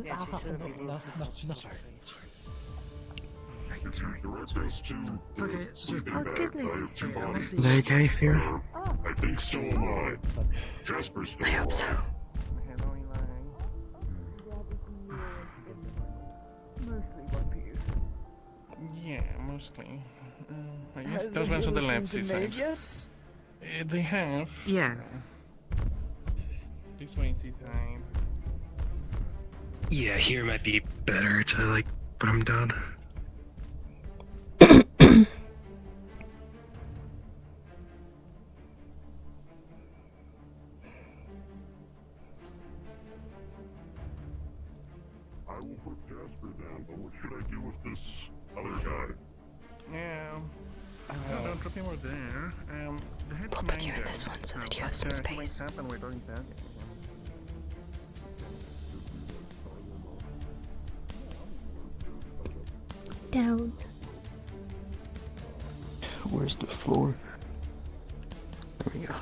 No, sorry. It's okay. Just Oh goodness. Is it okay, Fear? I think so am I. Jasper's still I hope so. Yeah, mostly. I guess those ones on the left side. They have. yes. This one is seaside. Yeah, here might be better to like put them down. I will put Jasper down, but what should I do with this other guy? Yeah. Don't drop him over there. The head's We'll put you in this one so that you have some space. We're doing that. Down. Where's the floor? There we go.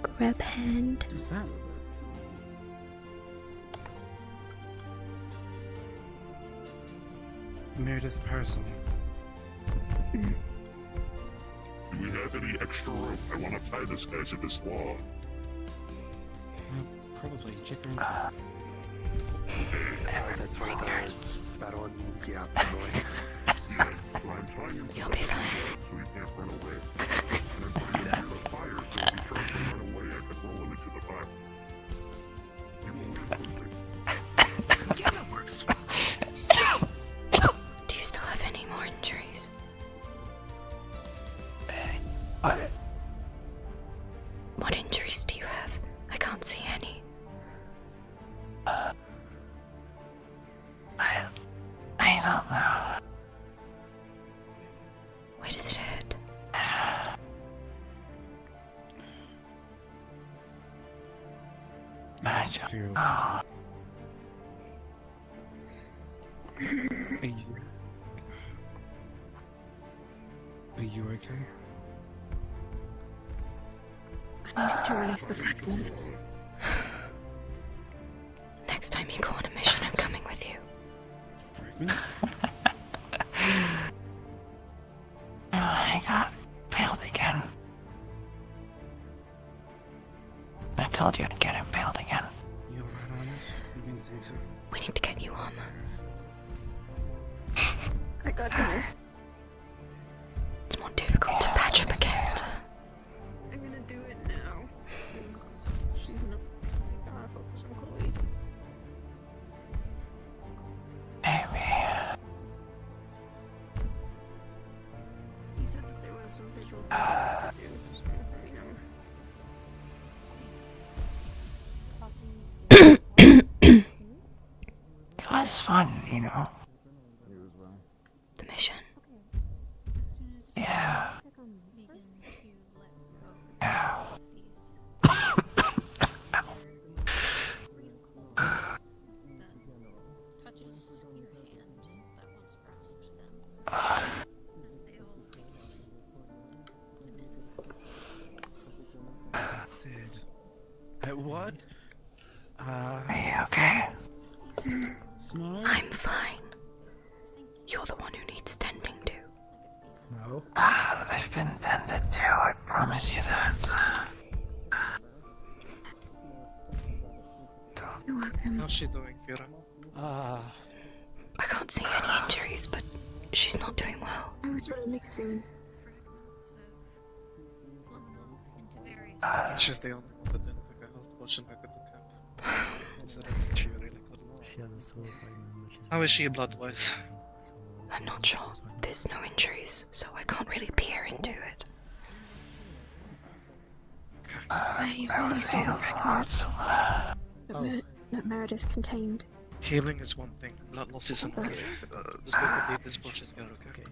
Grab hand. What's that? Meredith person. Do we have any extra rope? I want to tie this guy to this wall. Probably chicken. That's why nerds. Yeah, so I'm tying him to You'll the be fine. so he can't run away. And I'm putting him near the fire so if he tries to run away, I could roll him into the fire. He will live quickly. Yeah, that works. Do you still have any more injuries? What injuries do you have? I can't see any. I don't know. Where does it hurt? Fear. Oh, Are you okay? I need to release the fragments. Next time you go on a mission, I'm coming with you. Fragments? I got impaled again. I told you I'd get impaled again. You alright on it? You didn't think so? We need to get you armor. I got her. It's more difficult to patch up a cast. I'm gonna do it now. 'Cause she's not. I gotta focus on Chloe. Maybe. He said that there was some visual things to do. Just let me know. It was fun, you know. The mission. Yeah. Yeah. What? Are you okay? Smile? I'm fine. You're the one who needs tending to. No. I've been tended to, I promise you that. You're welcome. How's she doing, Vera? I can't see any injuries, but she's not doing well. I was running soon. She's the only one that didn't take a health potion back at the camp. Considering she really couldn't. How is she blood-wise? I'm not sure. There's no injuries, so I can't really peer into it. I really stole the fragments that Meredith contained. Healing is one thing, blood loss is another. Just go complete this bullshit, okay?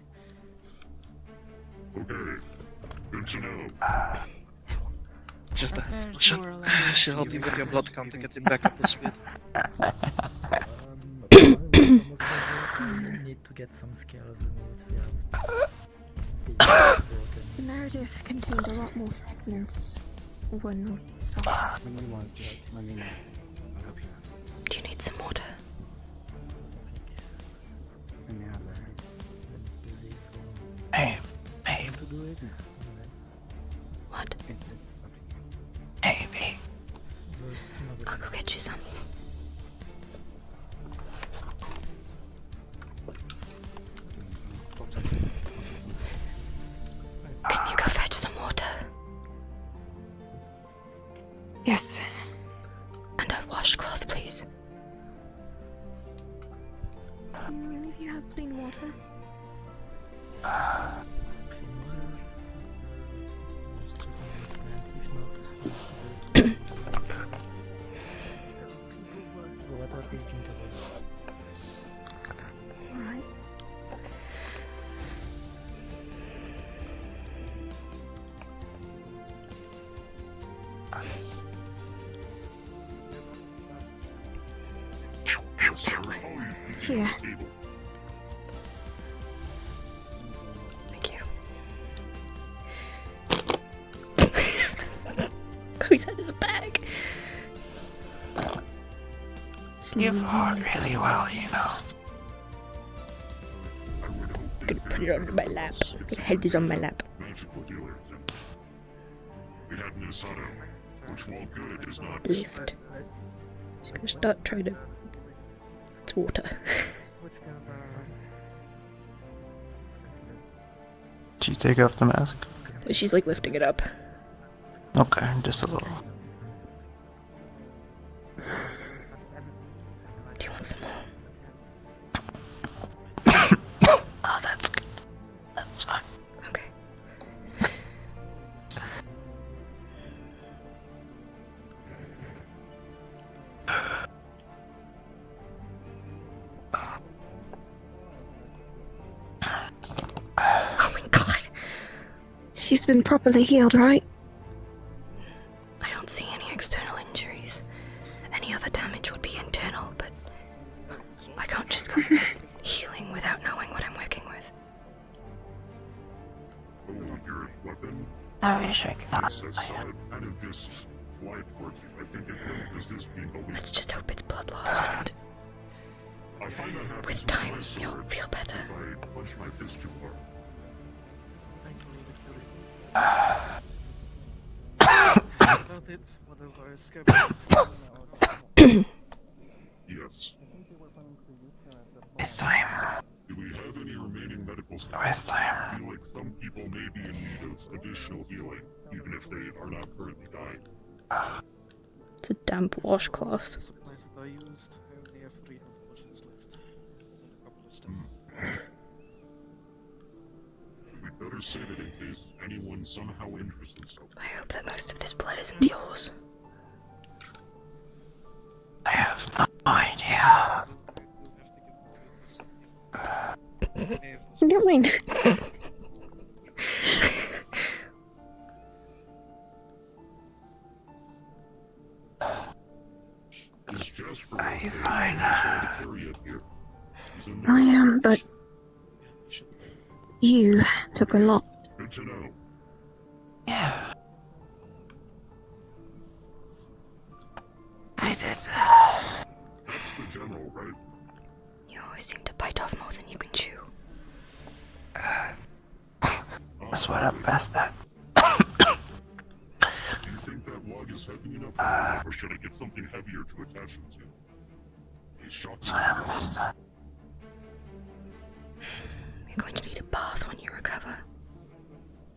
Okay. Good to know. Just a she'll help you with your blood count to get you back up to speed. Need to get some scales removed. Meredith contained a lot more fragments when we saw her. Do you need some water? Hey, babe. What? Hey, babe. I'll go get you some. Can you go fetch some water? Yes. And a washcloth, please. Do any of you have clean water? Alright. Here. Thank you. Whose hand is a bag? You fought really well, you know. Gonna put it on my lap. Your head is on my lap. Magical healers. We had Nusado, which while good is not Lift. She's gonna start trying to. It's water. Did you take off the mask? She's like lifting it up. Okay, just a little. Do you want some more? Oh, that's good. That's fine. Okay. Oh my god. She's been properly healed, right? I don't see any external injuries. Any other damage would be internal, but I can't just go healing without knowing what I'm working with. oh, your weapon. I wish I could. Just as kind of just fly towards you. I think it will resist being always. Let's just hope it's blood loss, and I find that happens with my time you'll sword feel better. if I punch my fist too hard. About it, whatever is Yes. It's time. Do we have any remaining medical stuff? With time. I feel like some people may be in need of additional healing, even if they are not currently dying. It's a damp washcloth. The supplies that I used, I only have 3 health potions left. A couple of stuff. We'd better save it in case anyone somehow injures themselves. I hope that most of this blood isn't yours. I have no idea. Don't mind. Is Jasper I okay? find He's carry up here. He's in I there. am, but you took a lot. Good to know. Yeah. I did. That's the general, right? You always seem to bite off more than you can chew. That's what I'm best at. Do you think that log is heavy enough, or should I get something heavier to attach it to? He's shot. That's what I'm best at. You're going to need a bath when you recover.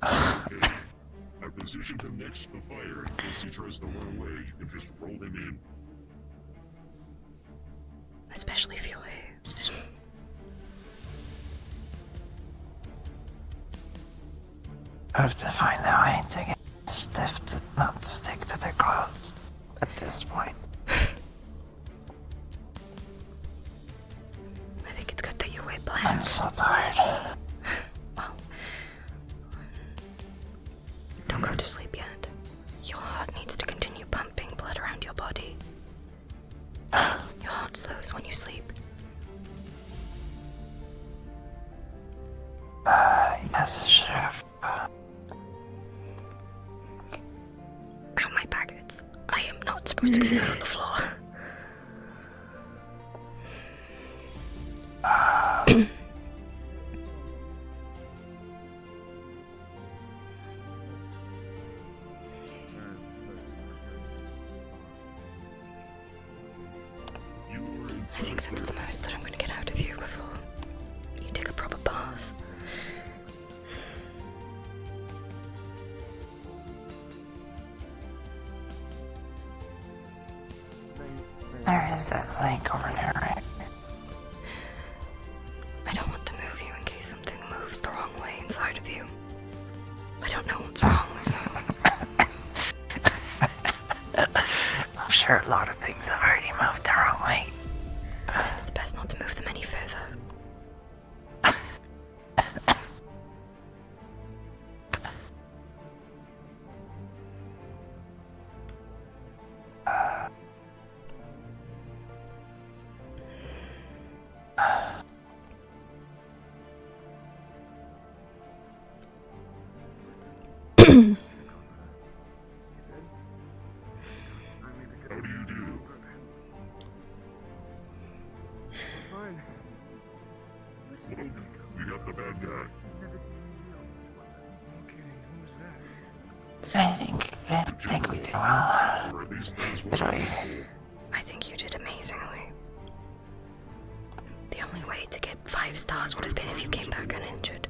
I positioned him next to the fire in case he tries to run away. You can just roll him in. Especially for your hair. I have to find a way to get stiff to not stick to the clothes at this point. so tired. Well, don't go to sleep yet. Your heart needs to continue pumping blood around your body. Your heart slows when you sleep. Yes, Chef. Ow, my baguettes. I am not supposed to be sitting on the floor. I think that's the most that I'm going to get out of you before you take a proper bath. There is that lake over there, right? I don't want to move you in case something moves the wrong way inside of you. I don't know what's wrong, so... I'm sure a lot of things have already moved the wrong way. Then it's best not to move them any further. How do you do? Fine. Look, we got the bad guy. Okay, who was that? I think we did well. Or at least that's what Did I we? was told. I think you did amazingly. The only way to get 5 stars would have been if you came back uninjured.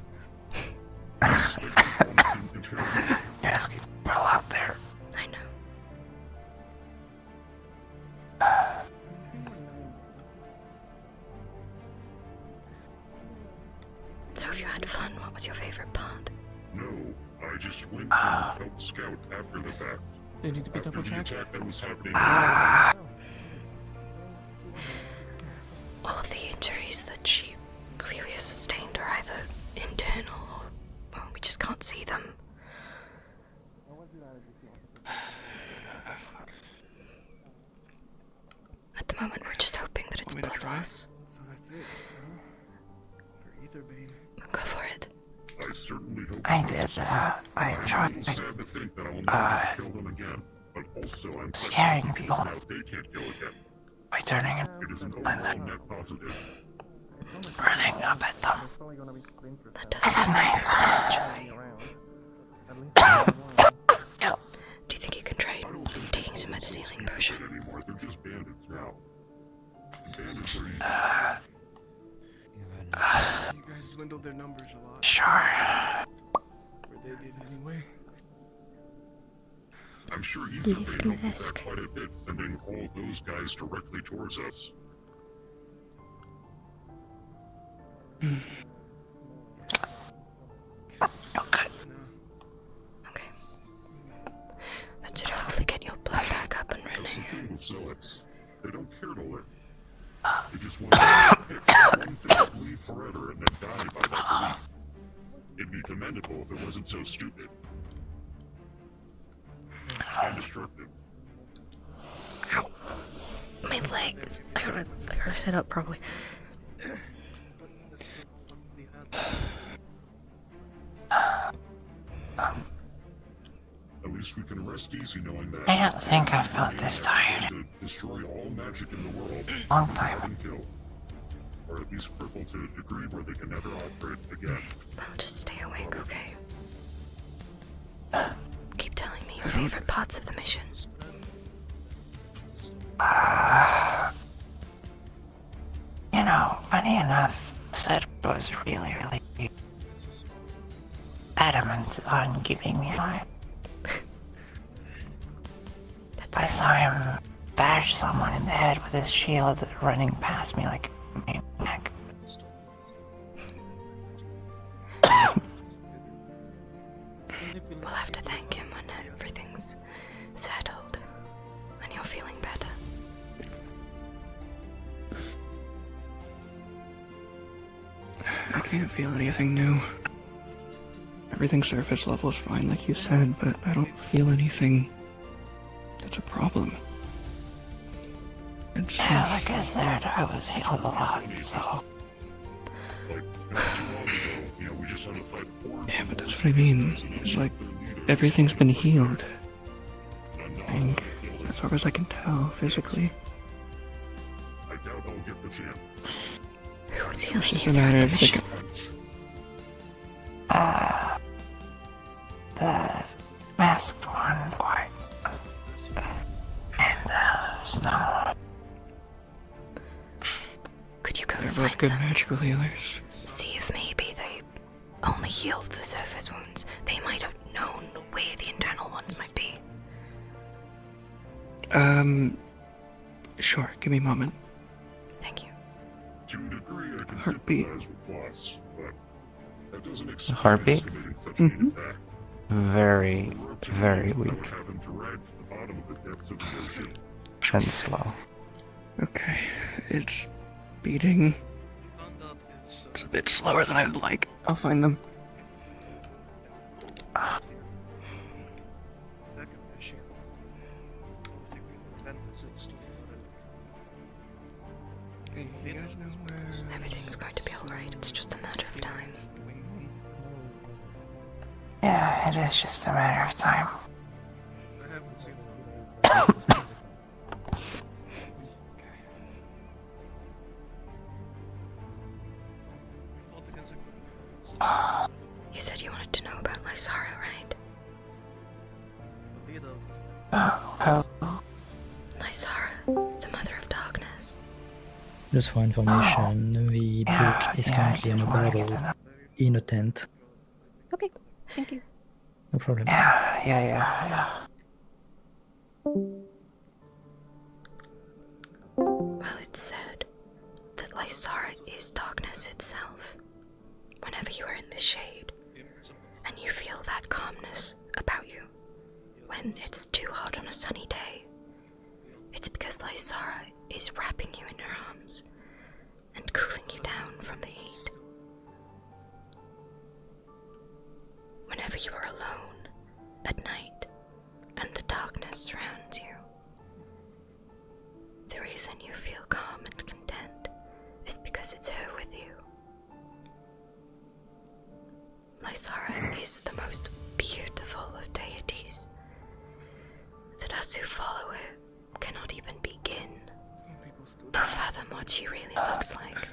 You're asking for a lot there. I know. So if you had fun, what was your favorite part? No, I just went and helped scout after the fact. They need to be After double the checked. attack that was happening. All of the injuries that she clearly has sustained are either internal or, well, we just can't see them. At the moment, we're just hoping that it's Want me to blood try? loss. So that's it, huh? For either bane. Go for it. I certainly hope I so. did, I I'm a tried little sad to think that I'll never kill them again, but also I'm scaring frustrated people. because now they can't kill again. by turning and It is an overall net positive. running up at them. That does sound nice. Try. Do you think you can try taking some medicine Speak potion? anymore, they're just bandits now. Bandits are easy. You guys dwindled their numbers a lot. Sure. Or they did anyway. I'm sure you Leave could help with Mask. that quite a bit, sending all those guys directly towards us. Okay. Okay. That should hopefully get your blood back up and That's the running. thing with zealots. They don't care to live. They just want to pick one thing to believe forever and then die by that belief. It'd be commendable if it wasn't so stupid. And destructive. My legs. I gotta sit up properly. At least we can rest easy knowing that. I don't think I felt this tired To destroy all magic in the world. in a long time. And kill. Or at least cripple to a degree where they can never operate again. Well, just stay awake, okay? Keep telling me your favorite parts of the mission. You know, funny enough, Seth was really adamant on keeping me alive. That's I saw him bash someone in the head with his shield running past me like a maniac. We'll have to thank him when everything's settled and you're feeling better. can't feel anything new. Everything surface level is fine, like you said, but I don't feel anything that's a problem. It's Yeah, like I said, I was healed a lot, so... Like, not too long ago, you know, we just had to fight 4 Yeah, but that's what I mean. It's like everything's been healed. I think, as far as I can tell, physically. I doubt I'll get the chance. Who was It's healing just you a throughout matter the of mission? The masked one, quite. And, Snow. Could you go They're find both good them? magical healers. See if maybe they only healed the surface wounds. They might have known where the internal ones might be. Sure, give me a moment. Thank you. To a degree, I can Heartbeat. sympathize with Boss, but that doesn't excuse Heartbeat? committing such an attack. Very, very weak Have him dragged to the bottom of the depths of the ocean. and slow. Okay, it's beating. Found out his It's a bit slower than I'd like. I'll find them. backup issue. I think we can prevent this instead of Hey, you guys know where... Everything's going to be alright. It's just a matter of time. Yeah, it is just a matter of time. I haven't seen them. Fought against a group of You said you wanted to know about Lysara, right? the leader. Well, Lysara, the Mother of Darkness. Just for information, the book is currently on a battle in a tent. Okay, thank you. No problem. Yeah. Well, it's said that Lysara is darkness itself. Whenever you are in the shade, and you feel that calmness about you, when it's too hot on a sunny day, it's because Lysara is wrapping you in her arms and cooling you down from the heat. Whenever you are alone at night and the darkness surrounds you, the reason you feel calm and content is because it's her with you. Lysara is the most beautiful of deities, that us who follow her cannot even begin to fathom what she really looks like.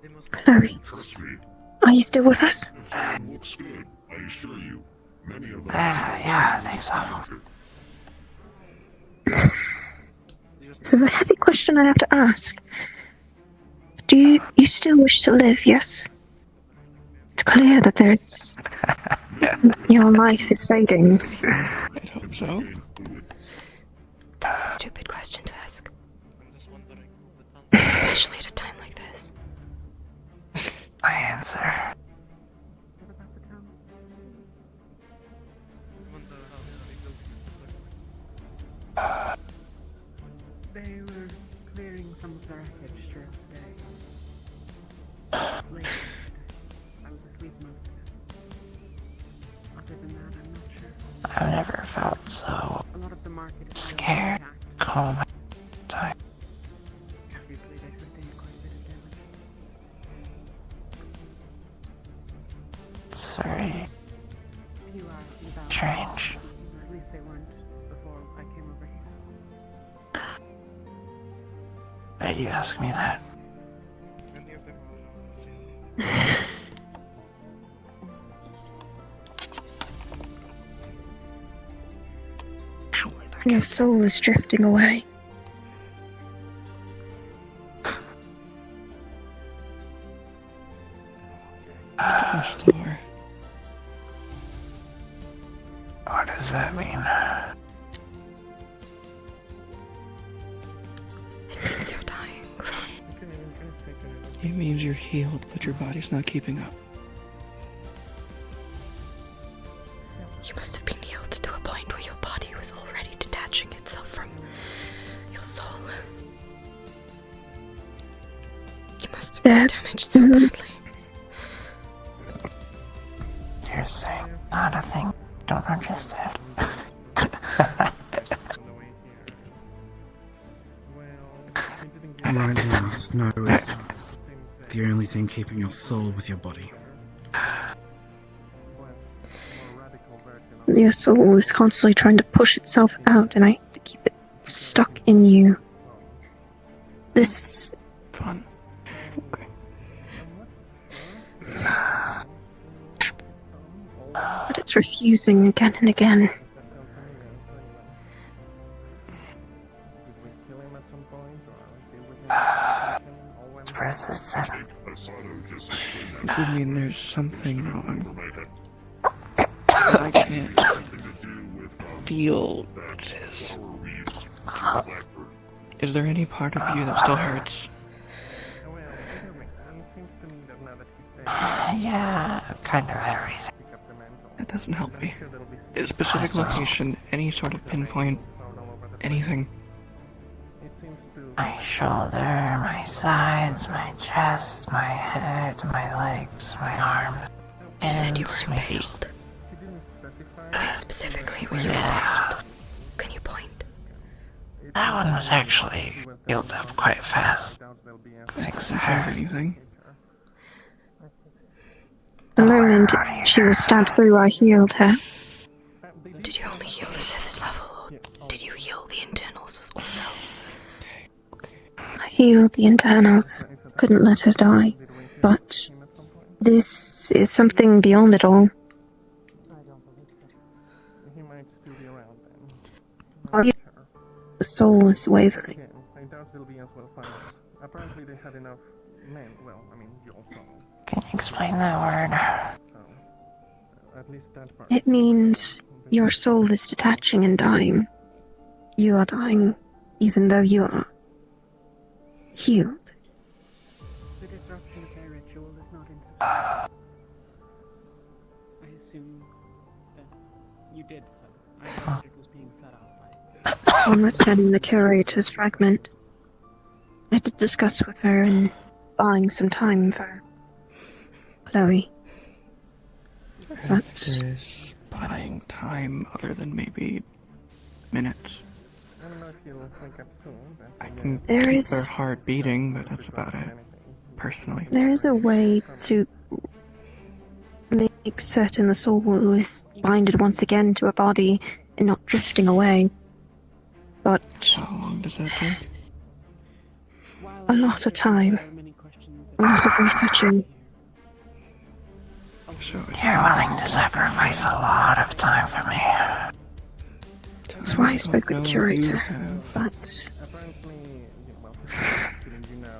They must Chloe, Trust me, are you still with us? it looks good, I assure you. Many of them Yeah, I think so. This is a heavy question I have to ask. Do you still wish to live, yes? It's clear that there's... your life is fading. I'd hope so. That's a stupid question to ask, I'm just wondering the time. especially at a time like this. My answer. I wonder how they built it. They were clearing some of the wreckage during the day. Late. I was asleep most of it. Other than that, I'm not sure. I've never felt so A lot of the market is still scared, intact. calm, time. Obviously, they sustained quite a bit of damage. It's very If you ask me about strange. or at least they weren't before I came over here. Why do you ask me that? Many of them are Ow, my back Your hurts. soul is drifting away. Slower. What does that mean? It means you're dying. It means you're healed, but your body's not keeping up. You must have been healed to a point where your body was already detaching itself from your soul. You must have been There damaged so badly. You're saying not a thing. Don't understand. Right now, snow is the only thing keeping your soul with your body. Your soul is constantly trying to push itself out, and I have to keep it stuck in you. This. Fun. Okay. But it's refusing again and again. Persistent. Does it mean there's something wrong? That I can't feel this. Is there any part of you that still hurts? Yeah, kind of everything. That doesn't help me. A specific location, any sort of pinpoint, anything. My shoulder, my sides, my chest, my head, my legs, my arms. You said you were and maybe- impaled. Where specifically were you impaled? Can you point? That one was actually healed up quite fast. Thanks to Doesn't have her. anything. The moment she was stabbed through, I healed her. Did you only heal the surface level, or did you heal the internals also? I healed the internals. Couldn't let her die. But this is something beyond it all. The soul is wavering. Can you explain that word? It means your soul is detaching and dying. You are dying, even though you are healed. The disruption of their ritual is not insufficient. I assume that you did so. I thought it was being set off by... On returning the curator's fragment, I did discuss with her and buying some time for Chloe. But There's buying time other than maybe minutes. I can There keep is- their heart beating, but that's about it. Personally. there is a way to make certain the soul is binded once again to a body and not drifting away. But How long does that take? a lot of time, a lot of researching. So You're willing to sacrifice a lot of time for me. That's why I spoke with the curator. But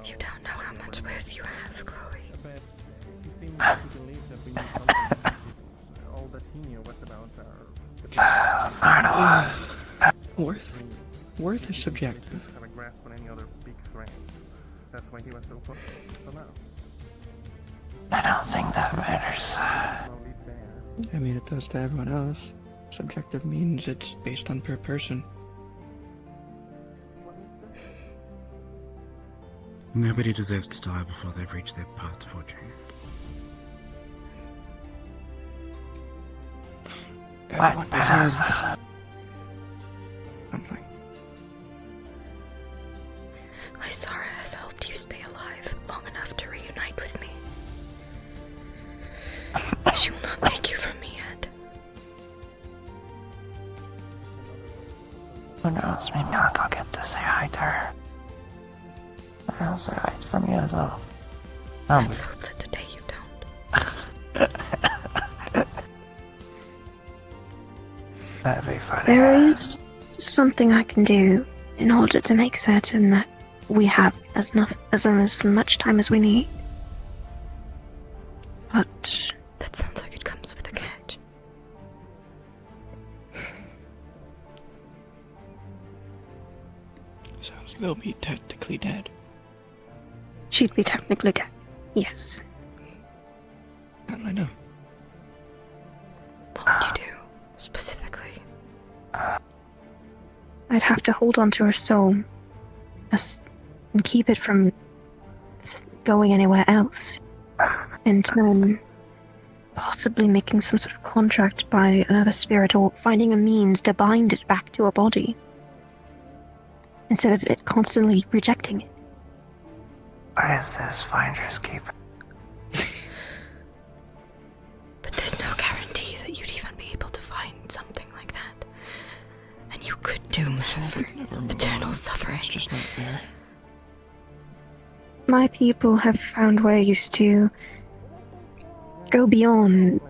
You don't know how much worth you have, Chloe. Worth is subjective. I don't think that matters. I mean, it does to everyone else. Subjective means it's based on per person. Nobody deserves to die before they've reached their path to fortune. Everyone deserves something. Lysara has helped you stay alive long enough to reunite with me. She will not take you from me yet. Who knows, maybe I'll go get to say hi to her. I'll say hi from you as well. Let's hope that today you don't. That'd be funny. there is something I can do in order to make certain that we have as much time as we need. But That sounds like it comes with a catch. Sounds they'll be technically dead. she'd be technically dead. Yes. How do I know? What would you do, specifically? I'd have to hold on to her soul and keep it from going anywhere else. In turn, possibly making some sort of contract by another spirit or finding a means to bind it back to a body. Instead of it constantly rejecting it. What is this finder's keeper? But there's no guarantee that you'd even be able to find something like that. And you could doom her for eternal suffering. It's just not fair. My people have found ways to go beyond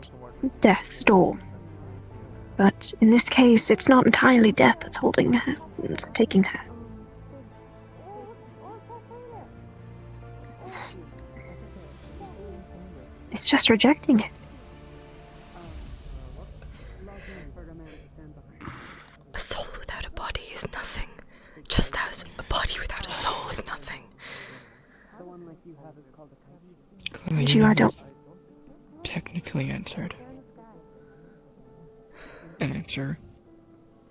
death's door. But in this case, it's not entirely death that's holding her, it's taking her. It's just rejecting it. A soul without a body is nothing, just as a body without a soul is nothing. Chloe, You, I don't. technically answered. An answer,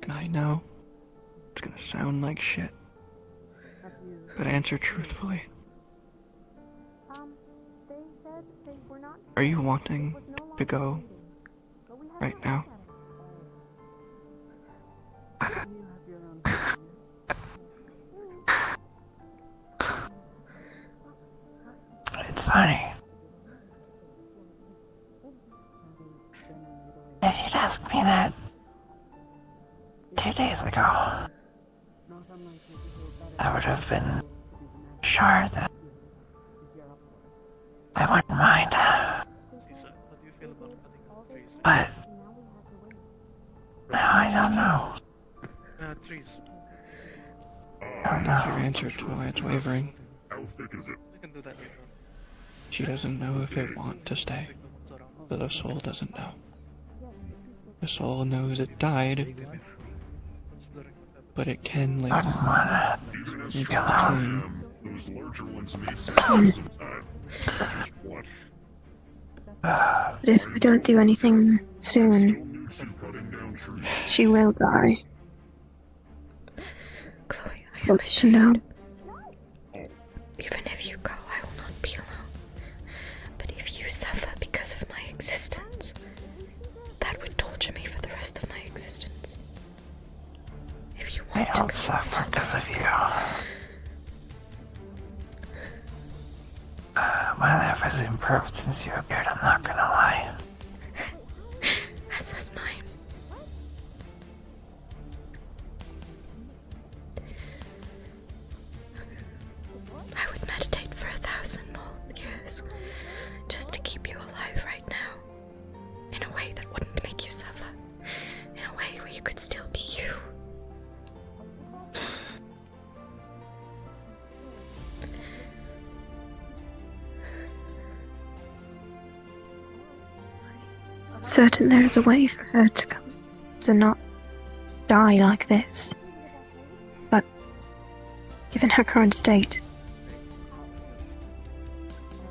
and I know it's gonna sound like shit, but answer truthfully. Are you wanting to go right now? It's funny. If you'd asked me that 2 days ago, I would have been sure that I wouldn't mind. But now I don't know. I don't know. Your answer to why it's wavering. How thick is it? She doesn't know if it wants to stay, but the soul doesn't know. The soul knows it died, but it can live. I wouldn't want to It's be alone. clean. Those larger ones may some time. Just one. But if we don't do anything soon, Still cutting down trees. she will die. Chloe, I am Want to know? ashamed. Even if you go, I will not be alone. But if you suffer because of my existence, that would torture me for the rest of my existence. If you I want to don't go, suffer because of you. My life has improved since you appeared, I'm not gonna lie. as has mine. I would meditate for 1,000 more years just to keep you alive right now. In a way that wouldn't make you suffer. In a way where you could still be you. Certain there is a way for her to come to not die like this. But given her current state,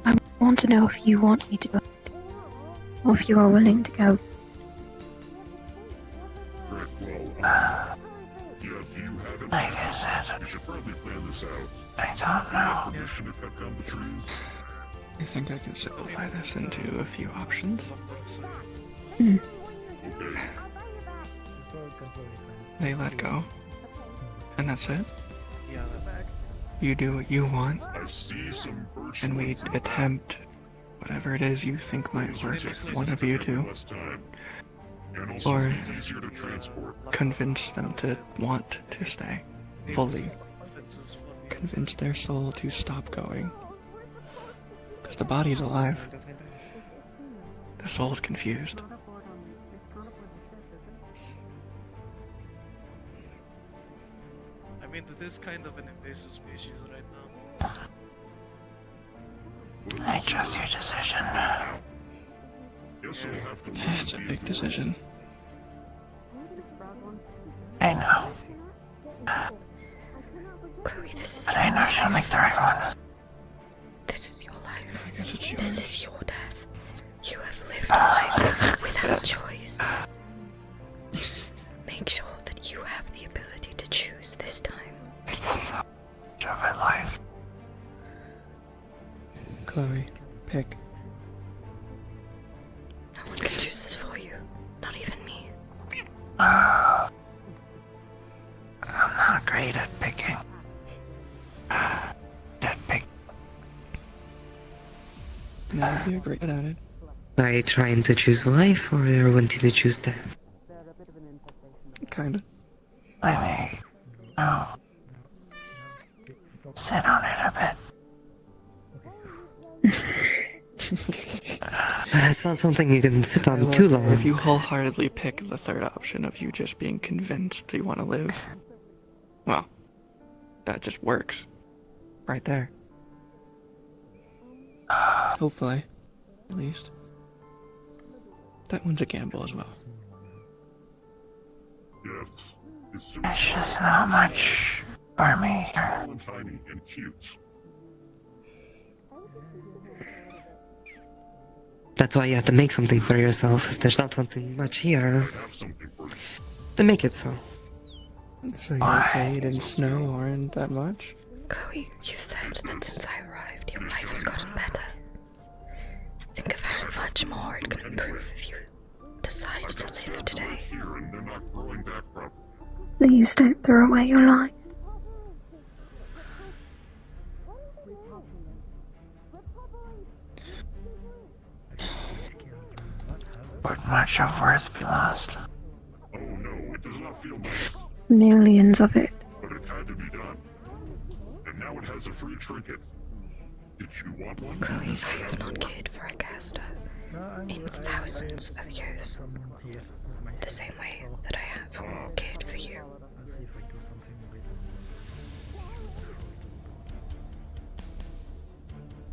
I want to know if you want me to go, or if you are willing to go. Right, well, yeah, do you have it? Like I said, You should probably plan this out. I don't know. Permission to cut down the trees. I think I can simplify this into a few options. Okay. They let go, and that's it. Yeah, You do what you want, I see some birch and we lights in the back. attempt whatever it is you think might Those are work. just One of places you that two. take less time. And also Or be easier to transport. convince them to want to stay fully. Convince their soul to stop going. Because the body's alive. The soul's confused. I mean, it is kind of an invasive species right now. I trust your decision. Guess I'll have to It's a big decision. I know. Chloe, this is But I know she'll make the right one. This is your life. I guess it's yours. This is your death. You have lived a life without choice. Make sure that you have the ability to choose this time. It's so much of a life. choose this for you, not even me. I'm not great at picking. No, you're great at it. Are you trying to choose life or are you wanting to choose death? Kinda. I may, sit on it a bit. That's not something you can sit on Well, too long. If you wholeheartedly pick the third option of you just being convinced you want to live, well, that just works. Right there. Hopefully. At least. That one's a gamble as well. Yes. It's It's just not much for me. small and tiny and cute. That's why you have to make something for yourself. If there's not something much here, Have something for you. then make it so. So you're saying you didn't snow aren't that much? Chloe, you said that since I arrived, your life has gotten better. Think of how much more it can improve if you decide to live today. Here and they're not growing back properly. Please don't throw away your life. Would much of worth be lost? Oh no, it does not feel nice, Millions of it. but it had to be done. And now it has a free trinket. Did you want one? Chloe, I have not cared for a caster in thousands of years. The same way that I have cared for you.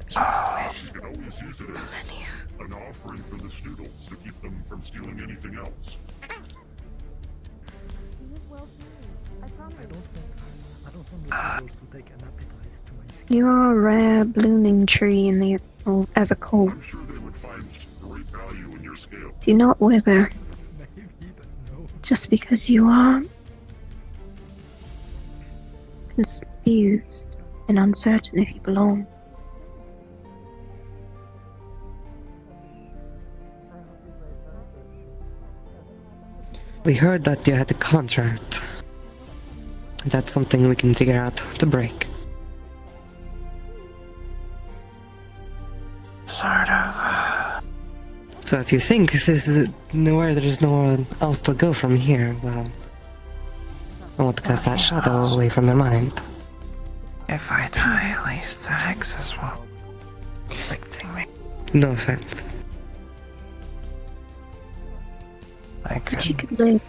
You were with You can always use it as millennia. an offering for the Stoodles to keep them from stealing anything else. You are a rare blooming tree in the Evercold. I'm sure they would find great value in your scale. Do not wither. Just because you are confused and uncertain if you belong. We heard that you had a contract. That's something we can figure out to break. Sort of. So if you think this is nowhere, there's nowhere else to go from here, well, I want to cast that shadow away from your mind. If I die, at least the hexes won't be afflicting me. No offense. I But you could could live.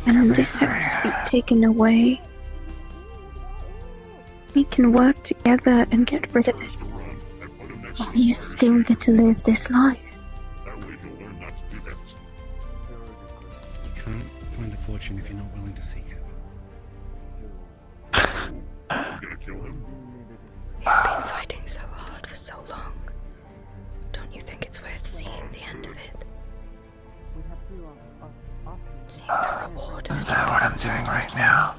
And the hex be taken away. We can work together and get rid of it. To run, I put him next While to you still get to live this life. That way he'll learn not to do that. You can't find a fortune if you're not willing to seek it. I'm gonna kill him. You've been fighting so hard for so long. Don't you think it's worth seeing the end of it? Seeing the reward of Is that what I'm doing right now?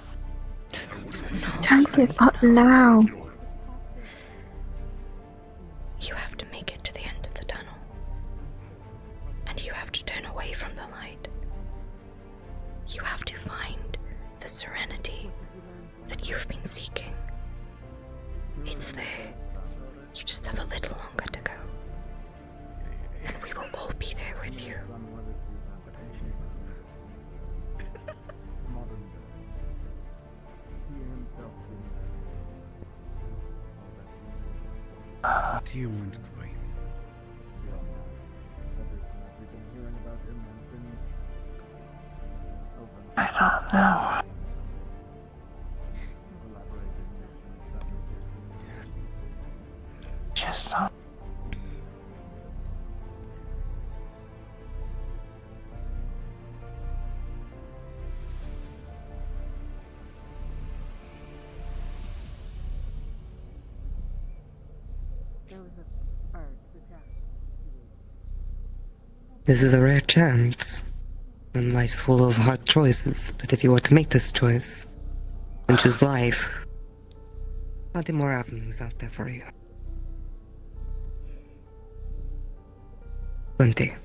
Don't give up now. You have to make it to the end of the tunnel. And you have to turn away from the light. You have to find the serenity that you've been seeking. It's there. You just have a little longer to go. And we will all be there with you. What do you want, Chloe? I don't know. Just don't. This is a rare chance. And life's full of hard choices, but if you were to make this choice and choose life, plenty more avenues out there for you. Plenty.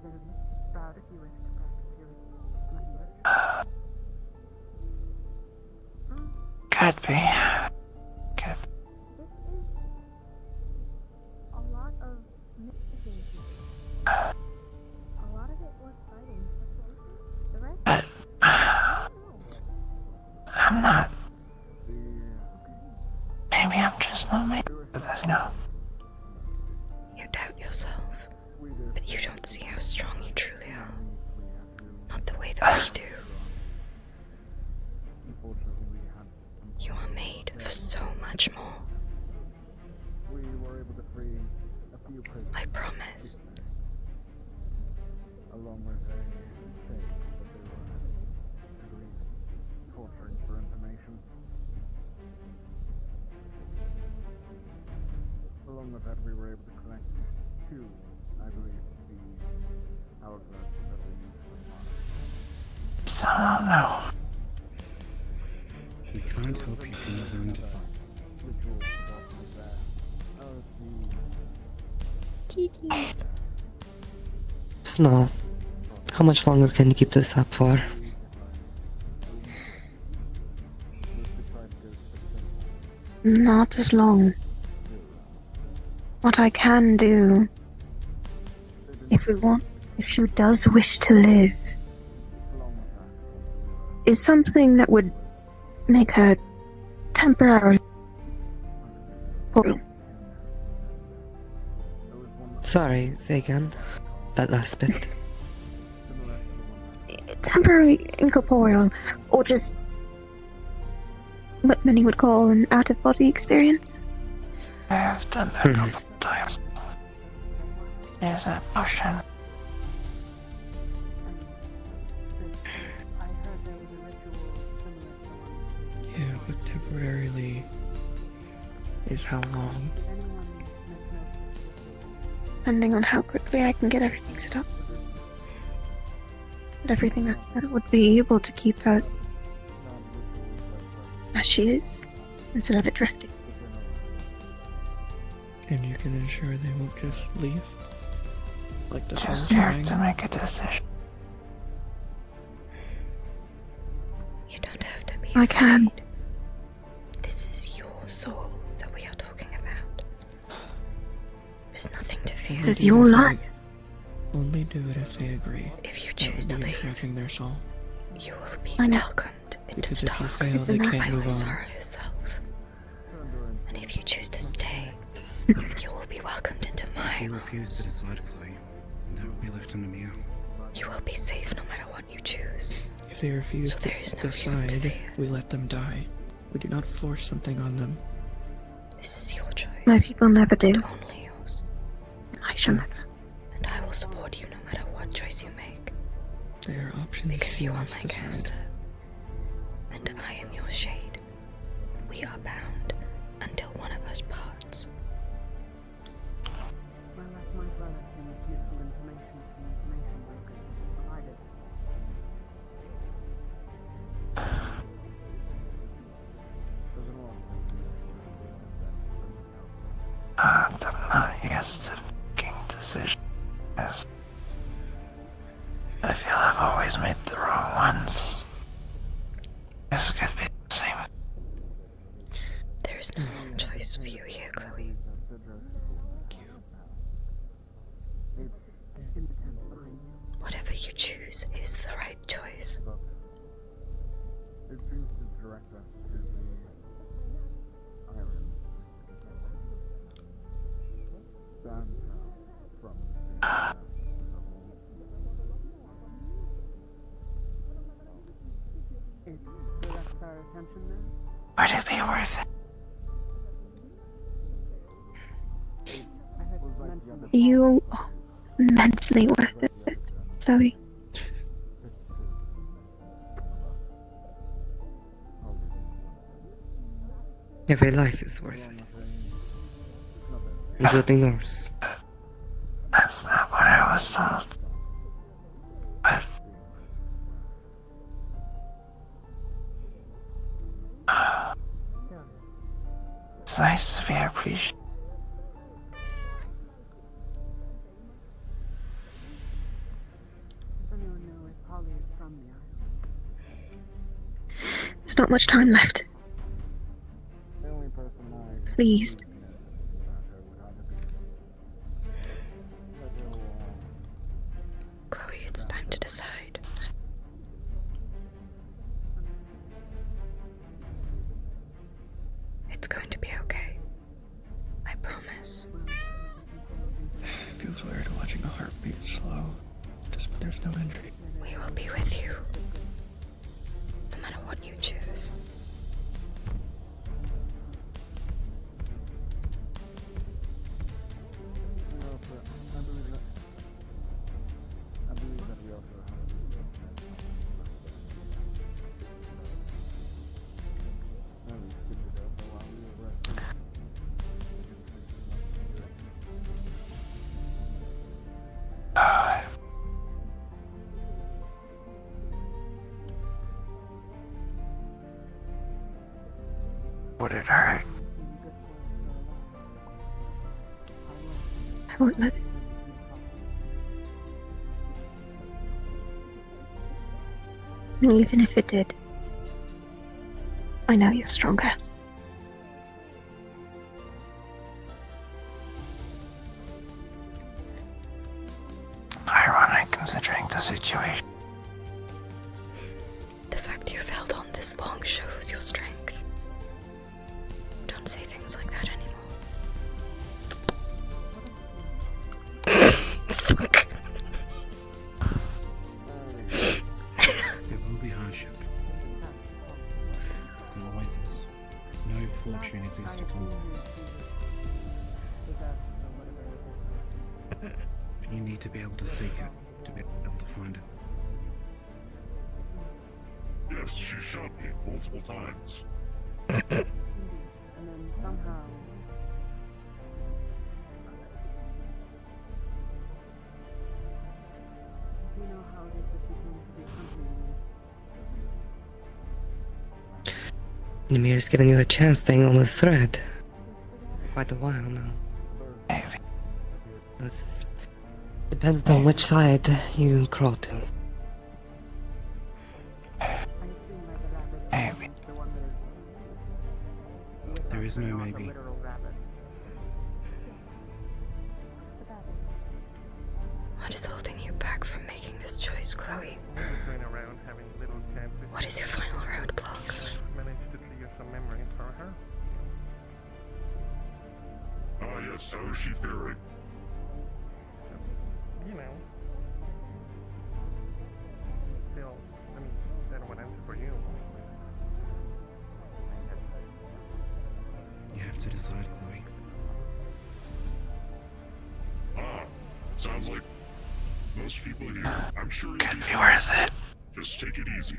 Proud if you wish to practice your language. Could be. This is a lot of missing pieces. A lot of it was fighting. The rest. I'm not. Maybe I'm just not made for this now. You doubt yourself, but you don't see how strong you truly are. Not the way that we do. You are made for so much more. I promise. Along with a mistake that they were torturing for information. Along with that, we were able to collect two, I believe, the hourglasses that were used for I don't know. We can't help you from within to find. rituals of that. Snow, how much longer can you keep this up for? Not as long. What I can do, if she does wish to live, is something that would make her temporarily portal. Sorry, say again. That last bit. Temporary incorporeal, or just what many would call an out-of-body experience. I have done that a couple times. There's that potion. Yeah, but temporarily is how long? Depending on how quickly I can get everything set up. But everything that would be able to keep her as she is, instead of it drifting. And you can ensure they won't just leave? Like the soul's Just have trying? to make a decision. You don't have to be I can. afraid. This is your soul that we are talking about. There's nothing to fear. This is your life. Only do it if they agree. If you That choose would to be leave, infecting their soul. you will be I know. welcomed into Because the if you dark fail, they Enough. can't by move on. Lysara herself. And if you choose to stay, you will be welcomed into my If you refuse to arms. decide, Chloe, that will be left on me. You will be safe no matter what you choose. If they refuse So to there is no reason to decide, fear. we let them die. We do not force something on them. This is your choice. My people never do. And only yours. I shall never. And I will support you no matter what choice you make. There are options Because you are must my decide. caster. And I am your shade. We are bound until one of us parts. My last night's relative used useful information from information brokers provided. I'm not used to making decisions. I feel I've always made the wrong ones. This could be the same. There is no wrong choice for you here, Chloe. Whatever you choose is the right choice. It seems to direct us to the island. Downtown from So that's our attention then? Would it be worth it? I had mentioned You are mentally worth it, Chloe. Every life is worth it. Including yours. That's not what I was told. But it's nice to be appreciated. There's not much time left. Please. Chloe, it's time to decide. It's going to be okay. I promise. It feels weird watching a heartbeat slow, just when there's no injury. We will be with you. No matter what you choose. Would it hurt? I won't let it. And even if it did, I know you're stronger. Ironic considering the situation. The fact you've held on this long shows your strength. Don't say things like that anymore. Fuck. There will be hardship. There always is. No fortune is easy to come by. You need to be able to seek it, to be able to find it. Yes, she shot me multiple times. And then somehow. You know how it is that you seem to be accompanying me. Nimir's giving you a chance staying on this thread. Quite a while now. This depends on which side you crawl to. Maybe. There is no maybe. What is holding you back from making this choice, Chloe? Going around having little chances. What is your final roadblock? Managed to clear some memories for her. Ah, yes, how is she faring? You know. Still, I mean, that would answer for you. You have to decide, Chloe. Ah, sounds like most people here. I'm sure Could be worth it. Just take it easy.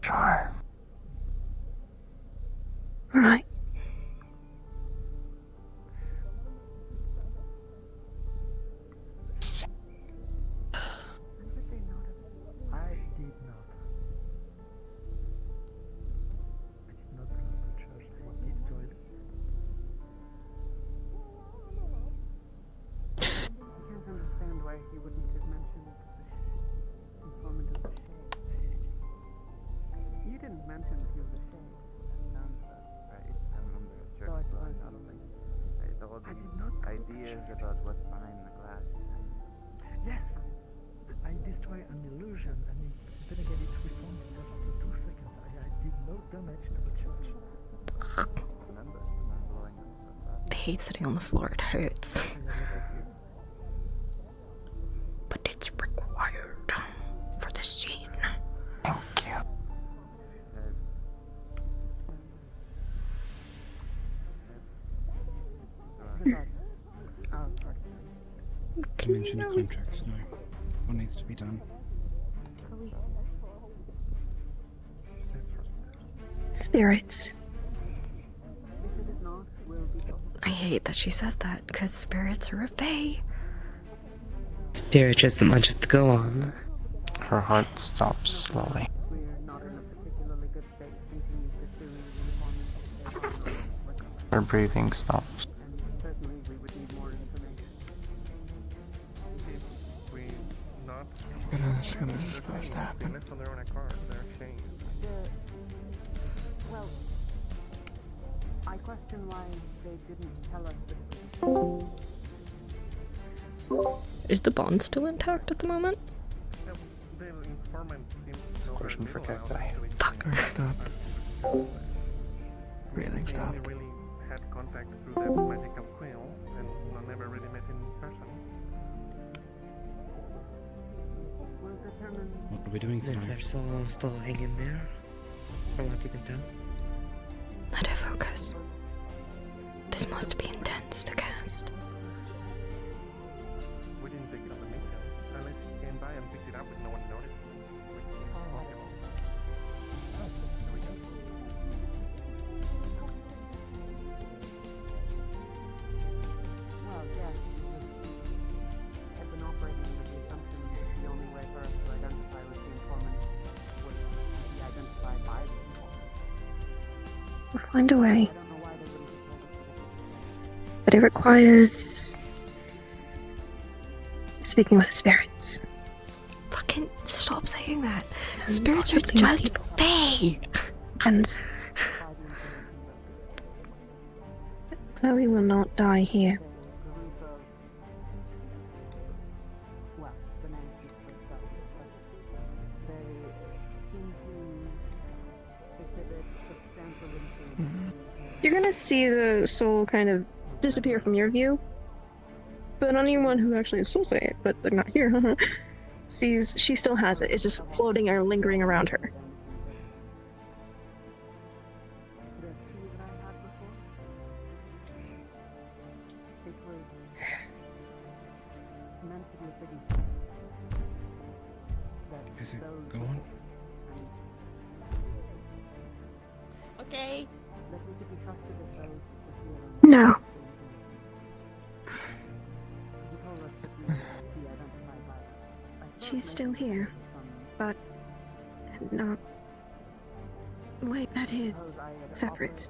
Sure. Right. I did not. I did not run the church. I destroyed it. I can't understand why he wouldn't have mentioned the informant of the shade. You didn't mention that he was a shade. Right, I'm on the church blind nothing. I told him ideas about what's behind the glass. Yes! I destroy an illusion and then again it reformed itself after 2 seconds. I did no damage to the church. Remember, the man blowing up I hate sitting on the floor, it hurts. But it's required for the scene. Thank you. You mentioned the contracts, no. What needs to be done? Spirits. I hate that she says that, because spirits are a fae. Spirit just much to go on. Her heart stops slowly. Her breathing stops. We not This is supposed to happen. Well, I question why they didn't tell us that. Is the bond still intact at the moment? It's a question for Cacti. Fuck. Stop. Breathing stopped. Really had contact through that magical quill, and I never really met in person. What are we doing, Is Sire? their soul still hanging there? From what you can tell? Let her focus. This must be intense to cast. We didn't pick it up immediately. Unless he came by and picked it up with no one noticed. Well, yes. I've been operating with the assumption that the only way for us to identify with the informant was to be identified by the informant. We'll find a way. I don't know why they wouldn't have told us that. But it requires speaking with the spirits. Fucking stop saying that. Spirits are just fae. And Chloe will not die here. Well, the name speaks for itself, but they seem to exhibit substantial influence. You're gonna see the soul kind of disappear from your view, but anyone who actually is soul say it, but they're not here, sees she still has it. It's just floating or lingering around her. The key that I had before, it was meant to be a signature. That Is it those going? Okay. That we could be trusted as those that we are. No. He told us that we would be identified by. She's still here, but not. Wait, that is separate.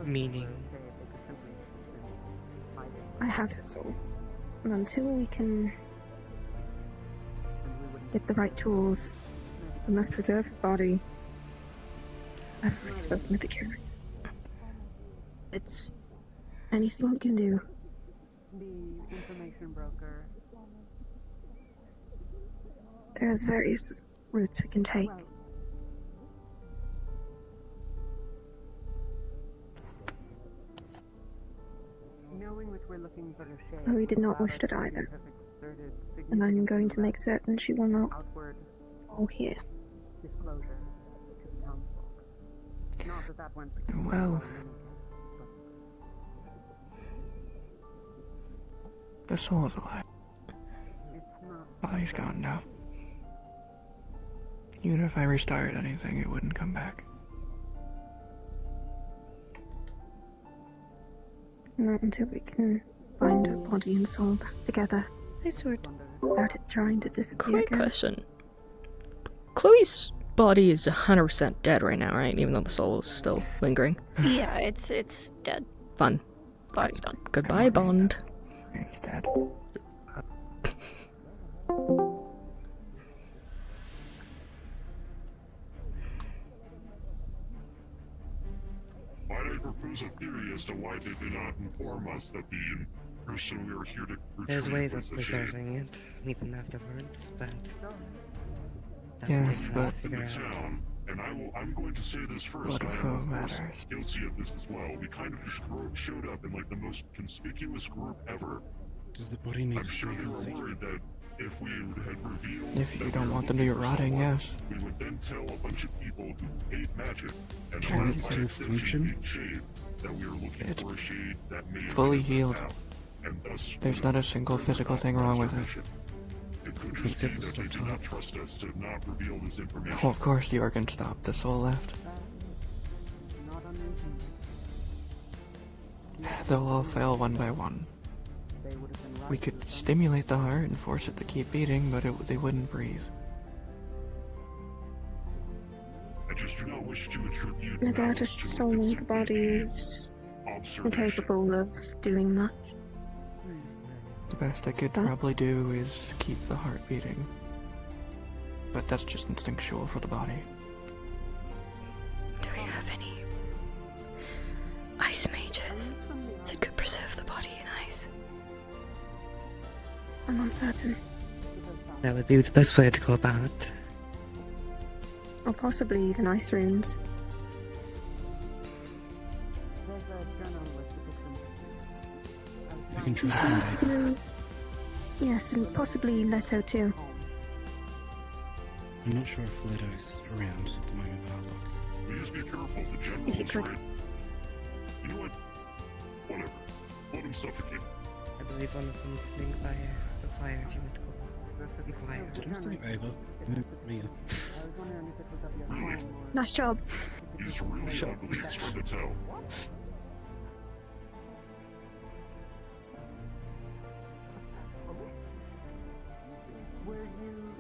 Meaning? I have her soul. And until we can get the right tools, we must preserve her body. I've already spoken with the cure. It's anything we can do. The information broker. There's various routes we can take. Knowing that we're looking for a shade. Chloe did not wish to die, though. And I'm going to make certain she will not fall here. Disclosure to the townsfolk. Not that that went. Well, the soul's alive. Body's gone now. Even if I restarted anything, it wouldn't come back. Not until we can bind her body and soul back together. Nice word. Without it trying to disappear Quick again. question. Chloe's body is 100% dead right now, right? Even though the soul is still lingering. Yeah, it's dead. Fun. Body's done. Goodbye, Bond. It's dead. Might I propose a theory as to why they did not inform us that the person we were here to There's retrieve ways was of the preserving it, even afterwards, but that Yes, we but have to figure out. town, and I'm going to say this first. Blood I flow am, of course, matters. guilty of this as well. We kind of just showed up in like the most conspicuous group ever. Does the body need I'm to sure stay they were healthy? worried that if we had revealed If you that don't we want were them to be looking for rotting, someone, yes. we would then tell a bunch of people who hate magic and Can a lot it of still my extension function? being shade, that we were looking It's for a shade that may fully healed. and thus There's not a single physical thing wrong with it. it could just be Except the that they stuff did not top. trust us to not reveal this information. Well, of course the organ stopped. The soul left. Not unreasonable. They'll all fail one by one. They would have been right. We could stimulate the heart and force it to keep beating, but they wouldn't breathe. I just do not wish to attribute Without a malice to soul, the conceived body is observation. incapable of doing much. The best I could probably do is keep the heart beating. But that's just instinctual for the body. Do we have any ice mages that could preserve the body in ice? I'm uncertain. That would be the best way to go about it. Or possibly the nice runes. I can try Sunday. Yes, and possibly Leto too. I'm not sure if Leto's around at the moment, but I'll look. Please be careful, the general If you is could. right. You know what? Whatever. Let him suffocate. I believe one of them's linked by the fire if you want to go inquire. Did I say over? Mia. Nice job. He's really Sure. ugly, it's hard to tell.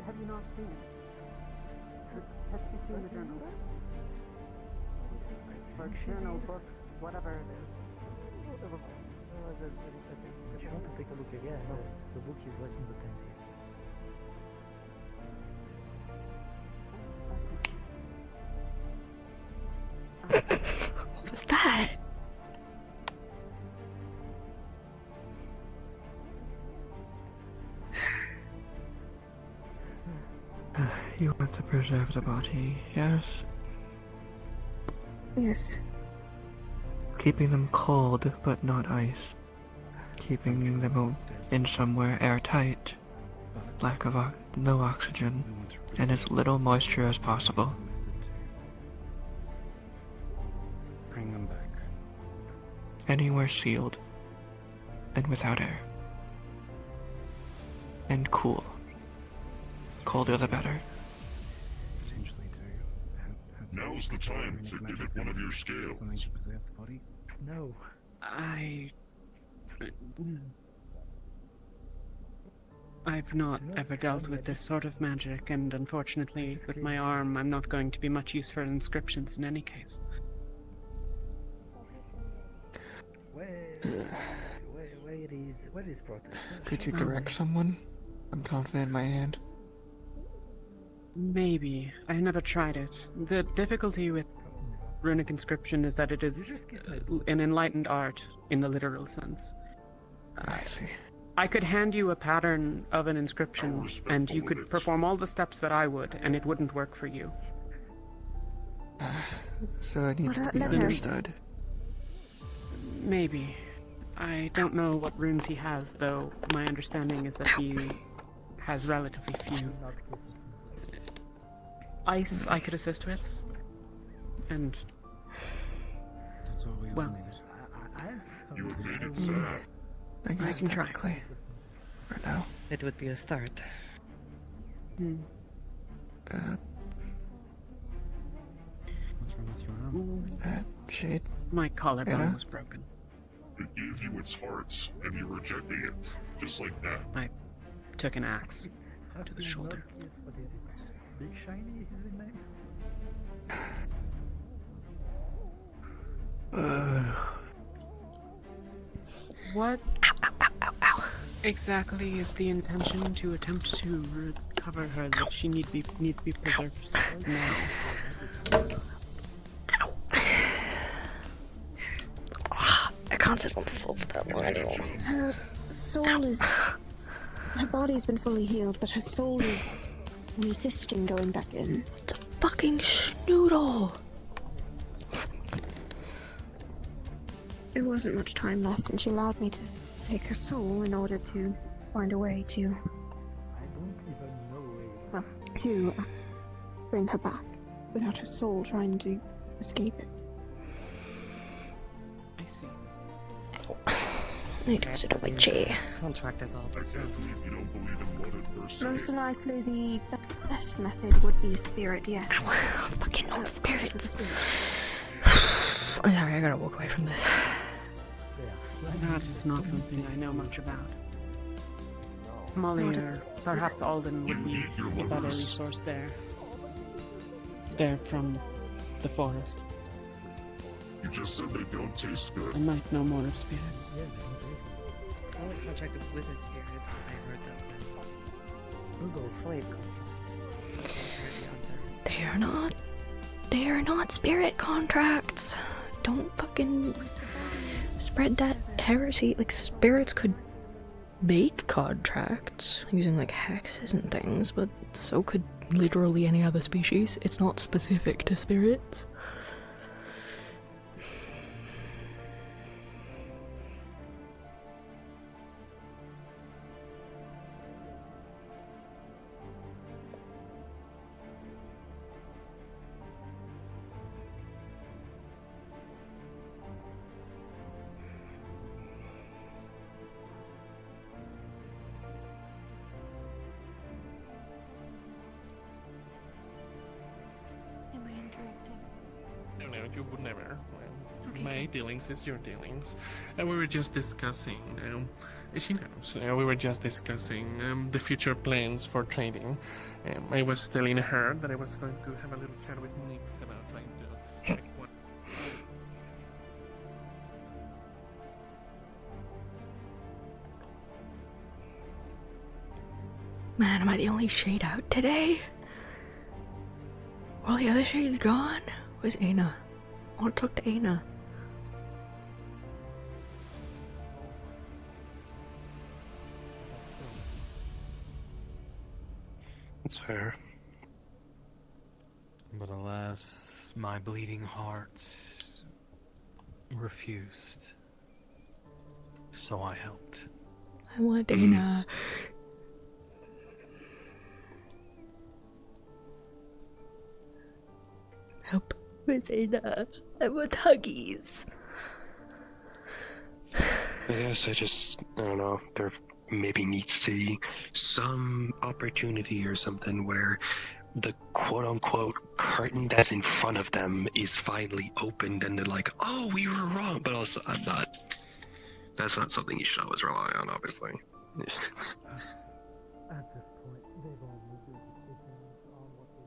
Have you not seen it? Have you seen the journal? Or journal, book, whatever it is. If you want to take a look again, no, the book is less in the tent here. What was that? You want to preserve the body, yes? Yes. Keeping them cold, but not ice. Keeping them in somewhere airtight. Lack of no oxygen, and as little moisture as possible. Bring them back. Anywhere sealed, and without air. And cool. Colder the better. Potentially do. Now's the time to give it one of your scales. Something to preserve the body? No. I've not ever dealt with this sort of magic, and unfortunately, with my arm, I'm not going to be much use for inscriptions in any case. Where is protest? Could you direct someone? I'm confident in my hand. Maybe. I've never tried it. The difficulty with runic inscription is that it is an enlightened art in the literal sense. I see. I could hand you a pattern of an inscription, and you could perform all the steps that I would, and it wouldn't work for you. So it needs to be Leto? understood. Maybe. I don't know what runes he has, though my understanding is that he has relatively few. Ice I could assist with, and That's all we well, all need. You have made it sad. I guess can try. technically. For now. It would be a start. What's wrong with your arm? Shade. My collarbone Anna? was broken. It gave you its heart, and you're rejecting it. Just like that. I took an axe to the shoulder. Big Shiny is his name? What exactly is the intention to attempt to recover her that she needs to be preserved now? I can't sit on the floor for that long anymore. Her soul is... Her body's been fully healed, but her soul is resisting going back in. The fucking schnoodle! There wasn't much time left, and she allowed me to take her soul in order to find a way to... Well, to bring her back, without her soul trying to escape it. I see. I need to sit on my chair. Contract is all this room. You don't believe in blood at first sight. Most likely the best method would be spirit, yes. Fucking non spirits. I'm sorry, I gotta walk away from this. That is not something I know much about. Molly or perhaps Alden would be a better resource there. They're from the forest. You just said they don't taste I good. might know more of spirits. only contracted with a spirit, but I heard that when Google slave They are not spirit contracts. Don't fucking spread that heresy. Like, spirits could make contracts using like hexes and things, but so could literally any other species. It's not specific to spirits. No, you would never. My dealings is your dealings. And we were just discussing, she knows, we were just discussing the future plans for trading. I was telling her that I was going to have a little chat with Nix about trying to acquire. Man, am I the only shade out today? All the other shades gone? Where's Aina? I want to talk to Aina. That's fair. But alas, my bleeding heart refused. So I helped. I want Aina. Help. Where's Aina? I want huggies. I guess I don't know, there maybe needs to be some opportunity or something where the quote-unquote curtain that's in front of them is finally opened and they're like, oh, we were wrong, but also that's not something you should always rely on, obviously. At this point, they've all made their decisions on what they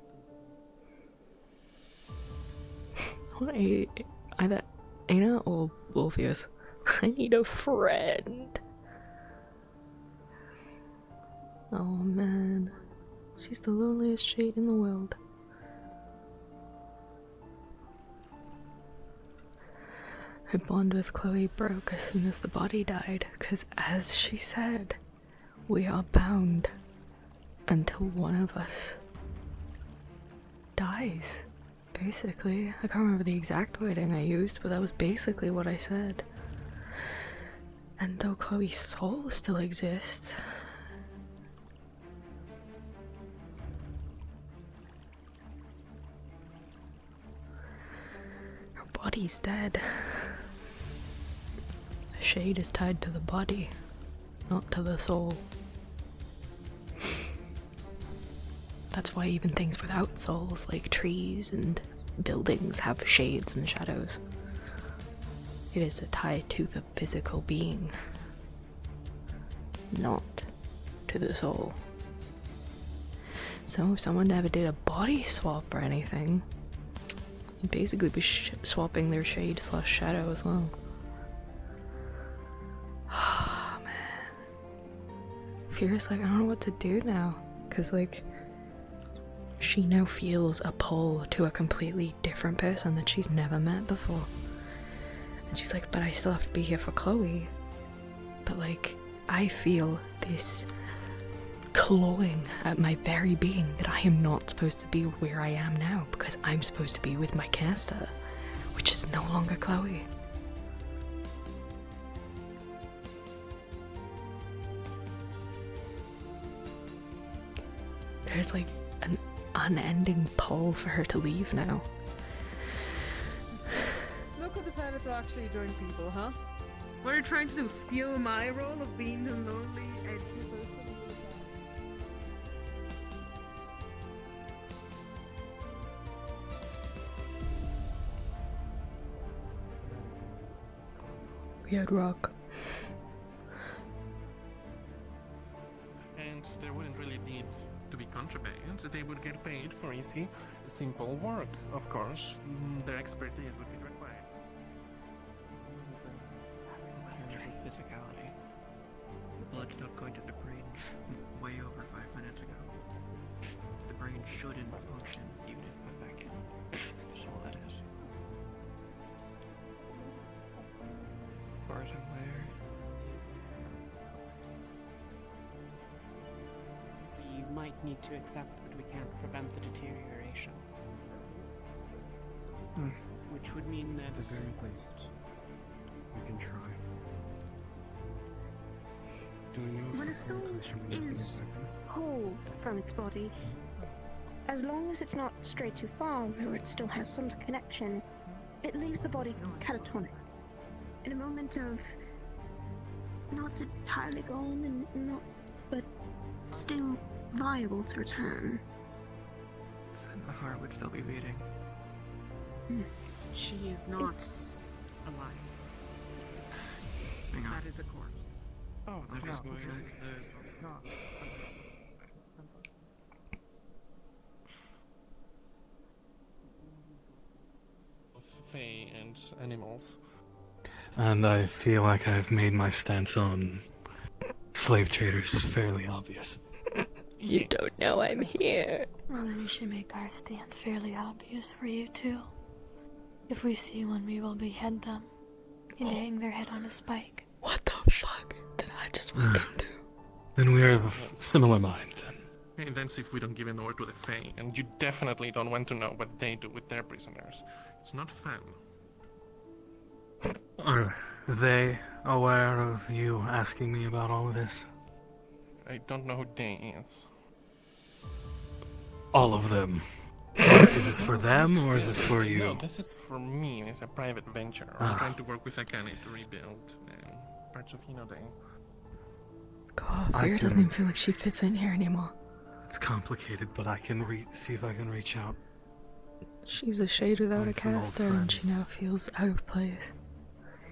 should do. Either Aina or Wolfius. I need a friend. Oh man. She's the loneliest shade in the world. Her bond with Chloe broke as soon as the body died, because as she said, we are bound until one of us dies. Basically, I can't remember the exact wording I used, but that was basically what I said. And though Chloe's soul still exists, her body's dead. The shade is tied to the body, not to the soul. That's why even things without souls, like trees and buildings, have shades and shadows. It is a tie to the physical being, not to the soul. So if someone ever did a body swap or anything, you'd basically be swapping their shade / shadow as well. Oh man. Furious, like, I don't know what to do now, because like, she now feels a pull to a completely different person that she's never met before. And she's like, but I still have to be here for Chloe. But like, I feel this clawing at my very being that I am not supposed to be where I am now, because I'm supposed to be with my caster, which is no longer Chloe. There's like an unending pull for her to leave now. Look who decided to actually join people, huh? What are you trying to do? Steal my role of being the lonely, edgy person? Weird rock. And there wouldn't really need to be contraband. They would get paid for easy, simple work. Of course, their expertise would be required. Physicality. blood stopped going to the brain way over 5 minutes ago. The brain shouldn't function even if put back in. That's all that is. As far as I'm aware. We might need to accept that we can't prevent the deterioration. Which would mean that... At the very least, we can try. Do we know if When the a soul sanitation will be is effective? pulled from its body, as long as it's not strayed too far or it still has some connection, it leaves the body catatonic. In a moment of not entirely gone and not, but still viable to return. Then the heart would still be beating. She is not alive. Hang on. That is a corpse. Oh, Let no, us go okay. check. No. Fae and animals. And I feel like I've made my stance on slave traders fairly obvious. You don't know I'm here. Well, then we should make our stance fairly obvious for you, too. If we see one, we will behead them and hang their head on a spike. What the fuck did I just walk into? Then we are of similar mind, then. And then see if we don't give an order to the Fae, and you definitely don't want to know what they do with their prisoners. It's not fun. Are they aware of you asking me about all of this? I don't know who they is. All of them. Is this for them, or is this for you? No, this is for me. It's a private venture. I'm trying to work with Akane to rebuild parts of Hinode. God, Fear doesn't even feel like she fits in here anymore. It's complicated, but I can see if I can reach out. She's a shade without a Find some old caster, and she friends. now feels out of place.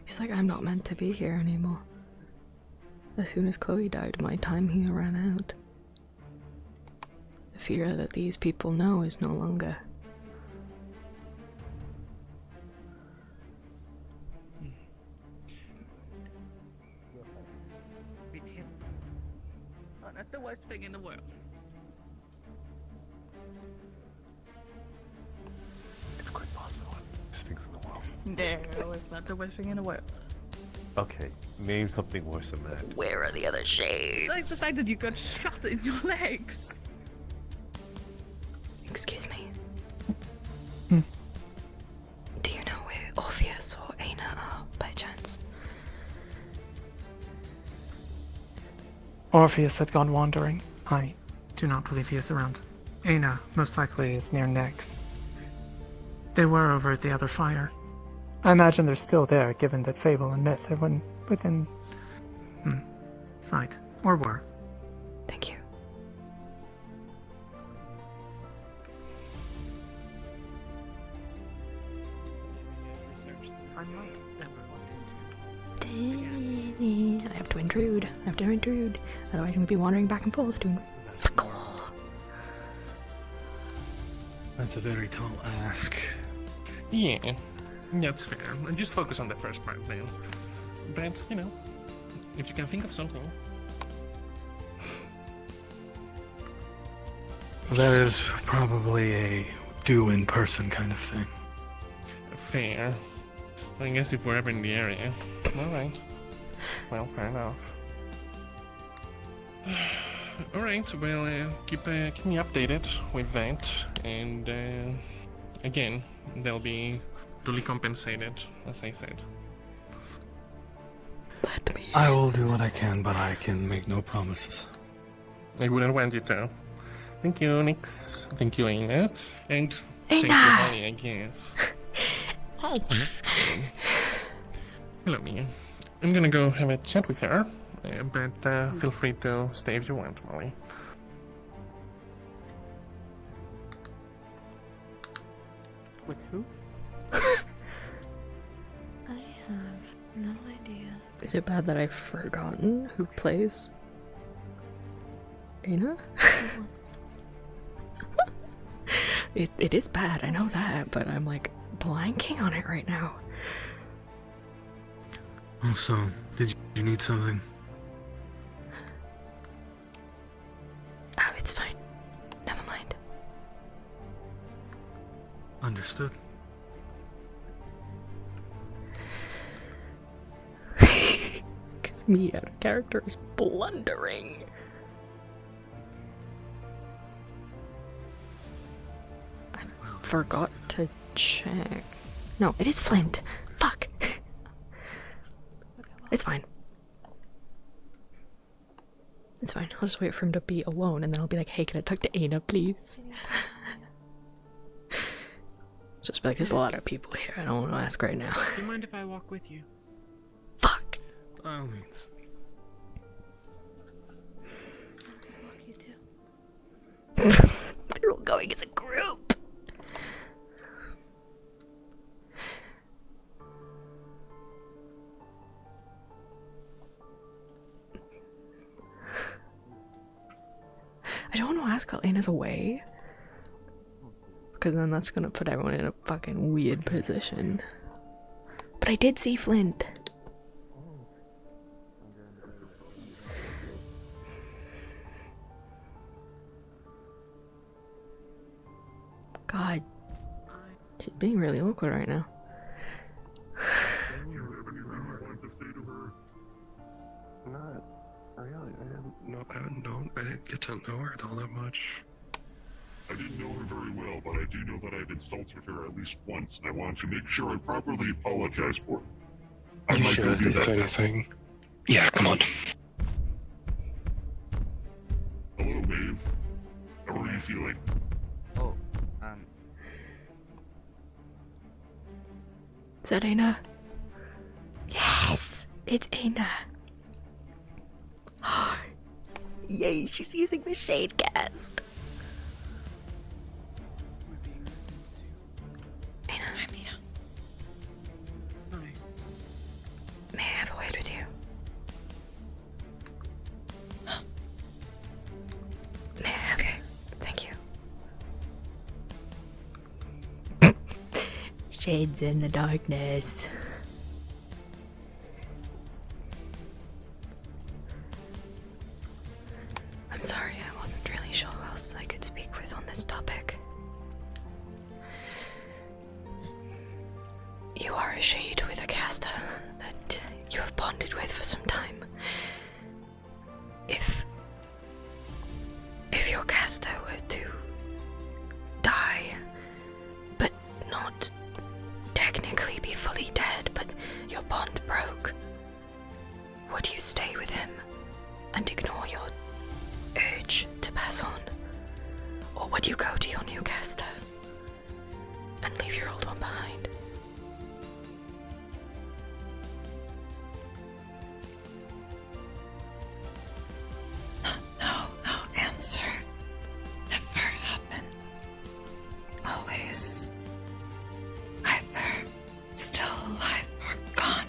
She's like, I'm not meant to be here anymore. As soon as Chloe died, my time here ran out. The fear that these people know is no longer. Oh, that's the worst thing in the world. It's quite possible. There's things in the world. No, it's not the worst thing in the world. Okay, name something worse than that. Where are the other shades? It's like the fact that you got shot in your legs. Excuse me. Do you know where Orpheus or Aina are, by chance? Orpheus had gone wandering. I do not believe he is around. Aina most likely is near Nex. They were over at the other fire. I imagine they're still there, given that fable and myth are within sight, or were. Thank you. I might never look into. I have to intrude. Otherwise I'm going to be wandering back and forth doing... That's a very tall ask. Yeah, that's fair. And just focus on the first part then. But, you know, if you can think of something. That is probably a do in person kind of thing. Fair. I guess if we're ever in the area. Alright. Well, fair enough. Alright, well, keep me updated with that. And, again, they'll be duly compensated, as I said. I will do what I can, but I can make no promises. I wouldn't want you to. Thank you, Nix. Thank you, Aina. And thank you, Aina! Holly, I guess. Hello, Mia. I'm gonna go have a chat with her, but feel free to stay if you want, Molly. With who? I have no idea. Is it bad that I've forgotten who plays Aina? It is bad, I know that, but I'm like blanking on it right now. Also, did you need something? Understood. Because me out of character is blundering. I forgot to check. No, it is Flint. Fuck. It's fine. It's fine. I'll just wait for him to be alone and then I'll be like, hey, can I talk to Aina, please? Just be like, there's a lot of people here. I don't want to ask right now. Do you mind if I walk with you? Fuck. By all means. They're all going as a group. I don't want to ask how Aina's away. Because then that's gonna put everyone in a fucking weird position. But I did see Flint. God. She's being really awkward right now. Not really. I didn't get to know her all that much. I didn't know her very well, but I do know that I've insulted her at least once, and I want to make sure I properly apologize for it. I You might go should, do if that. anything. Yeah, come on. Hello, Maeve. How are you feeling? Oh, Is that Aina? Yes! It's Aina. Yay, she's using the shade cast. Aina. Hi, Mia. Hi. May I have a word with you? May I have? Okay, thank you. Shades in the darkness. I'm sorry, I wasn't really sure who else I could speak with on this topic. You are a shade with a caster that you have bonded with for some time. If your caster were to die, but not technically be fully dead, but your bond broke, would you stay with him and ignore your urge to pass on? Or would you go to your new caster and leave your old one behind? No answer. Never happen. Always. Either still alive or gone.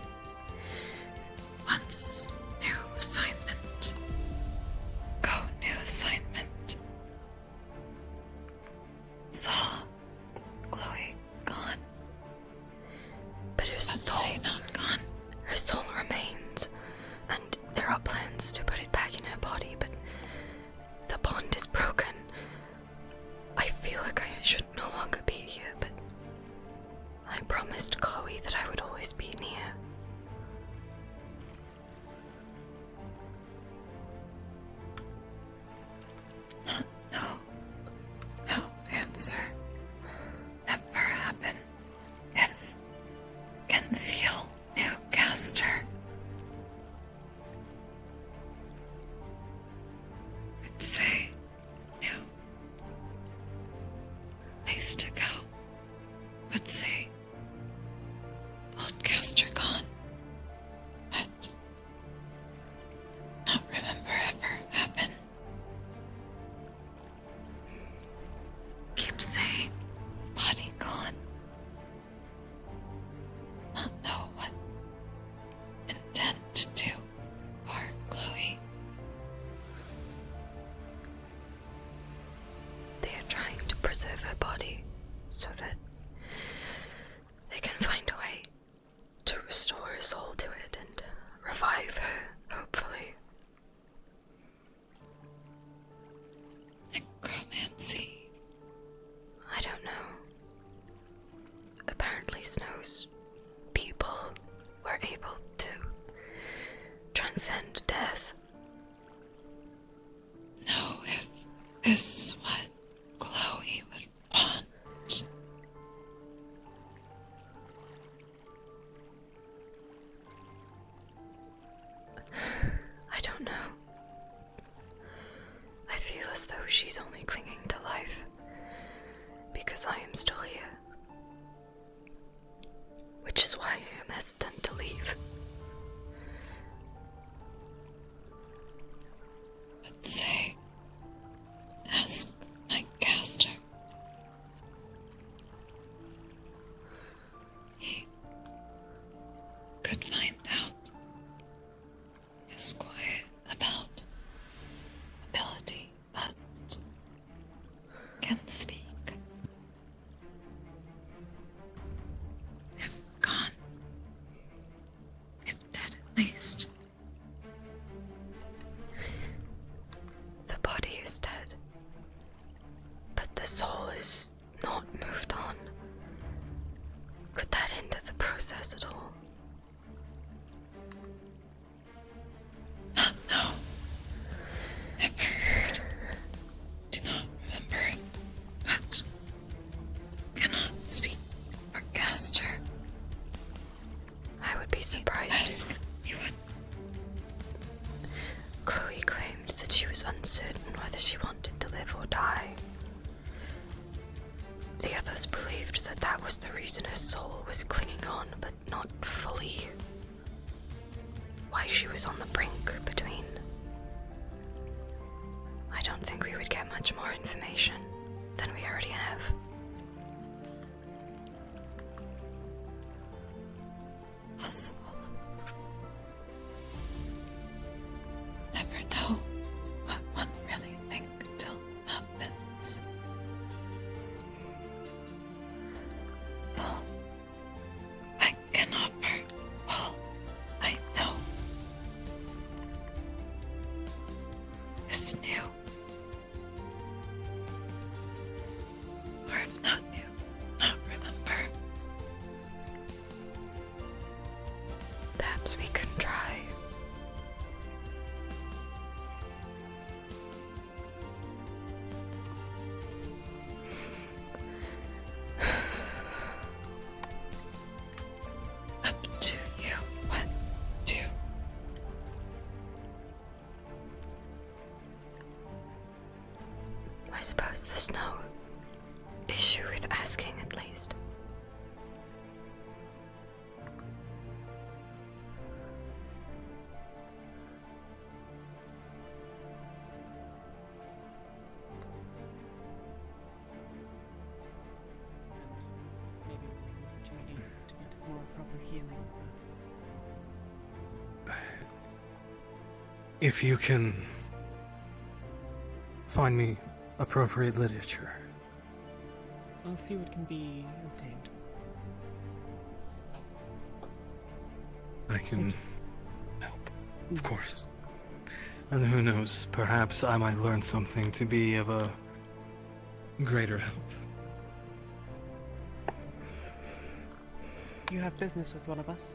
Once new assignment. Go new assignment. Saw Chloe gone. But her soul not gone. Her soul remains, and there are plans to put it back in her body, but the bond is broken. I feel like I should no longer be here, but I promised Chloe that I would always be near. No answer. Never happen. If can feel new caster. Would say new place to go. Would say old caster gone. But not remember ever happen. Keep saying body gone. Not know what intend to do for Chloe. send death. No, if this is what Chloe would want. I don't know. I feel as though she's only clinging to life because I am still here. Which is why I am hesitant to leave. But say, ask my caster. He could find out. He's quiet about ability, but can speak. If gone, if dead at least. The body is dead, but the soul is not moved on. Could that hinder the process at all? Not know. Never heard. Do not remember it. But cannot speak for caster. I would be surprised Ask if you would. Chloe claimed that she was uncertain whether she wanted to live or die. The others believed that that was the reason her soul was clinging on, but not fully. Why she was on the brink between. I don't think we would get much more information than we already have. Possible. Never know what one really thinks till happens. All I can offer, all I know, is new. Or if not new, not remember. Perhaps we can try. Up to you what to. I suppose there's no issue with asking, at least. Maybe an opportunity to get more proper healing. If you can find me appropriate literature. I'll see what can be obtained. I can help, of course. And who knows, perhaps I might learn something to be of a greater help. You have business with one of us?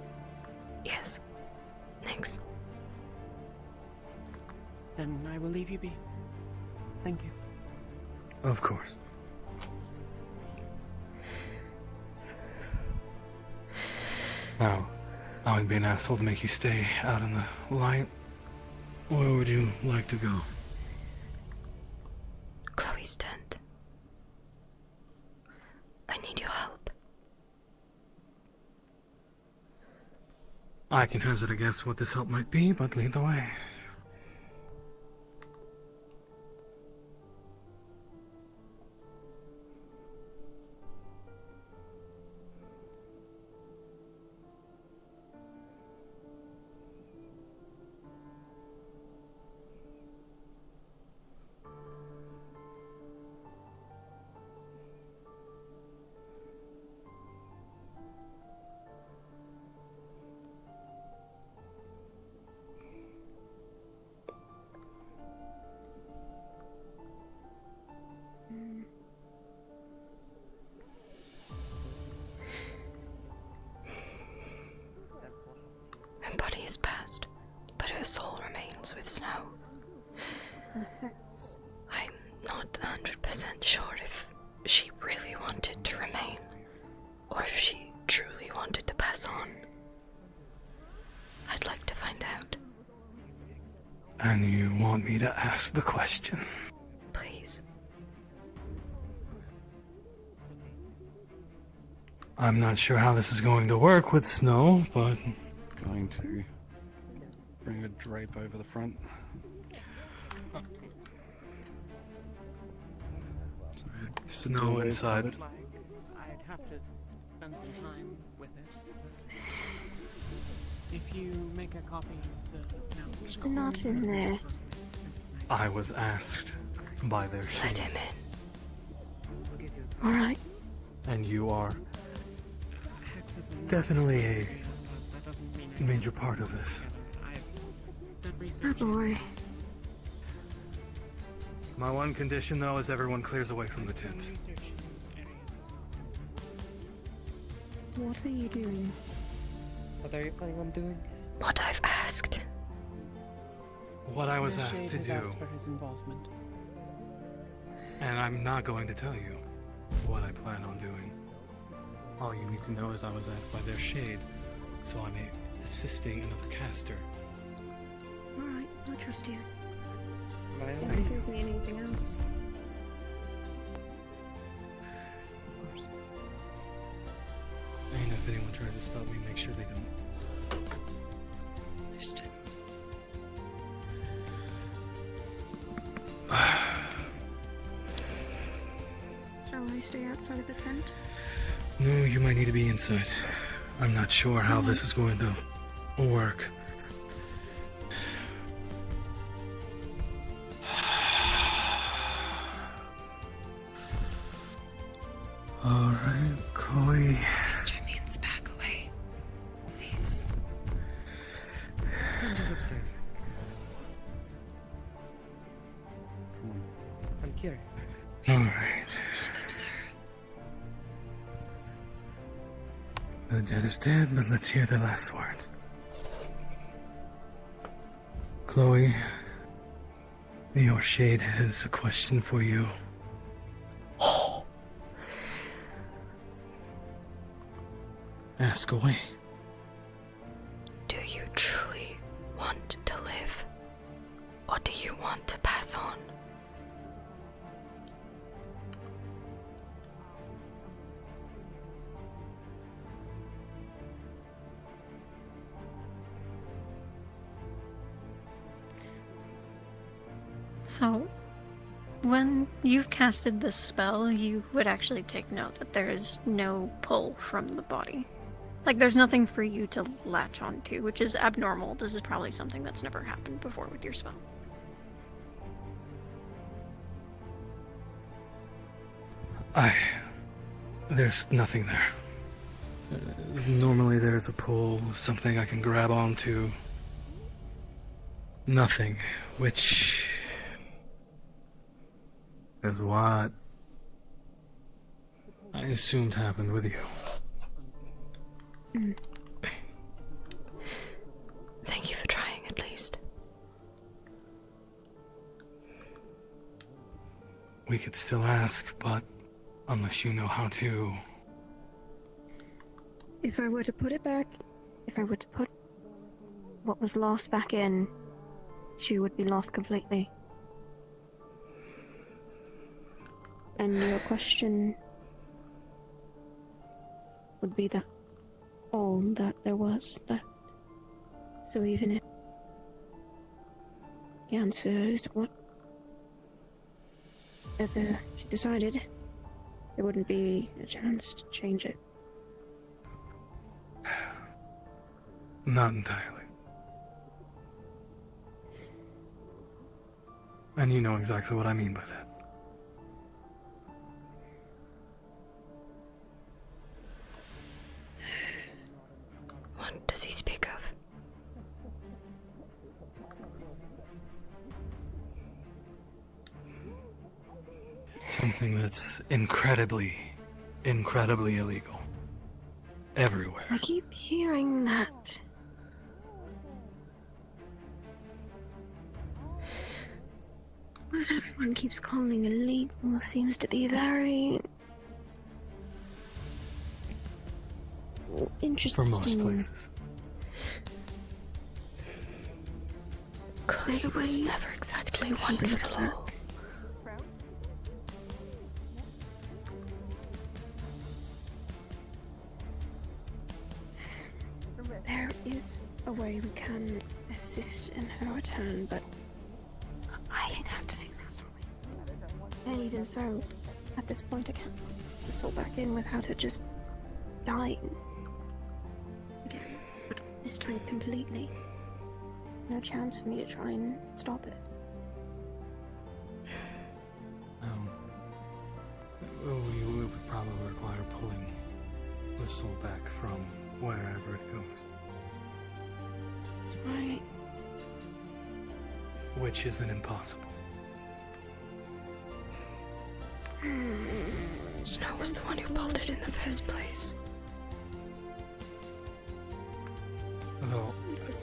Yes. Thanks. Then I will leave you be. Thank you. Of course. Now, I would be an asshole to make you stay out in the light. Where would you like to go? Chloe's tent. I need your help. I can hazard a guess what this help might be, but lead the way. plans with Snow. I'm not 100% sure if she really wanted to remain, or if she truly wanted to pass on. I'd like to find out. And you want me to ask the question? Please. I'm not sure how this is going to work with Snow, but... Going to bring a drape over the front. Snow inside. I'd have to spend some time with it. If you make a copy of the notes. It's not in there. I was asked by their shade. Let him in. Alright. And you are definitely a major part of this. Oh boy. My one condition, though, is everyone clears away from the tents. What are you doing? What are you planning on doing? What I've asked. What I was The asked Shade to has do, asked for his involvement. and I'm not going to tell you what I plan on doing. All you need to know is I was asked by their shade, so I'm assisting another caster. Alright, I trust you. By all Don't give means. me anything else. And if anyone tries to stop me, make sure they don't. Understood. Shall I stay outside of the tent? No, you might need to be inside. I'm not sure how this is going to work. Alright, Chloe. Mr. Means back away. Please. I'm just observing. I'm curious. Alright. And observe. The dead is dead, but let's hear the last words. Chloe, your shade has a question for you. Ask away. Do you truly want to live? Or do you want to pass on? So, when you've casted this spell, you would actually take note that there is no pull from the body. Like, there's nothing for you to latch onto, which is abnormal. This is probably something that's never happened before with your spell. There's nothing there. Normally there's a pull, something I can grab onto. Nothing, which is what I assumed happened with you. Thank you for trying, at least. We could still ask, but unless you know how to... If I were to put it back, if I were to put what was lost back in, she would be lost completely. And your question would be that all that there was left. So even if the answer is whatever she decided, there wouldn't be a chance to change it. Not entirely. And you know exactly what I mean by that. What does he speak of? Something that's incredibly illegal. Everywhere. I keep hearing that. Everyone keeps calling illegal. Seems to be very interesting. For most places. Chloe was never exactly one for the law. There is a way we can assist in her return, but I don't have to figure out something. And even so, at this point I can't put the soul back in without her just dying. Again, but this time completely. No chance for me to try and stop it. We would probably require pulling the soul back from wherever it goes. That's right. Which isn't impossible. Snow was the one who pulled it in the first place. Though,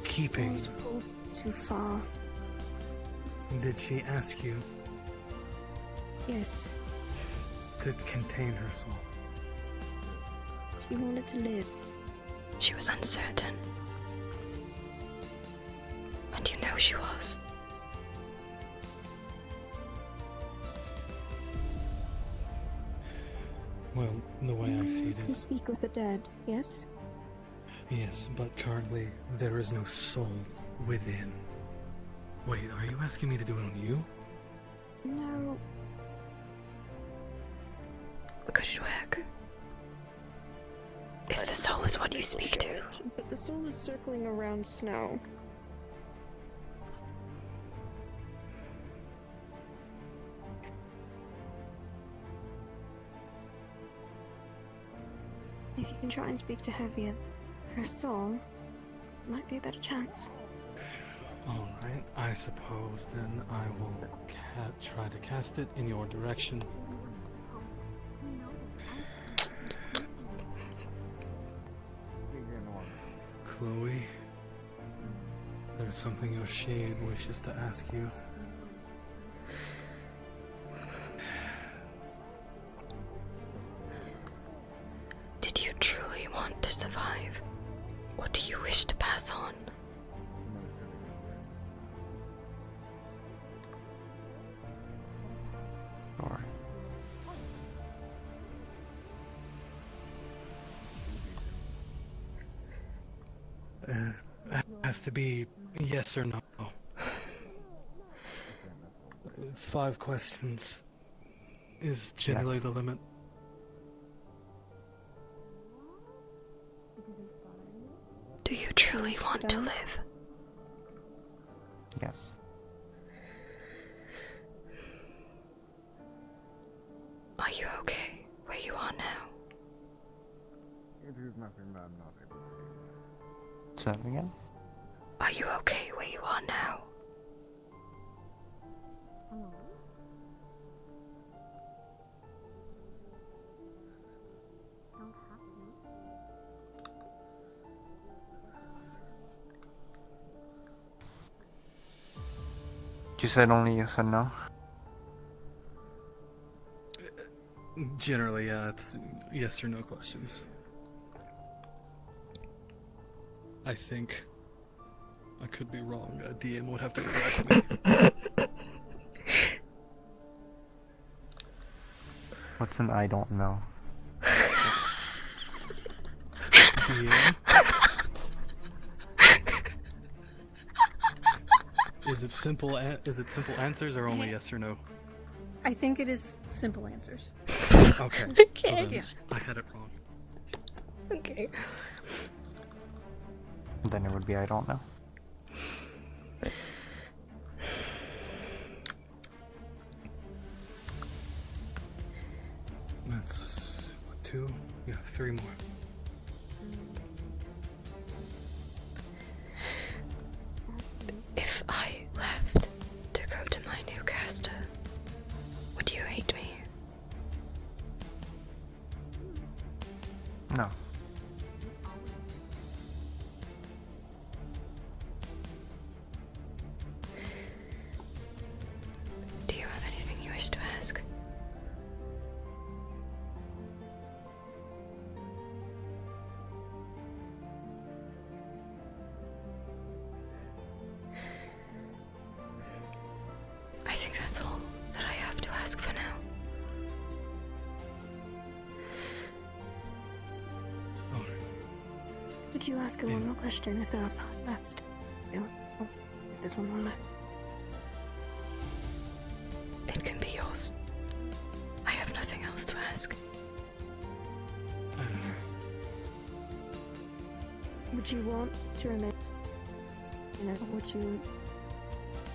keeping... Too far. Did she ask you Yes, to contain her soul? she wanted to live. She was uncertain. And you know she was. Well, the way I see it You can is... speak with the dead, yes? Yes, but currently there is no soul within. Wait, are you asking me to do it on you? No. Could it work? If the soul is what you speak to. But the soul is circling around Snow. If you can try and speak to her via her soul, might be a better chance. Alright, I suppose then I will try to cast it in your direction. Chloe, there's something your shade wishes to ask you. Did you truly want to survive? What do you wish to pass on? Sure. It has to be yes or no. 5 questions is generally Yes. the limit. Do you truly want to live? Yes. Are you okay where you are now? It is nothing that I'm not able to. Say that again? Are you okay where you are now? You said only yes or no? Generally, yeah, it's yes or no questions. I think. I could be wrong. A DM would have to correct me. What's an I don't know? DM? Is it simple? Is it simple answers or only yes or no? I think it is simple answers. Okay. Okay. So then Yeah. I had it wrong. Okay. Then it would be I don't know. That's what, 2? Yeah, 3 more. If I left to go to my new caster, would you hate me? No. Do you have anything think that's all that I have to ask for now. Could you ask her one more question if there are 5 left? Or if there's one more left. It can be yours. I have nothing else to ask. Would you want to remain, or would you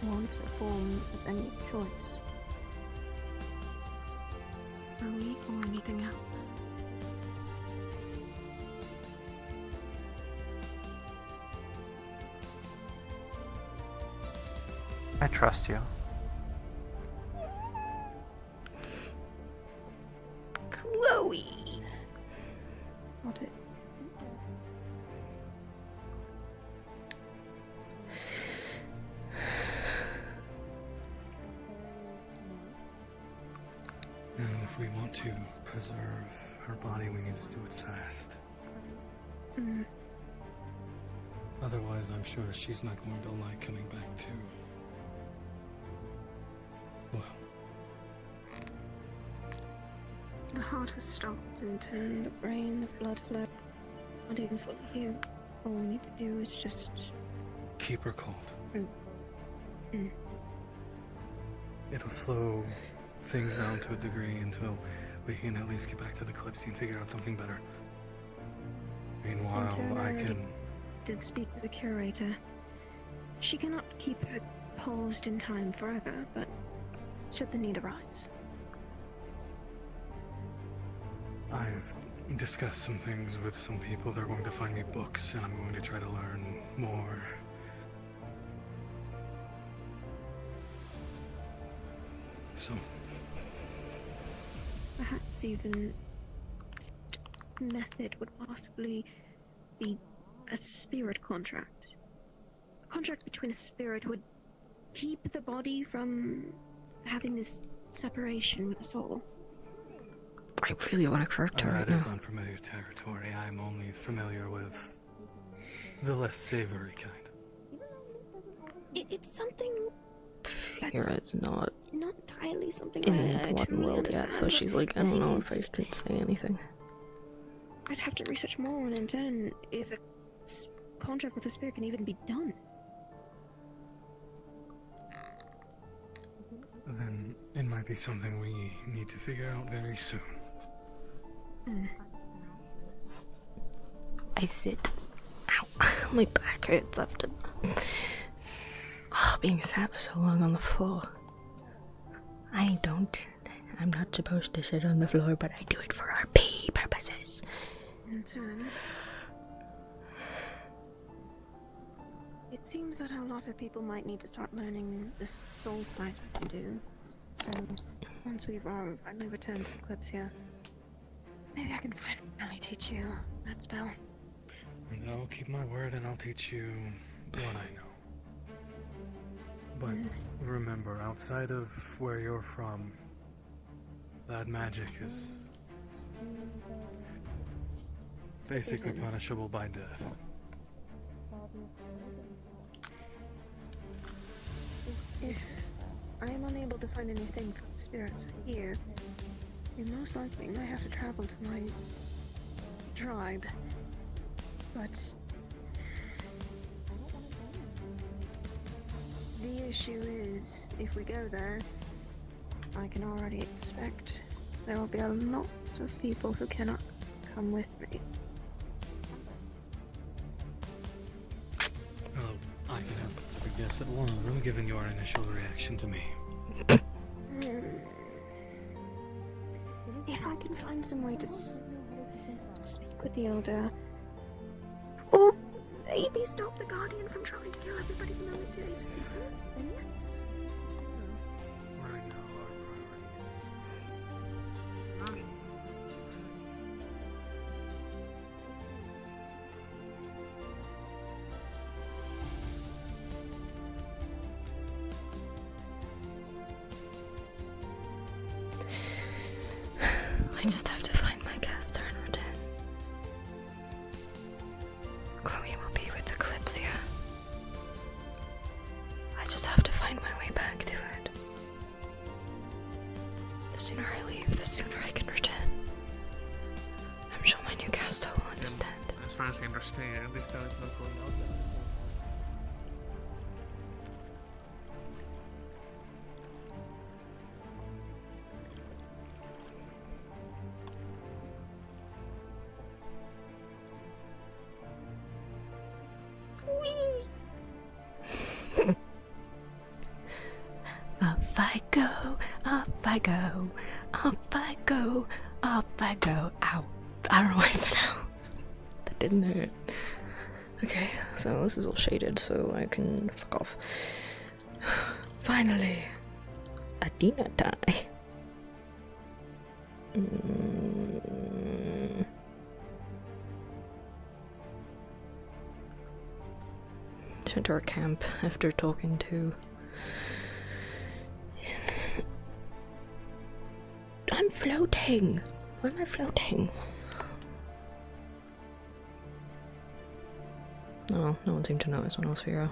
want a form of any choice? Chloe, or anything else? I trust you. Chloe! Got it. And if we want to preserve her body, we need to do it fast. Mm. Otherwise, I'm sure she's not going to like coming back to... well... The heart has stopped and turned the brain, the blood flow. Not even fully healed. All we need to do is just... keep her cold. Mm. It'll slow things down to a degree until we can at least get back to the Kalypsia and figure out something better. Meanwhile, I can... did speak with the curator. She cannot keep her paused in time forever, but should the need arise. I've discussed some things with some people. They're going to find me books, and I'm going to try to learn more. So... perhaps even method would possibly be a spirit contract. A contract between a spirit who would keep the body from having this separation with the soul. I really want to correct her right That is now. unfamiliar territory. I'm only familiar with the less savory kind. It's something Fira's not not entirely something in I the one truly world yet, so understand, she's but like, I the don't thing know is, if I could say anything. I'd have to research more and then if a contract with a spirit can even be done. Then it might be something we need to figure out very soon. I sit. Ow. My back hurts after being sat for so long on the floor. I'm not supposed to sit on the floor, but I do it for RP purposes. In turn, it seems that a lot of people might need to start learning the soul side we do. So, once we finally return to Kalypsia, maybe I can finally teach you that spell. And I'll keep my word and I'll teach you what I know. But remember, outside of where you're from, that magic is basically punishable by death. If I am unable to find anything from the spirits here, you most likely might have to travel to my tribe. But the issue is, if we go there, I can already expect there will be a lot of people who cannot come with me. Oh, I can help to guess at one of them, given your initial reaction to me. If I can find some way to speak with the Elder, or maybe stop the Guardian from trying to kill everybody the moment they see her, then yes. Right now, our priority is... I just have to find my caster and return. Chloe will be with the Kalypsia. I just have to find my way back to it. understand if that is not going out there. Off I go, off I go, off I go, off I go. Ow. I don't know why I said ow. That didn't hurt. Okay, so this is all shaded so I can fuck off. Finally, a dinner time. To enter a camp after talking to... I'm floating! Why am I floating? Oh, no one seemed to notice when I was here.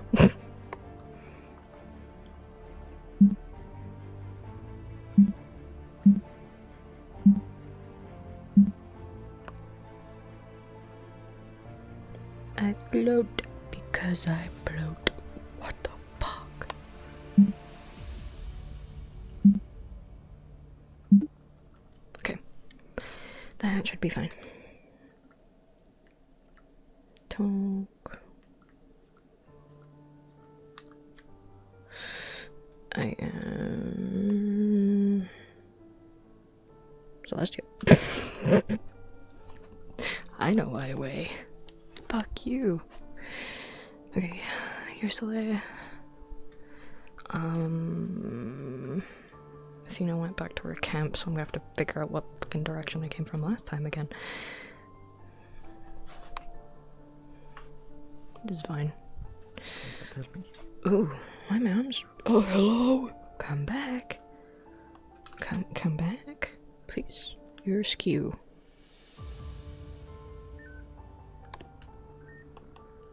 I float because I float. What the fuck? Okay. That should be fine. Talk. I am Celestial. I know I weigh. Fuck you. Okay, you're still there. Athena went back to her camp, so I'm gonna have to figure out what fucking direction I came from last time again. This is fine. Ooh, my mom's. Oh, hello. Come back. Come back, please. You're askew.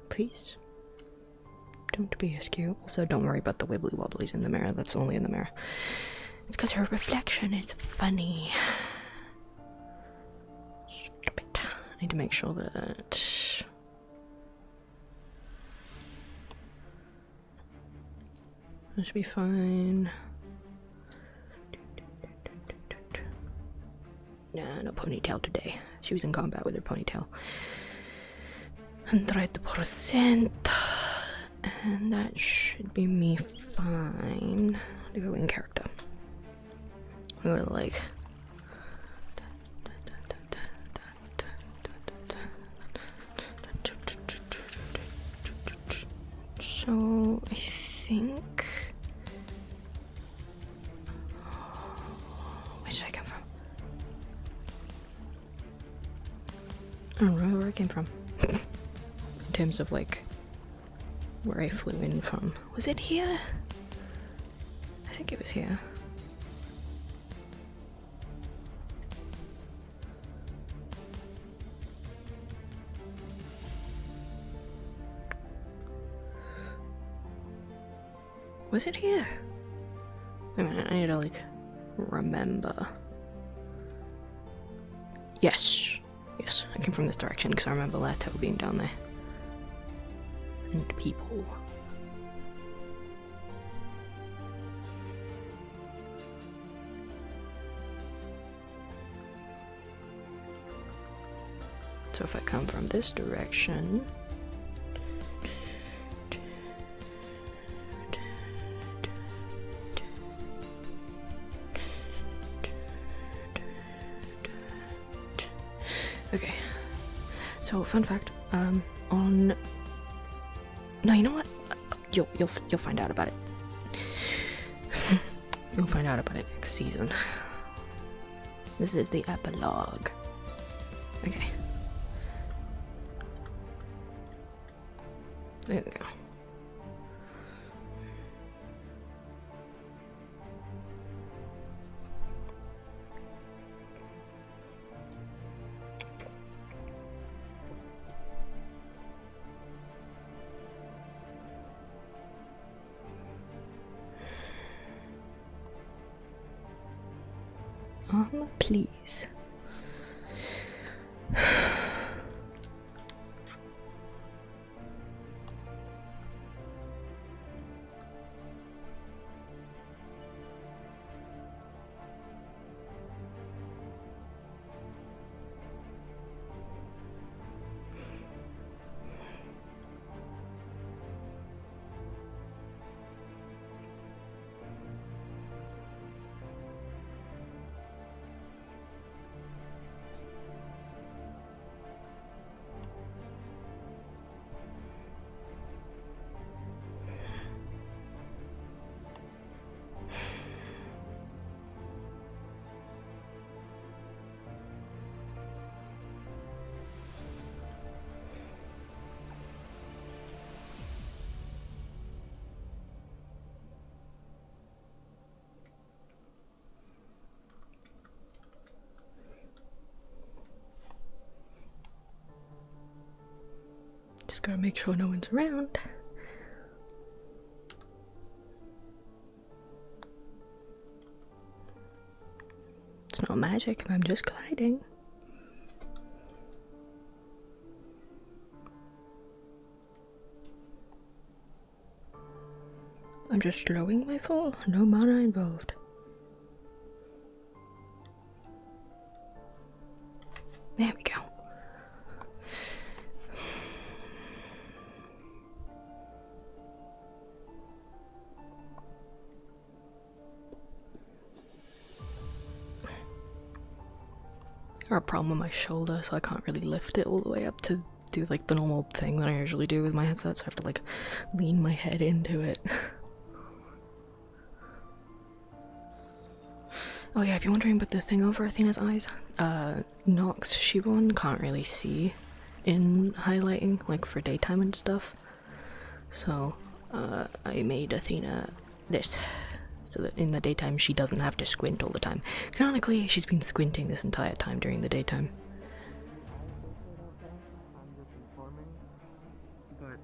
Please. Don't be askew. Also, don't worry about the wibbly wobblies in the mirror. That's only in the mirror. It's because her reflection is funny. Stop it. I need to make sure that... That should be fine. Nah, no ponytail today. She was in combat with her ponytail. 100%. And that should be me fine to go in character. I'm gonna like... So, I think... Where did I come from? I don't know where I came from. In terms of like... where I flew in from. Was it here? I think it was here. Was it here? Wait a minute, I need to like remember. Yes. Yes, I came from this direction because I remember Leto being down there. And people. So if I come from this direction, okay. So fun fact, on... No, you know what? You'll find out about it. You'll find out about it next season. This is the epilogue. Okay. There we go. Please. Just gotta make sure no one's around. It's not magic, I'm just gliding. I'm just slowing my fall, no mana involved. There we go. I have a problem with my shoulder, so I can't really lift it all the way up to do like the normal thing that I usually do with my headset, so I have to like lean my head into it. Oh yeah, if you're wondering about the thing over Athena's eyes, Nox Shibon can't really see in highlighting, like for daytime and stuff. So, I made Athena this, so that in the daytime she doesn't have to squint all the time. Canonically, she's been squinting this entire time during the daytime. But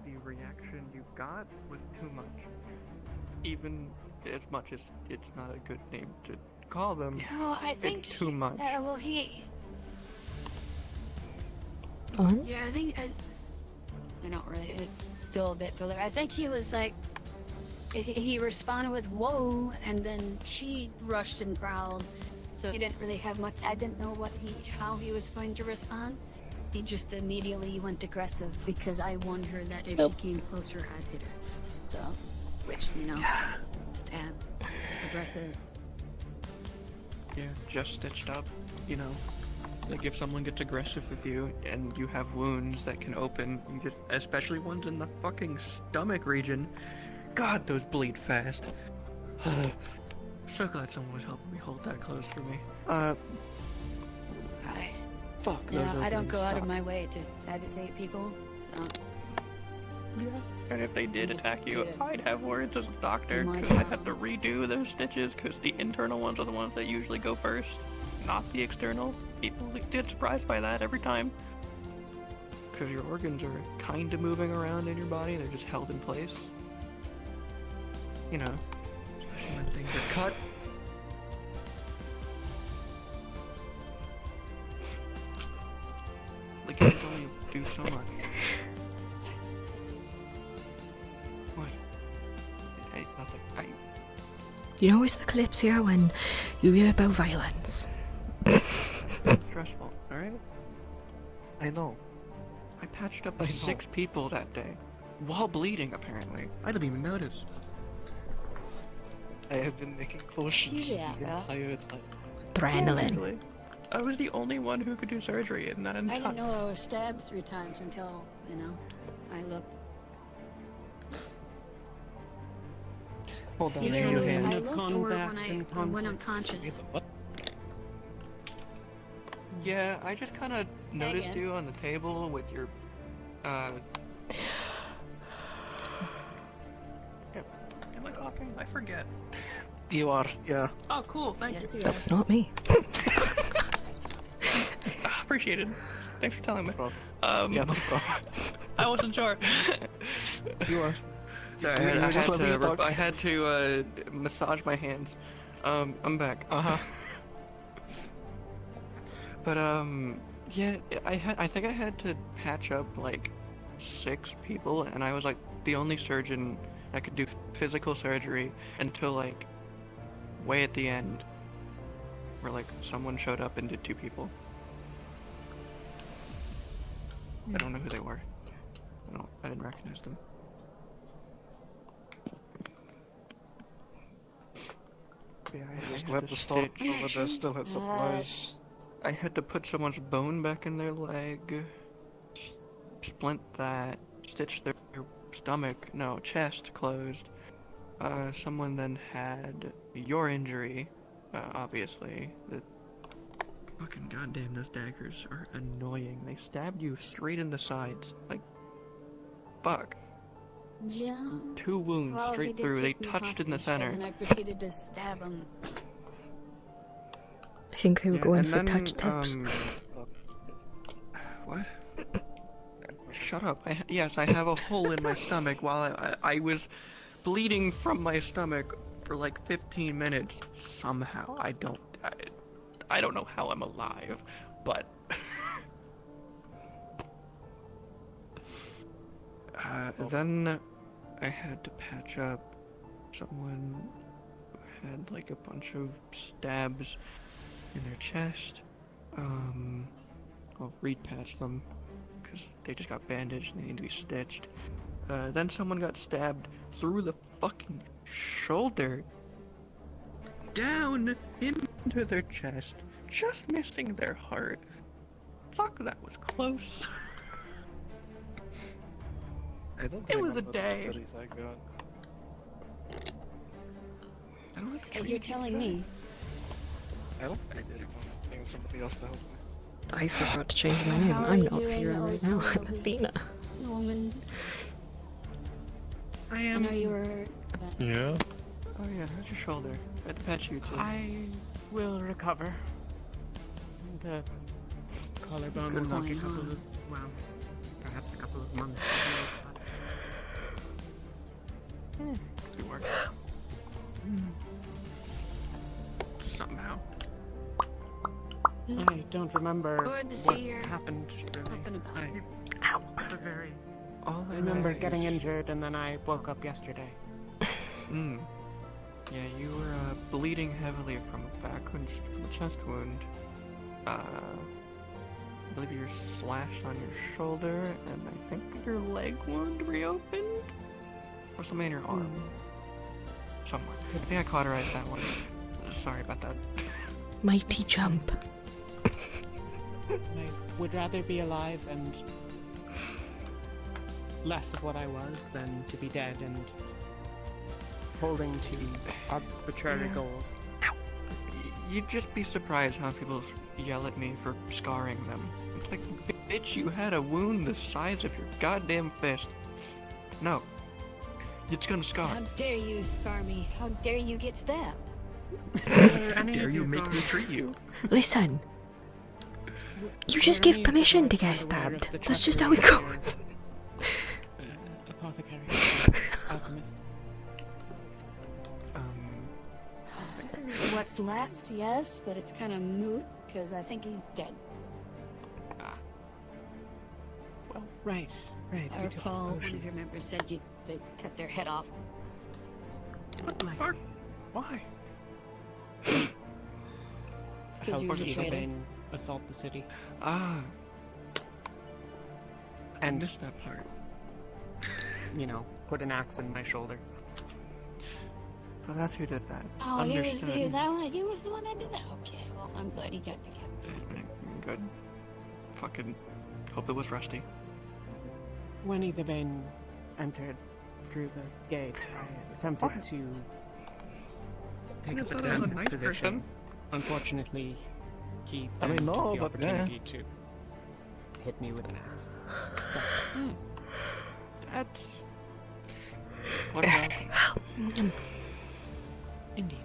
the reaction you got was too much. Even as much as it's not a good name to call them, No, I think it's too much. Well, he. Yeah, I think I don't really. It's still a bit filler. I think he was like, he responded with "whoa," and then she rushed and growled. So he didn't really have much. I didn't know how he was going to respond. He just immediately went aggressive because I warned her that if she came closer, I'd hit her. So, which stab, aggressive. Yeah, just stitched up, Like if someone gets aggressive with you and you have wounds that can open, especially ones in the fucking stomach region. God, those bleed fast. So glad someone was helping me hold that closed for me. Fuck, Yeah, those I don't openings go out suck. of my way to agitate people, so. And if they did attack you, yeah. I'd have words as a doctor, Do my because I'd job. have to redo those stitches, because the internal ones are the ones that usually go first, not the external. People get surprised by that every time. Because your organs are kind of moving around in your body, they're just held in place. Especially when things are cut. Like, you can only do so much. What? Hey, nothing. You know it's the Kalypsia when you hear about violence. It's stressful, alright? I know. I patched up 6 people that day. While bleeding, apparently. I didn't even notice. I have been making potions Yeah. the entire time. Adrenaline. Actually, I was the only one who could do surgery in that I entire. didn't know I was stabbed 3 times until, I looked. Hold on, Either your it was hand. I looked or when I went unconscious. Yeah, I just kind of noticed again. you on the table with your, Am I talking? I forget. You are, yeah. Oh, cool, thank Yes, you. you That's not me. Appreciated. Thanks for telling me. Yeah, no problem. I wasn't sure. You are. Sorry, Just let me talk. I had to massage my hands. I'm back. But yeah, I think I had to patch up like 6 people, and I was like the only surgeon that could do physical surgery until like way at the end, where like someone showed up and did 2 people. I don't know who they were. I didn't recognize them. Yeah, I Just had let to the store stitch. over there still had supplies. I had to put someone's bone back in their leg, splint that, stitch their chest closed. Someone then had your injury, obviously. Fucking goddamn, those daggers are annoying. They stabbed you straight in the sides. Like, fuck. Yeah. 2 wounds Well, he straight did through. They take me touched in the hostage, center. And I proceeded to stab him. I think they were going and for then, touch tips. What? shut up. Yes, I have a hole in my stomach while I was bleeding from my stomach for like 15 minutes. Somehow, I don't know how I'm alive, but then I had to patch up someone who had like a bunch of stabs in their chest. I'll re-patch them because they just got bandaged and they need to be stitched. Then someone got stabbed through the fucking shoulder, down into their chest, just missing their heart. Fuck, that was close. It was a day. I don't have to You're telling me. I don't think I did it. I think somebody else to help me. I forgot to change my name. How are I'm you not doing, Fira right now. also I'm Athena. Woman. I I am. know you were. Yeah. Oh yeah, how's your shoulder? I had to patch you too. I will recover. The collarbone will Good take a enough. couple of, well, perhaps a couple of months. It worked. Somehow. I don't remember Good to what see you. happened really. Up and about. But very. All I remember know getting is- injured and then I woke up yesterday. Yeah, you were bleeding heavily from a from a chest wound. I believe you're slashed on your shoulder, and I think your leg wound reopened? Or something in your arm. Somewhere. I think I cauterized that one. Sorry about that. Mighty jump. I would rather be alive and less of what I was than to be dead and holding to arbitrary Yeah. goals. You'd just be surprised how people yell at me for scarring them. It's like, bitch, you had a wound the size of your goddamn fist. No. It's gonna scar. How dare you scar me? How dare you get stabbed? How dare you make me treat you? Listen. You just give permission to get stabbed. That's just how it goes. Apothecary. Alchemist. What's left, yes, but it's kind of moot because I think he's dead. Well, right. I you took recall one of your potions. members said they cut their head off. What the fuck? Why? Because he was a Help traitor. Cobain assault the city. Ah. And I missed that part. you know, put an axe in my shoulder. So that's who did that. Oh, he was Understood. he was the one that did that. Okay, well, I'm glad he got decapitated. Good. Fucking hope it was Rusty. When Cobain entered through the gate, I attempted to take You a said I was a defensive nice position. person. Unfortunately, he I then mean, no, took the but, opportunity to hit me with an axe. So, That's... What about... indeed.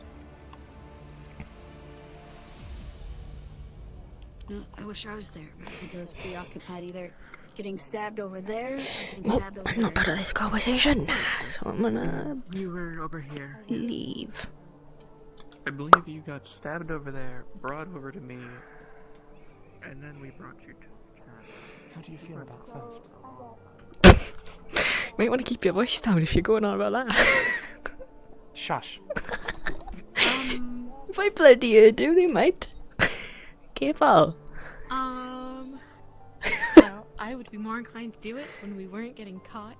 No, I wish I was there, but I think I was preoccupied either getting stabbed over there or getting Well, stabbed over I'm not there. part of this conversation, so I'm gonna You were over here. leave. I believe you got stabbed over there, brought over to me, and then we brought you to... How do you feel about theft? You might want to keep your voice down if you're going on about that. Shush. If I bloody you do, they might. Careful. Well, I would be more inclined to do it when we weren't getting caught.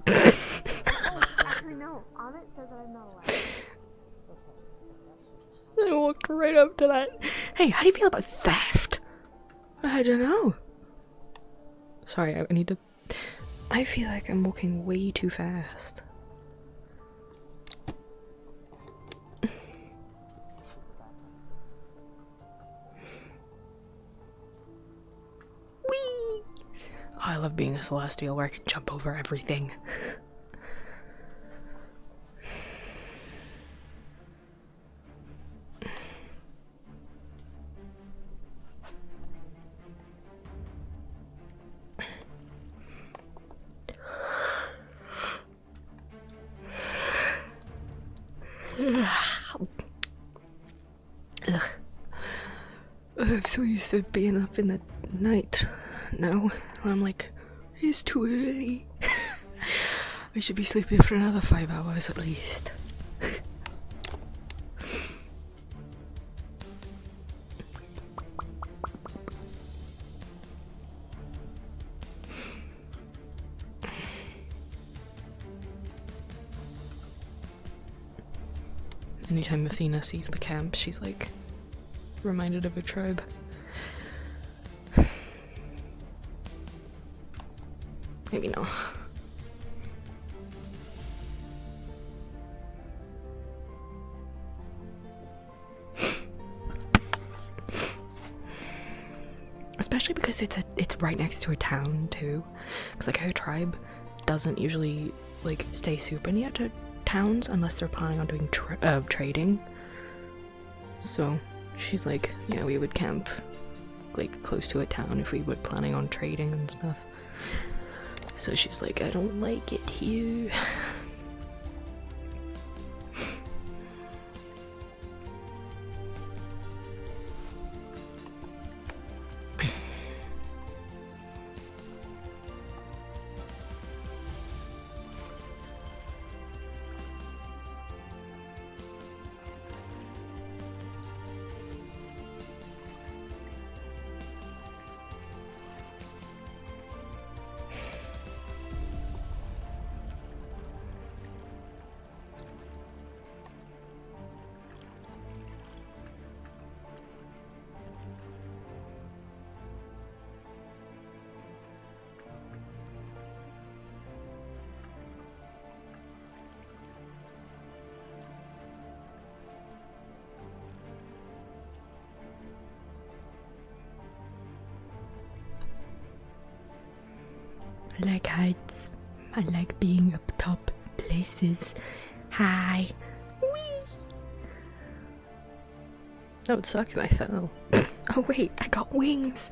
Actually, no. Amit says that I'm not allowed. I walked right up to that. Hey, how do you feel about theft? I don't know. Sorry, I need to... I feel like I'm walking way too fast. Whee! I love being a celestial where I can jump over everything. Ugh. I'm so used to being up in the night now. I'm like, it's too early. I should be sleeping for another 5 hours at least. Anytime Athena sees the camp, she's like reminded of her tribe. Maybe not. Especially because it's right next to a town too. Because like her tribe doesn't usually like stay super near to towns unless they're planning on doing trading. So she's like, yeah, we would camp like close to a town if we were planning on trading and stuff. So she's like, I don't like it here. I like heights. I like being up top places. Hi. Whee! That would suck if I fell. Oh wait, I got wings.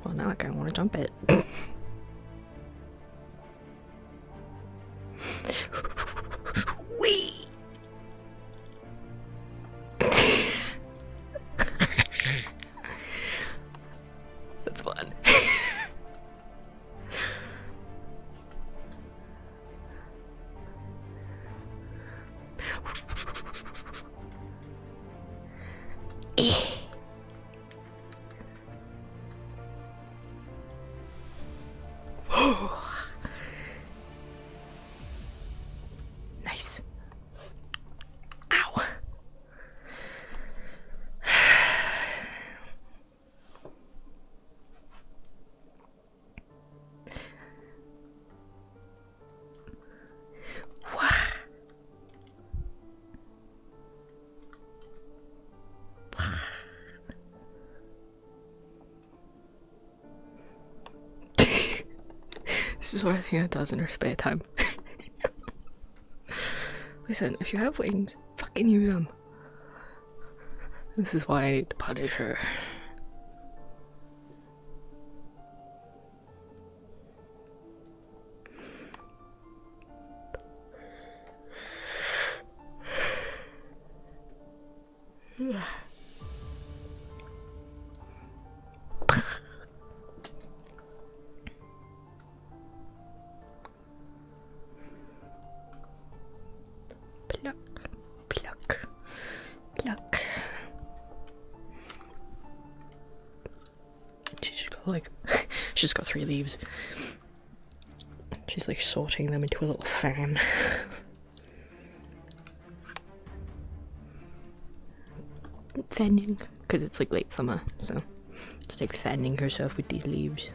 Well, now I kind of want to jump it. Whee! That's fun. Nice. Ow. This is what Athena does in her spare time. Listen, if you have wings, fucking use them. This is why I need to punish her. Pluck, pluck, pluck. She's just got like, she's got 3 leaves. She's like sorting them into a little fan. Fanning, because it's like late summer, so just like fanning herself with these leaves.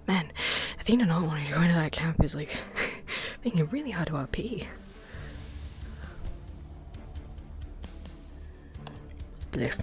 Man, Athena not wanting to go into that camp is like making it really hard to RP. Blech.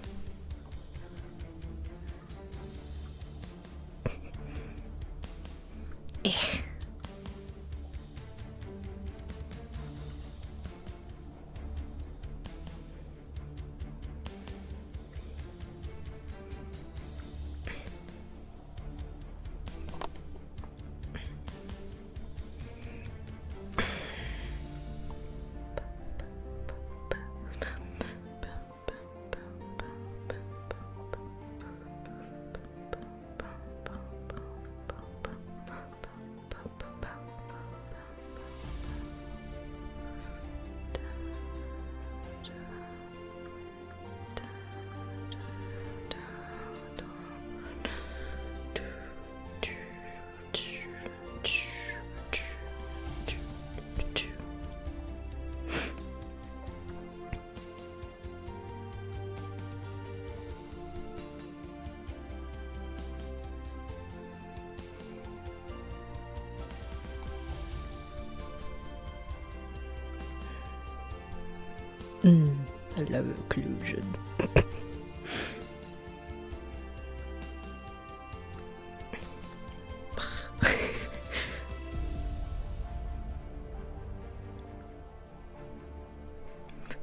I love occlusion.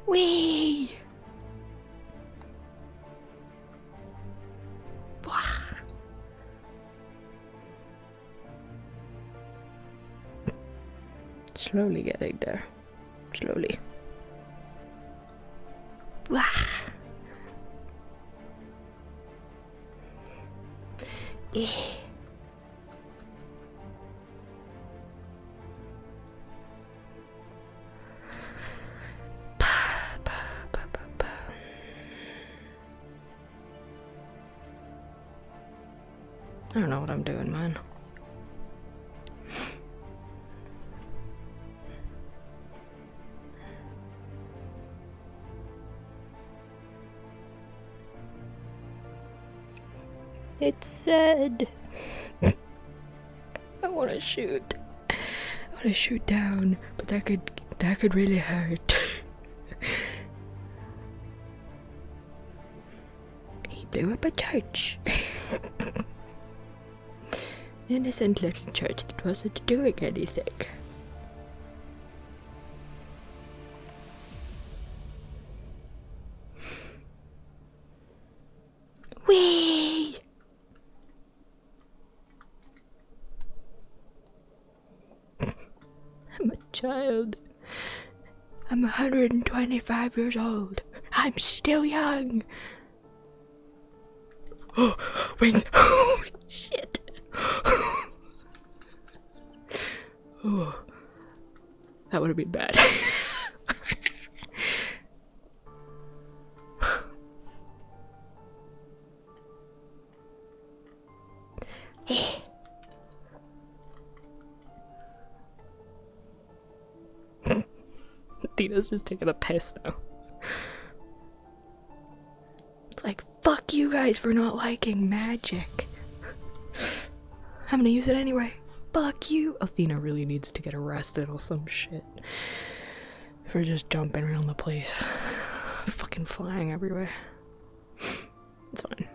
Wee! Slowly getting there. Slowly. Wah! Eh. I don't know what I'm doing, man. It's sad. I want to shoot. I want to shoot down, but that could really hurt. He blew up a church. Innocent little church that wasn't doing anything. Whee! I'm a child. I'm 125 years old. I'm still young. Oh, wings. Oh, shit. Oh, that would have been bad. Dina's just taking a piss now. It's like, fuck you guys for not liking magic. I'm gonna use it anyway. Fuck you. Athena really needs to get arrested or some shit for just jumping around the place. Fucking flying everywhere. It's fine.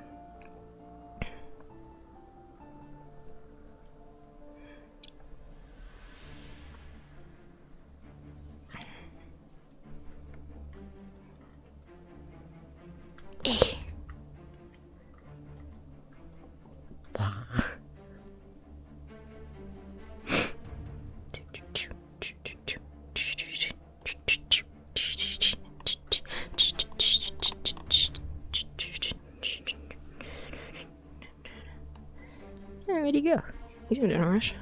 Where'd he go? He's in a rush.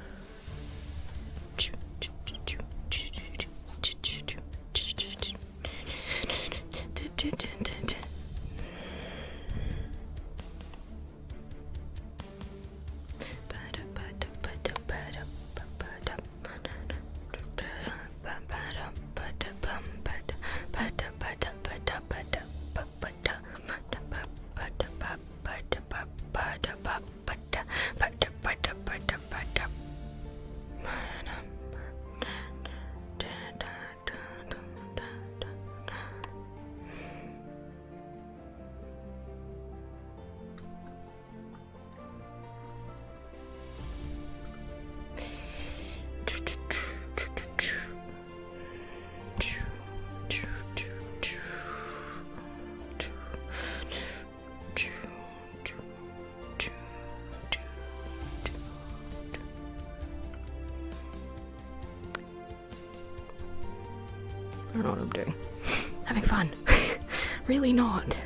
I don't know what I'm doing. Having fun. Really not.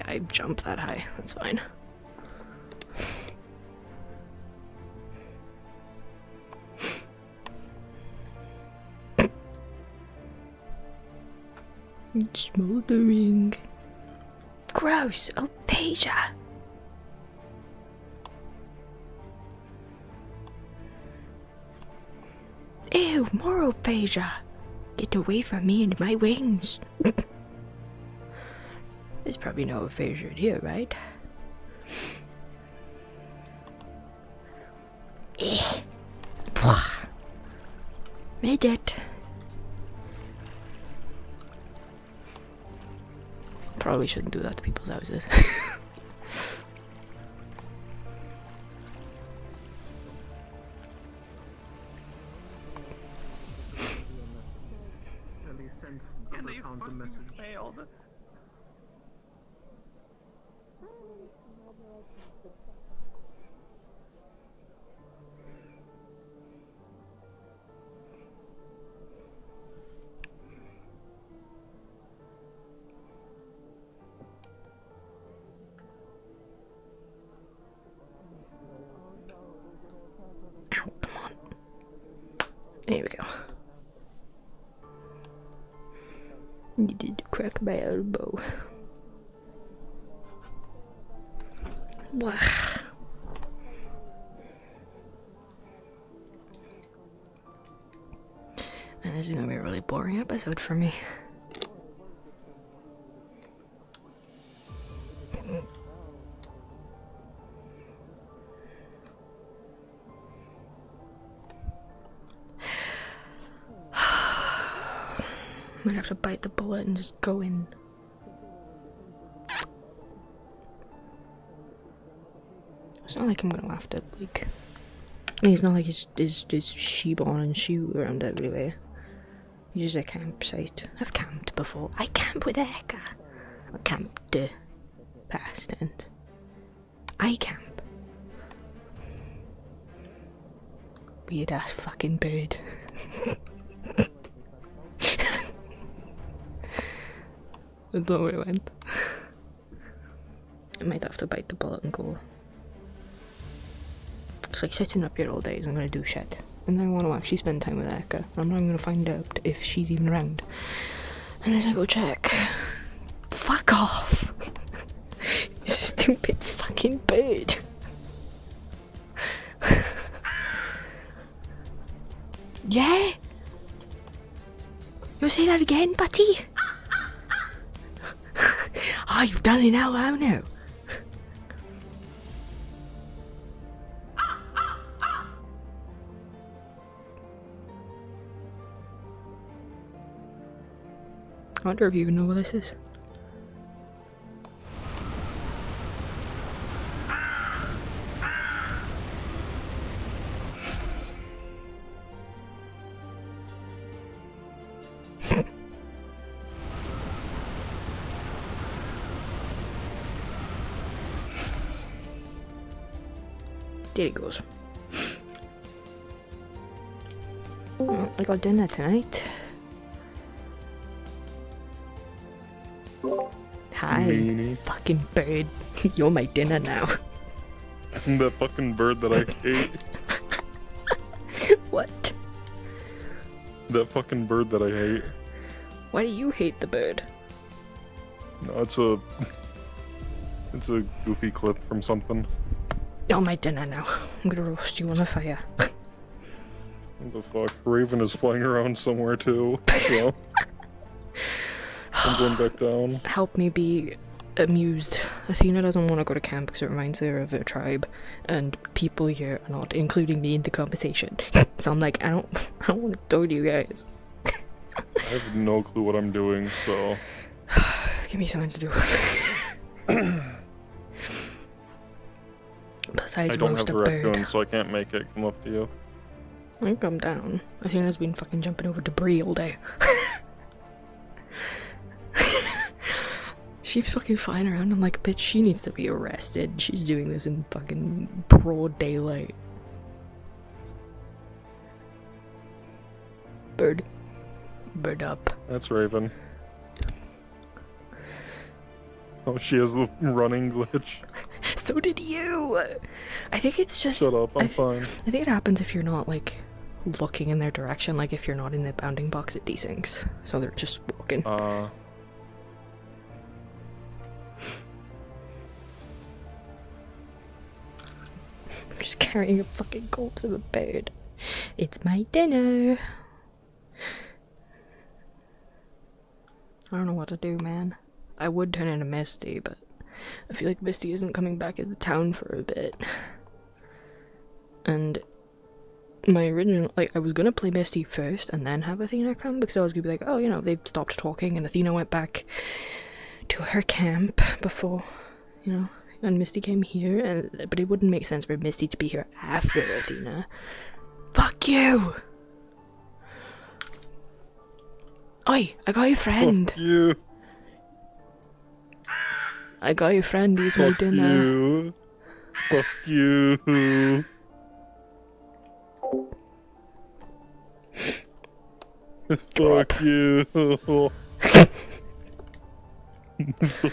I jump that high. That's fine. Smoldering. Gross. Oh, Peja. Ew, more Peja. Get away from me and my wings. There's probably no aphasia here, right? Eh. Made it. Probably shouldn't do that to people's houses. There we go. You did crack my elbow. Blah. And this is gonna be a really boring episode for me. Might have to bite the bullet and just go in. It's not like I'm gonna have to, like... I mean, it's not like his she-born and shoe around everywhere. It's just a campsite. I've camped before. I camp with Eka. I camped, past tense. I camp. Weird ass fucking bird. That's not where it went. I might have to bite the bullet and go. It's like sitting up here all day, so I'm gonna do shit. And then I want to actually spend time with Eka. I'm not gonna find out if she's even around. And as I go check. Fuck off! Stupid fucking bird. Yeah? You'll say that again, buddy? Oh, you've done it now, haven't you? I wonder if you even know what this is. There it goes. Oh, I got dinner tonight. Hi, Meanie. fucking bird. You're my dinner now. That fucking bird that I hate. What? That fucking bird that I hate. Why do you hate the bird? No, it's a goofy clip from something. You're my dinner now. I'm gonna roast you on a fire. What the fuck? Raven is flying around somewhere too, so... I'm going back down. Help me be amused. Athena doesn't want to go to camp because it reminds her of her tribe, and people here are not including me in the conversation. So I'm like, I don't want to talk to you guys. I have no clue what I'm doing, so... Give me something to do. Besides I don't roast have a the bird. raccoon, so I can't make it come up to you. I can come down. Athena's been fucking jumping over debris all day. She's fucking flying around. I'm like, bitch, she needs to be arrested. She's doing this in fucking broad daylight. Bird. Bird up. That's Raven. Oh, she has the running glitch. So did you. I think it's just. Shut up, I'm fine. I think it happens if you're not like looking in their direction. Like if you're not in the bounding box, it desyncs. So they're just walking. Uh. I'm just carrying a fucking corpse of a bird. It's my dinner. I don't know what to do, man. I would turn into Misty, but I feel like Misty isn't coming back into town for a bit. And my original, like, I was gonna play Misty first and then have Athena come, because I was gonna be like, oh, you know, they've stopped talking and Athena went back to her camp before, you know, and Misty came here, and but it wouldn't make sense for Misty to be here after Athena. Fuck you! Oi, I got your friend. Fuck you. I got your friend, he's my dinner. You. Fuck you. Fuck you. Fuck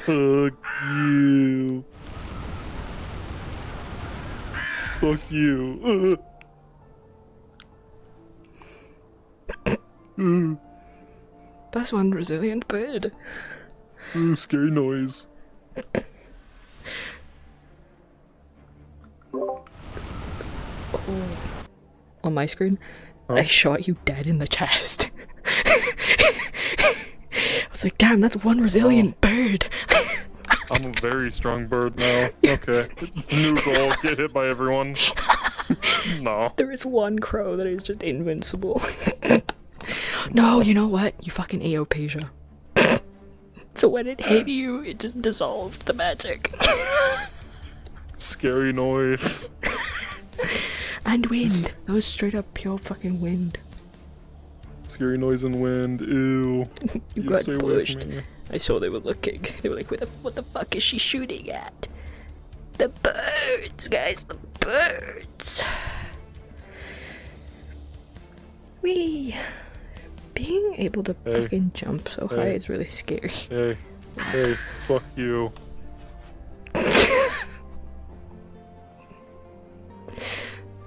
you. Fuck you. That's one resilient bird. Ooh, scary noise. Oh. On my screen, I shot you dead in the chest. I was like, damn, that's one resilient bird. I'm a very strong bird now. Okay. New goal, get hit by everyone. No. There is one crow that is just invincible. No, you know what? You fucking Aopasia. So when it hit you, it just dissolved the magic. Scary noise. And wind. That was straight up pure fucking wind. Scary noise and wind. Ew. You got stay away pushed. from me. I saw they were looking. They were like, what the fuck is she shooting at? The birds, guys, the birds. Wee. Being able to fucking jump so high is really scary. Hey. Hey. Fuck you.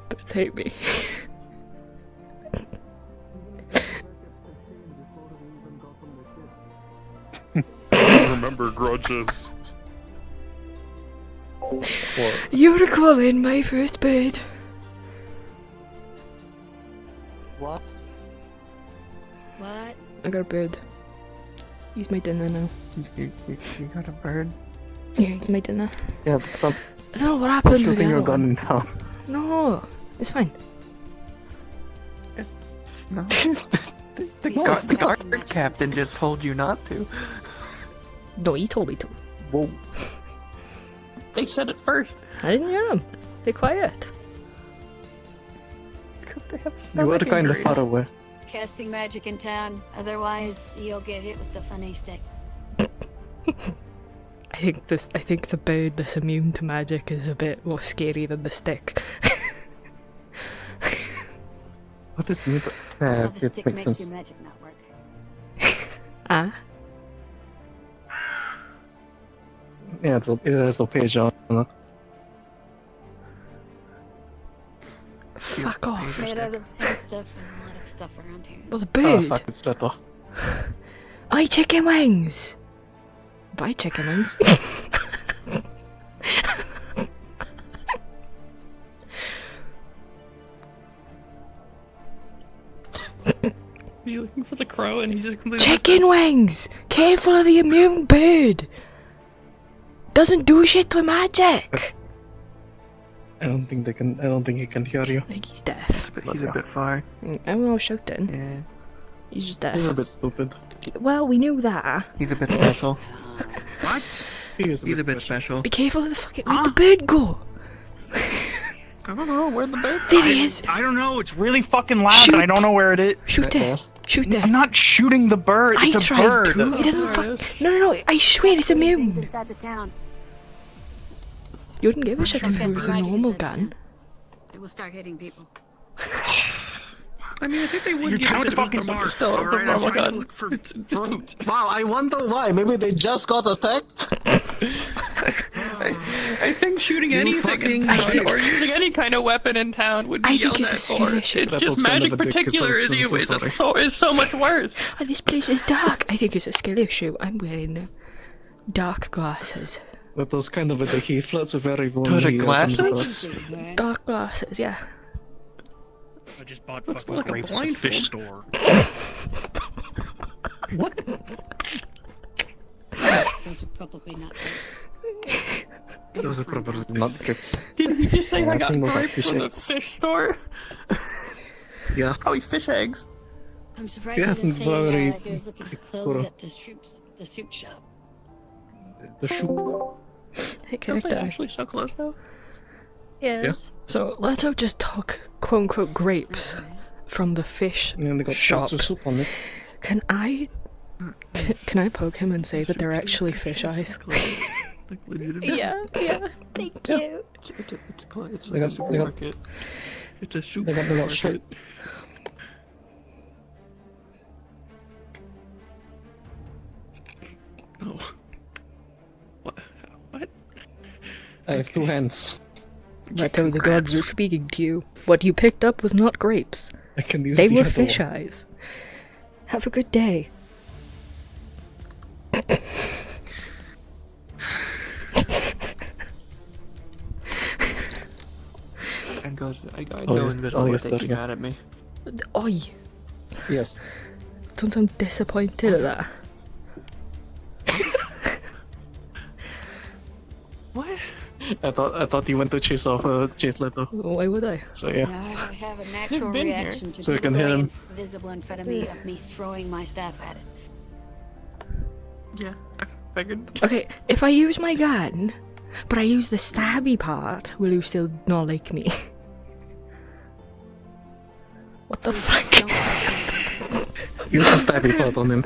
Birds hate me. Remember grudges. What? You're calling my first bird. What? What? I got a bird. He's my dinner now. You got a bird? Yeah, he's my dinner. Yeah, stop. I don't know what happened with the shooting your other one. gun now. No, it's fine. No. The guard captain just told you not to. No, he told me to. Whoa. They said it first. I didn't hear him. Be quiet. You were kind of far away. Casting magic in town, otherwise you'll get hit with the funny stick. I think the bird that's immune to magic is a bit more scary than the stick. What is it? Well, the It stick makes makes sense. your magic not work. Ah? Yeah, it has a page on it. Fuck off. Made out of the same stuff as a lot of stuff around here. Well, the bird. Fuck, it's better. I chicken wings. Buy chicken wings. He's looking for the crow and he just completely... Chicken wings! Careful of the immune bird! Doesn't do shit with magic! I don't think he can hear you. I think he's deaf. He's a bit far. I'm not shouting. Yeah. He's just deaf. He's a bit stupid. Well, we knew that. He's a bit special. What? He's a bit special. Be careful of the fucking... Where'd the bird go? I don't know, where'd the bird There he is! I don't know, it's really fucking loud Shoot. and I don't know where it is. Shoot it! Shoot it! I'm not shooting the bird, it's I a tried bird. to. It didn't fuck... No, I swear it's immune! Inside the town. You wouldn't give a shit if it was a normal gun. It will start hitting people. I mean, I think they You would give count it fucking a mark. still Alright, I'm normal trying to gun. look for fruit. Wow, I wonder why. Maybe they just got attacked? I think shooting anything or using any kind of weapon in town would be I think yelled it's a at skill for. issue. It's That just was kind magic of a dick, particular it's is so much worse. Oh, this place is dark. I think it's a skill issue. I'm wearing dark glasses. That was kind of a dick. He flirts with everyone. Those are he glasses? Dark glasses, yeah. I just bought fucking like grapes at the fish store. What? Those are probably not grapes. Those are probably not grapes. Did he just say I got think those are grapes fish from the eggs. fish store? Yeah. Probably fish eggs. I'm surprised Yeah, he didn't say very he was looking for clothes cool. at the soup shop. The shoe. Hey, Don't they character. actually so close though? Yes. So let's all just talk quote unquote grapes from the fish And they got shop. lots of soup on it. Can I poke him and say that they're actually fish eyes? Yeah, thank you. It's They like a got- they got- supermarket. It's a They got the little shirt. supermarket. Oh. What? I have two hands. Leto, the gods are speaking to you. What you picked up was not grapes. I can use They the were other fish one. eyes. Have a good day. And goes, I Oh, know yes. invisible Oh, would yes, think there you you go. mad at me. Oi. Yes. Don't sound disappointed at that. What? I thought you went to chase Leto. Why would I? So yeah. I have a natural been here. reaction to So you people can hit going him. invisible in front of me, of me throwing my staff at it. Yeah, I figured. Okay, if I use my gun, but I use the stabby part, will you still not like me? What the fuck? Use the stabby part on him.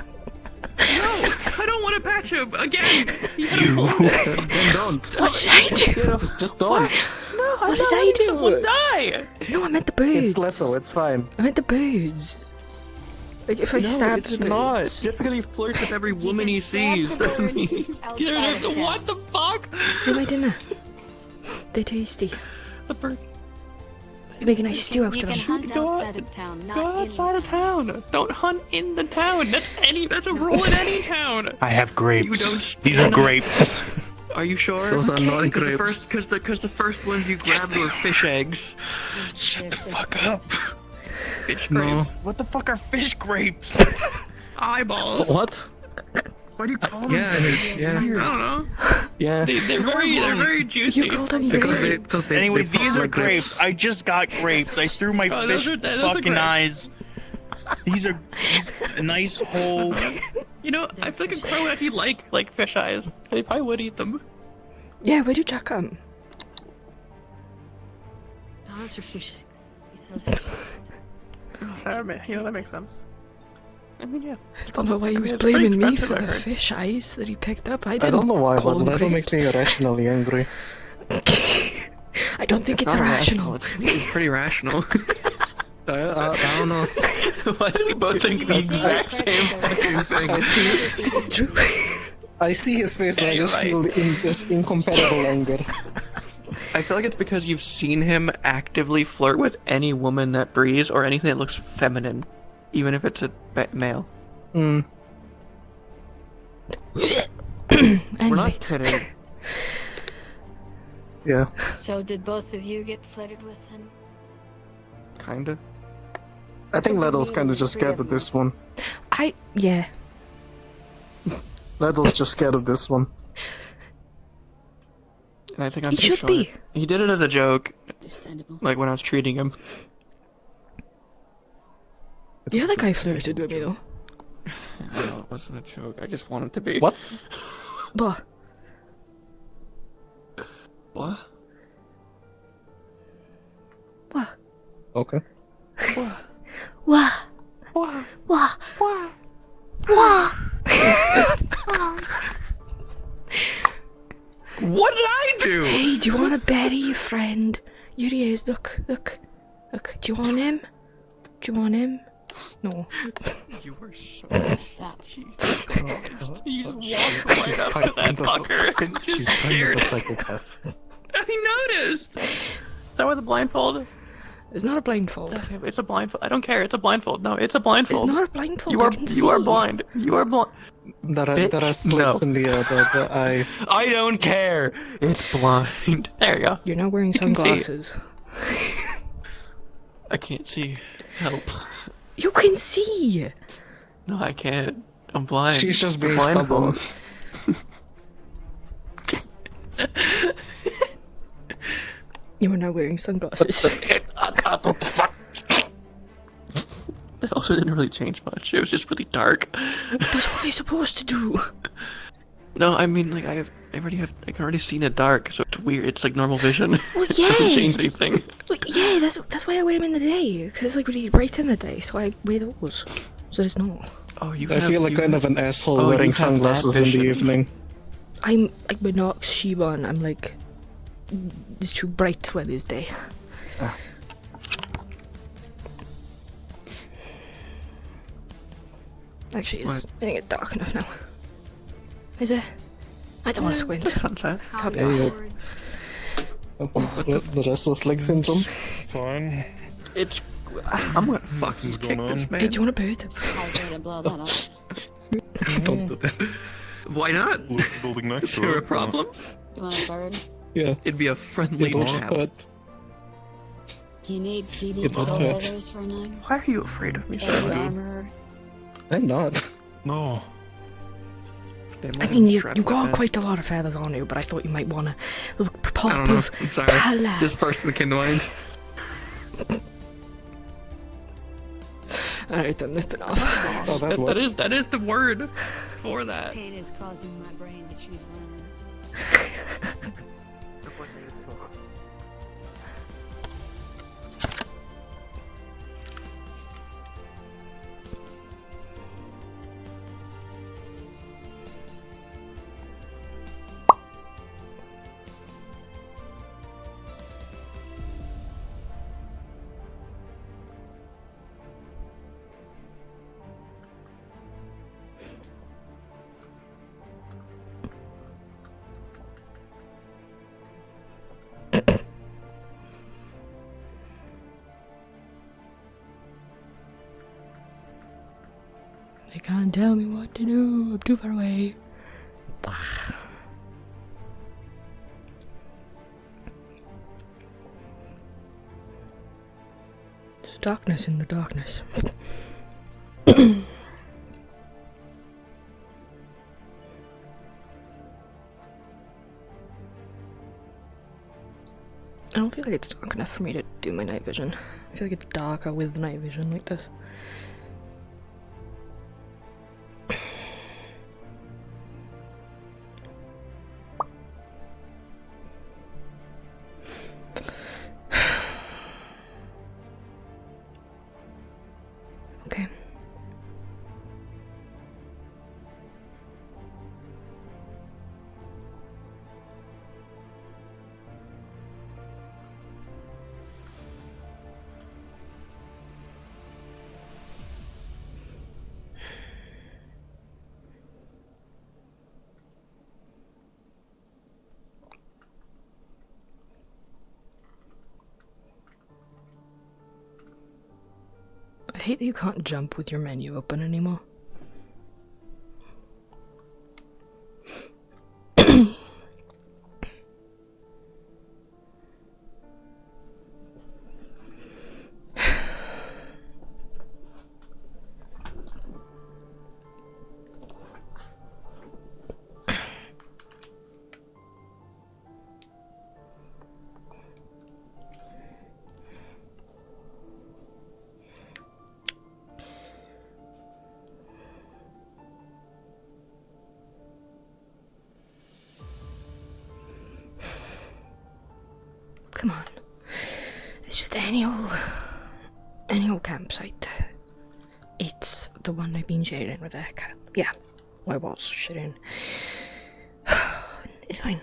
No! I don't want to patch him again! Then don't. What did I do? Just don't. No, What did I do? Someone die! No, I meant the birds. It's Leto, it's fine. I meant the birds. Like if I No, stabbed it's the not. birds. Just because he flirts with every woman he sees doesn't mean. What the fuck? You're my dinner. They're tasty. The bird. You make a nice stew out You of can them. hunt outside of town, not Go in outside of town. Don't hunt in the town. That's a rule in any town. I have grapes. You don't. These are grapes. Are you sure? Those are not Because grapes. the first ones you grabbed were fish eggs. Shut the Fuck up. Fish No. grapes. What the fuck are fish grapes? Eyeballs. What? Why do you call them? Yeah, yeah. I don't know. Yeah. They're very juicy. You called them Because grapes. they Anyway, pop these are like grapes. I just got grapes. I threw my Oh, those fish are fucking grapes. eyes. These are a nice whole. You know, I feel like a crow would actually like fish eyes. They probably would eat them. Yeah, where'd you chuck them? Those are fish eggs. He sells fish eggs. You know, that makes sense. I mean, yeah. I don't know why he was it's pretty blaming me expensive, for I the heard. fish eyes that he picked up. I I didn't don't know why, call but them Leto makes grapes. me irrationally angry. I don't think it's Not irrational. It's pretty rational. I don't know. Why do we both think the exact same fucking thing? This is true. I see his face and I you're just right. feel this incompatible anger. I feel like it's because you've seen him actively flirt with any woman that breathes or anything that looks feminine, even if it's a male. Hmm. We're Anyway, not kidding. Yeah. So did both of you get flirted with him? Kinda. I think Leto's kind of just scared of this one. yeah. Leto's just scared of this one. And I think I'm He too should short. be. He did it as a joke, Understandable. like when I was treating him. The other guy flirted with me though. No, it wasn't a joke. I just wanted to be. What? But What? what? Okay. What? What? What? What? What? What did I do? Hey, do you want to bury your friend? Here he is. Look. Do you want him? Do you want him? No. You were so Stop. You just walked right up to that fucker and just scared him. psychopath. I noticed! Is that why the blindfold? It's not a blindfold. It's a blindfold. I don't care. It's a blindfold. No, it's a blindfold. It's not a blindfold. You are. I can You are see. blind. You are blind. There are slits in the eye. I don't care. It's blind. There you go. You're not wearing You can see. sunglasses. I can't see. Help. You can see. No, I can't. I'm blind. She's just The being blindfold. You are not wearing sunglasses. It also didn't really change much. It was just really dark. That's what they're supposed to do. No, I mean, like, I can already see in the dark, so it's weird. It's like normal vision. Well, It yeah. doesn't change anything. Well, yeah, that's why I wear them in the day. Because it's like really bright in the day, so I wear those. So it's not. Oh, you I feel like kind of an asshole Oh, you wearing have that sunglasses in the vision. evening. I'm like Minox Shiban. I'm like, it's too bright when it's day. Actually, I think it's dark enough now. Is it? I don't want to squint. Sunset. Can't be There you arsed. go. The restless leg syndrome. Fine. It's. I'm gonna fucking kick this man. Hey, do you want a bird? Don't do that. Why not? Building next Is to there it. a problem? You want a bird? Yeah. It'd be a friendly You don't chat. hurt. Do you need It bow don't hurt. feathers for a night? Why are you afraid of me so Heavy much? armor? I'm not. No. I mean, you got quite a lot of feathers on you, but I thought you might want a little I pop don't know. of I'm sorry. colour. This person came to mind. Alright, I'm nipping off. Oh, that is the word for that. This pain is causing my brain to choose violence. They can't tell me what to do. I'm too far away. There's darkness in the darkness. I don't feel like it's dark enough for me to do my night vision. I feel like it's darker with night vision like this. Okay. I hate that you can't jump with your menu open anymore. Come on. It's just any old campsite. It's the one I've been sharing with Eka. Yeah, I was sharing. It's fine.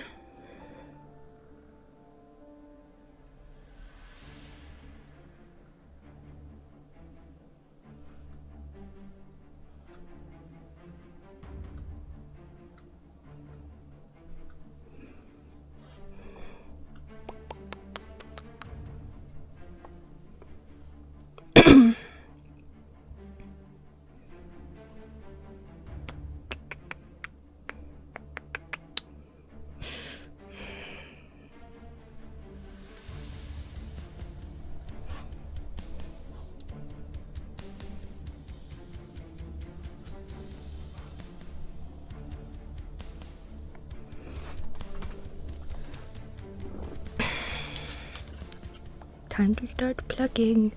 time to start plugging.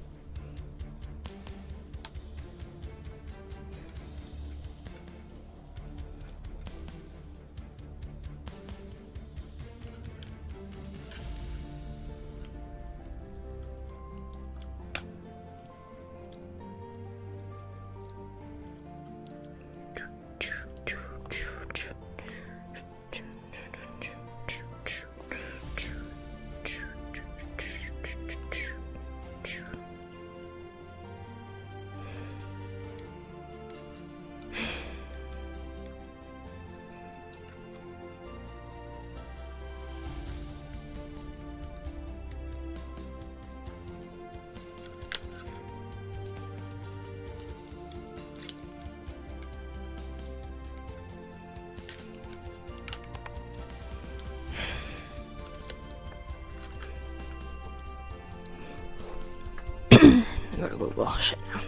I gotta go wash it now.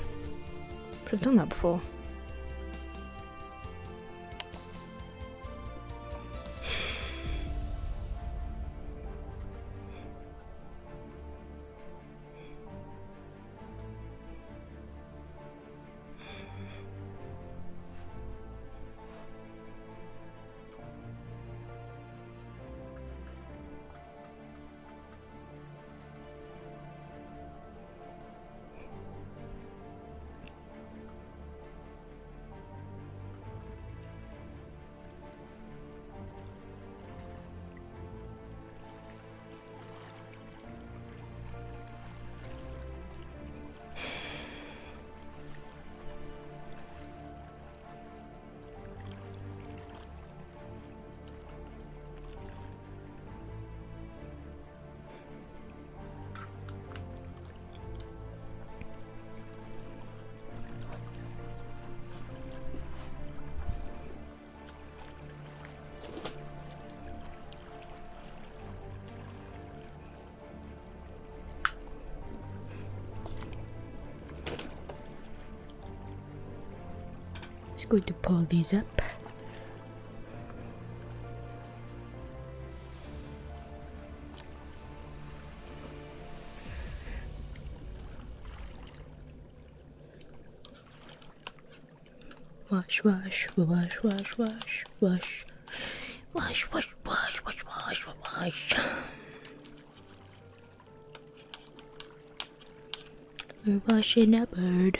But I've done that before. Just going to pull these up. Wash, wash, wash, wash, wash, wash. Wash, wash, wash, wash, wash, wash. We're washing a bird.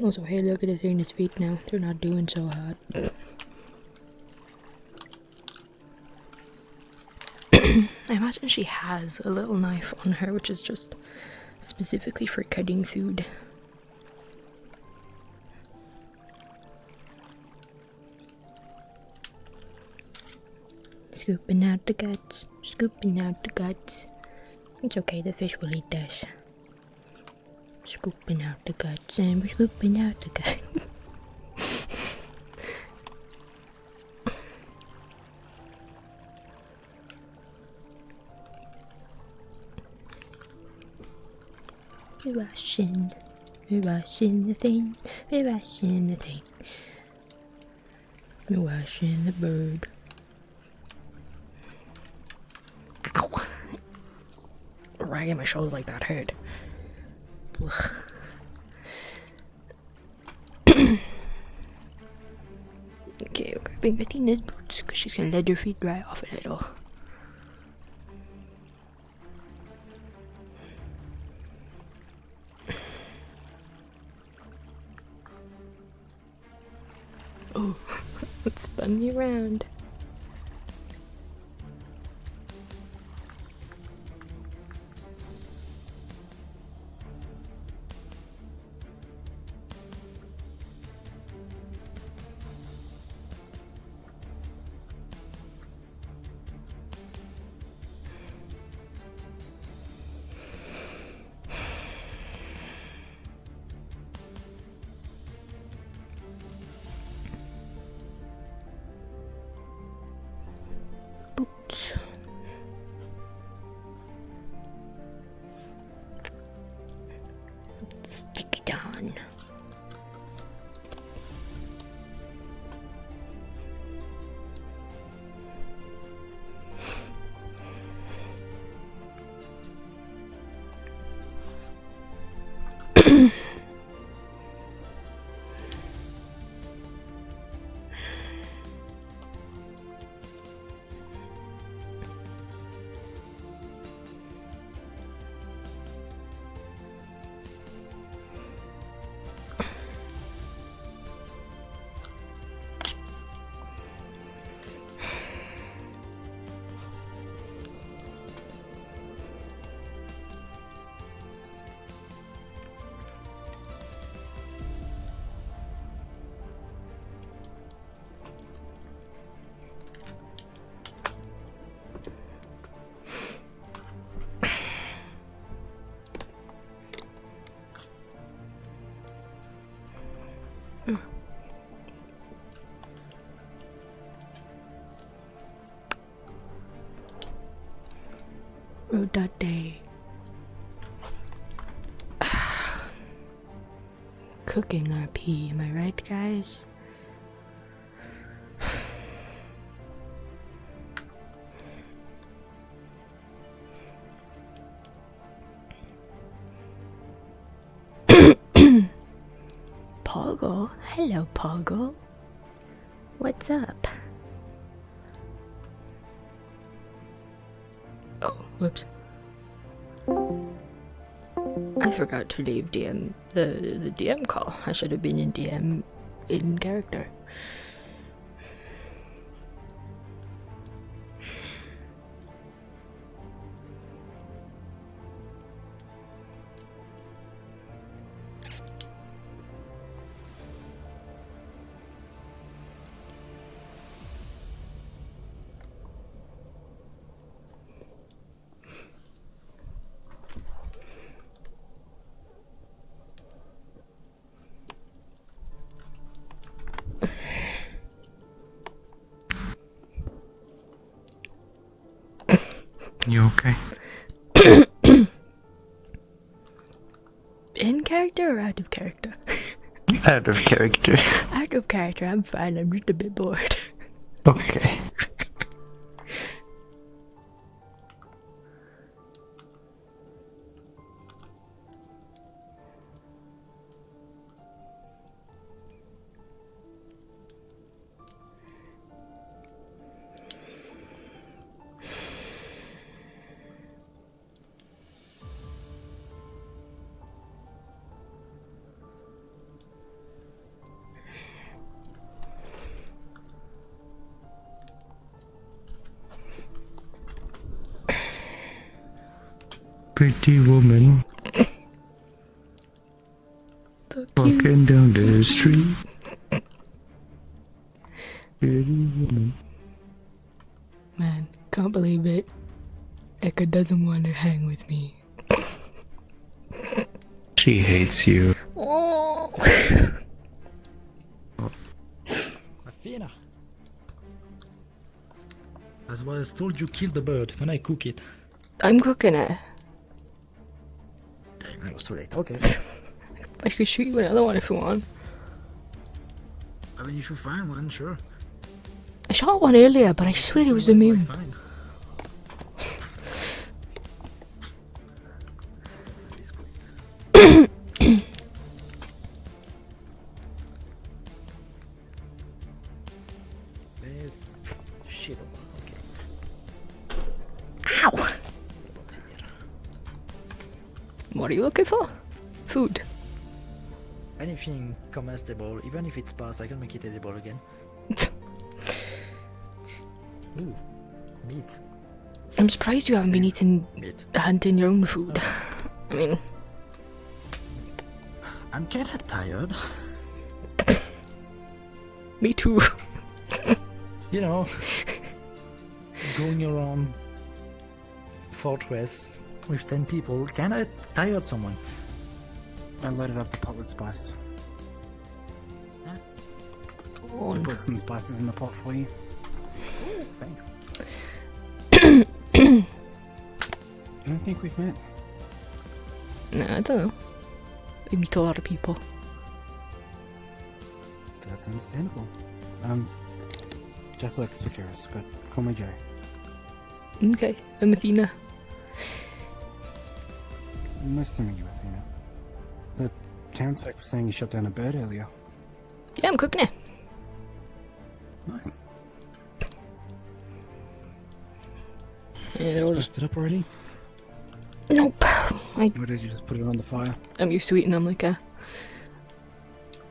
Also, hey, look at Athena's feet now. They're not doing so hot. I imagine she has a little knife on her, which is just specifically for cutting food. Scooping out the guts. Scooping out the guts. It's okay, the fish will eat this. Scooping out the guts, and we're scooping out the guts. We're washing the thing, we're washing the thing. We're washing the bird. Ow! Right in my shoulder like that hurt. Ugh. Okay, we're grabbing Athena's boots because she's gonna let her feet dry off a little. Oh, it spun me around. Road that day. Cooking RP, am I right, guys? Poggle? Hello, Poggle. What's up? Oh, whoops. I forgot to leave the DM call. I should have been in DM in character. You okay? In character or out of character? Out of character. Out of character, I'm fine. I'm just a bit bored. Okay. Pretty woman. Walking down the street. Pretty woman. Man, can't believe it. Eka doesn't want to hang with me. She hates you. Oh. Athena. As was told, you kill the bird when I cook it. I'm cooking it. Damn, it was too late. Okay. I could shoot you another one if you want. I mean, you should find one, sure. I shot one earlier, but I swear it was immune. Fine. There's shit over. Okay. Ow! What are you looking for? Food. Anything comestible, even if it's past, I can make it edible again. Ooh, meat. I'm surprised you haven't been eating, hunting your own food. I mean, I'm kinda tired. Me too. You know, going around fortress with 10 people kinda tired someone. I loaded up the pot with spice. Oh, I put some spices in the pot for you. Thanks. I don't think we've met. Nah, I don't know. We meet a lot of people. That's understandable. Jeff looks Vicaris, but call me Joe. Okay, I'm Athena. Nice to meet you, Athena. The townsfolk was saying you shot down a bird earlier. Yeah, I'm cooking it. Nice. Yeah, Spiced it up already? Nope. Or did you just put it on the fire? I'm used to eating them like a...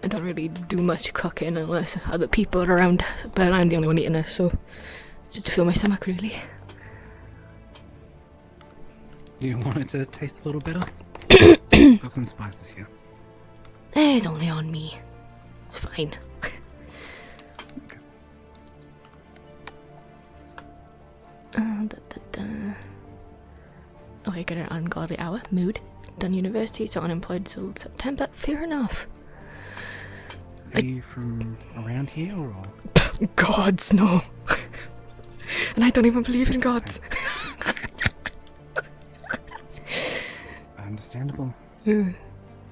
I don't really do much cooking unless other people are around, but I'm the only one eating this, so just to fill my stomach, really. Do you want it to taste a little better? Got some spices here. It's only on me. It's fine. Okay, got an ungodly hour. Mood. Done university, so unemployed till September. Fair enough. Are you from around here or? Gods, no. And I don't even believe in gods. Understandable.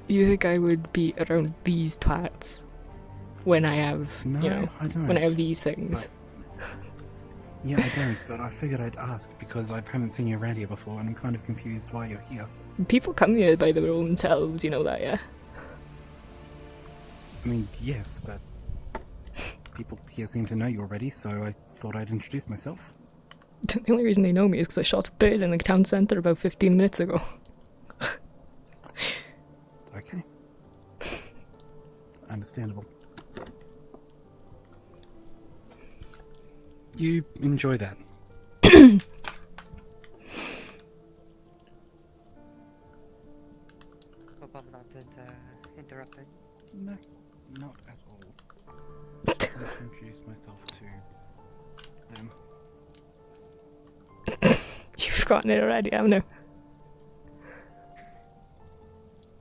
You think I would be around these twats when I have, No, you know, I don't. when I have these things? Yeah, I don't, but I figured I'd ask because I haven't seen you around here before and I'm kind of confused why you're here. People come here by their own selves, you know that, yeah? I mean, yes, but people here seem to know you already, so I thought I'd introduce myself. The only reason they know me is because I shot a bird in the town centre about 15 minutes ago. Okay. Understandable. You enjoy that. Hope I'm not interrupting. No, not at all. I'll introduce myself to them. You've forgotten it already, haven't you?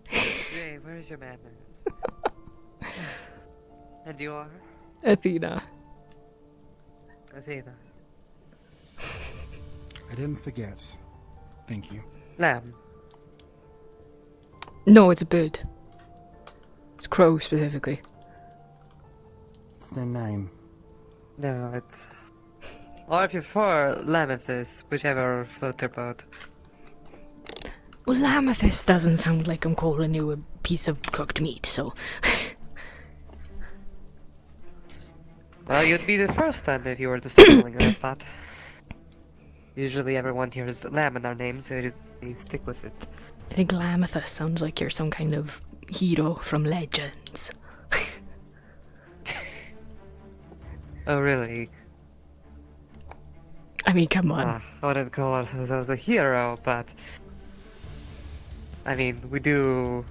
Hey, where is your man? And you are? Athena. Athena. I didn't forget. Thank you. Lamb. No, it's a bird. It's crow, specifically. It's their name. No, it's... Or if you prefer, Lamethus, whichever floats your boat. Well, Lamethus doesn't sound like I'm calling you a piece of cooked meat, so... Well, you'd be the first then if you were to start calling us that. Usually everyone hears Lamb in our name, so they stick with it. I think Lamethus sounds like you're some kind of hero from Legends. Oh, really? I mean, come on. I wouldn't call ourselves a hero, but... I mean, we do...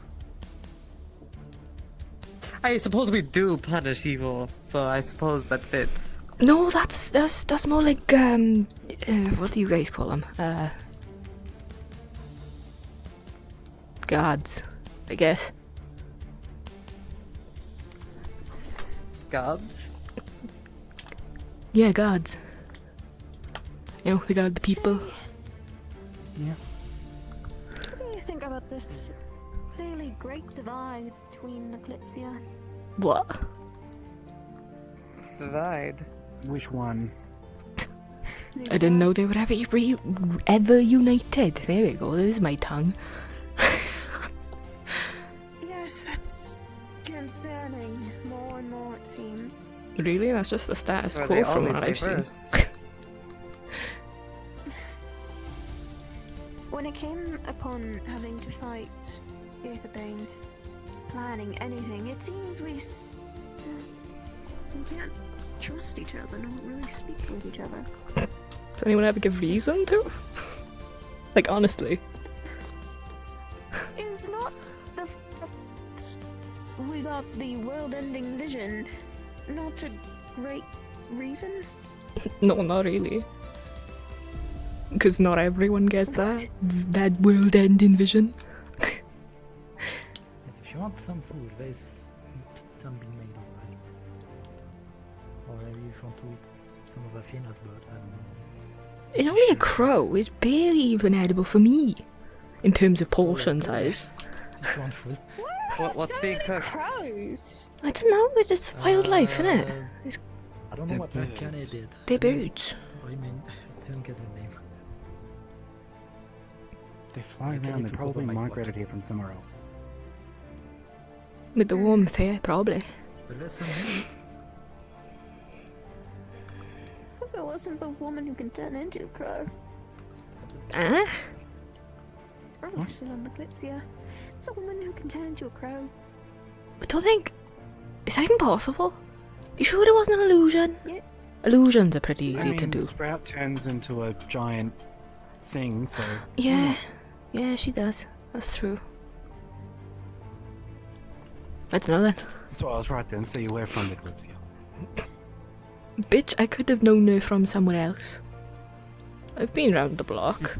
I suppose we do punish evil, so I suppose that fits. No, that's more like, what do you guys call them? Gods, I guess. Gods? Yeah, gods. You know, they guard the people. Yeah. What do you think about this clearly great divide between the Kalypsia? What? Divide? Which one? I didn't know they were ever united. There we go, there's my tongue. Yes, that's concerning. More and more, it seems. Really? That's just the status Well, quo they from always what I've seen. diverse. When it came upon having to fight Etherbane, planning anything, it seems we can't trust each other, not really speak with each other. Does anyone ever give reason to? Like, honestly. Is not the fact we got the world-ending vision not a great reason? No, not really. Because not everyone gets that world-ending vision. If you want some food, there's some being made already. Or maybe if you want to eat some of Athena's bird, I don't know. It's only a crow. It's barely even edible for me. In terms of portion size. If you want food. What's being cooked? Crows? I don't know, it's just wildlife, innit? It's, I don't know what that Kenny did. they're birds. I mean, I didn't get the name. They fly around, they probably migrated here from somewhere else. With the warmth here, probably. But there's some meat. Hope it wasn't the woman who can turn into a crow. Ah? Probably still on the Kalypsia. It's a woman who can turn into a crow. I don't think... Is that even possible? You sure it wasn't an illusion? Yeah. Illusions are pretty easy I mean, to do. Sprout turns into a giant thing, so... Yeah. Yeah, she does. That's true. That's another. So I was right then, so you were from the Kalypsia. Bitch, I could have known her from somewhere else. I've been round the block.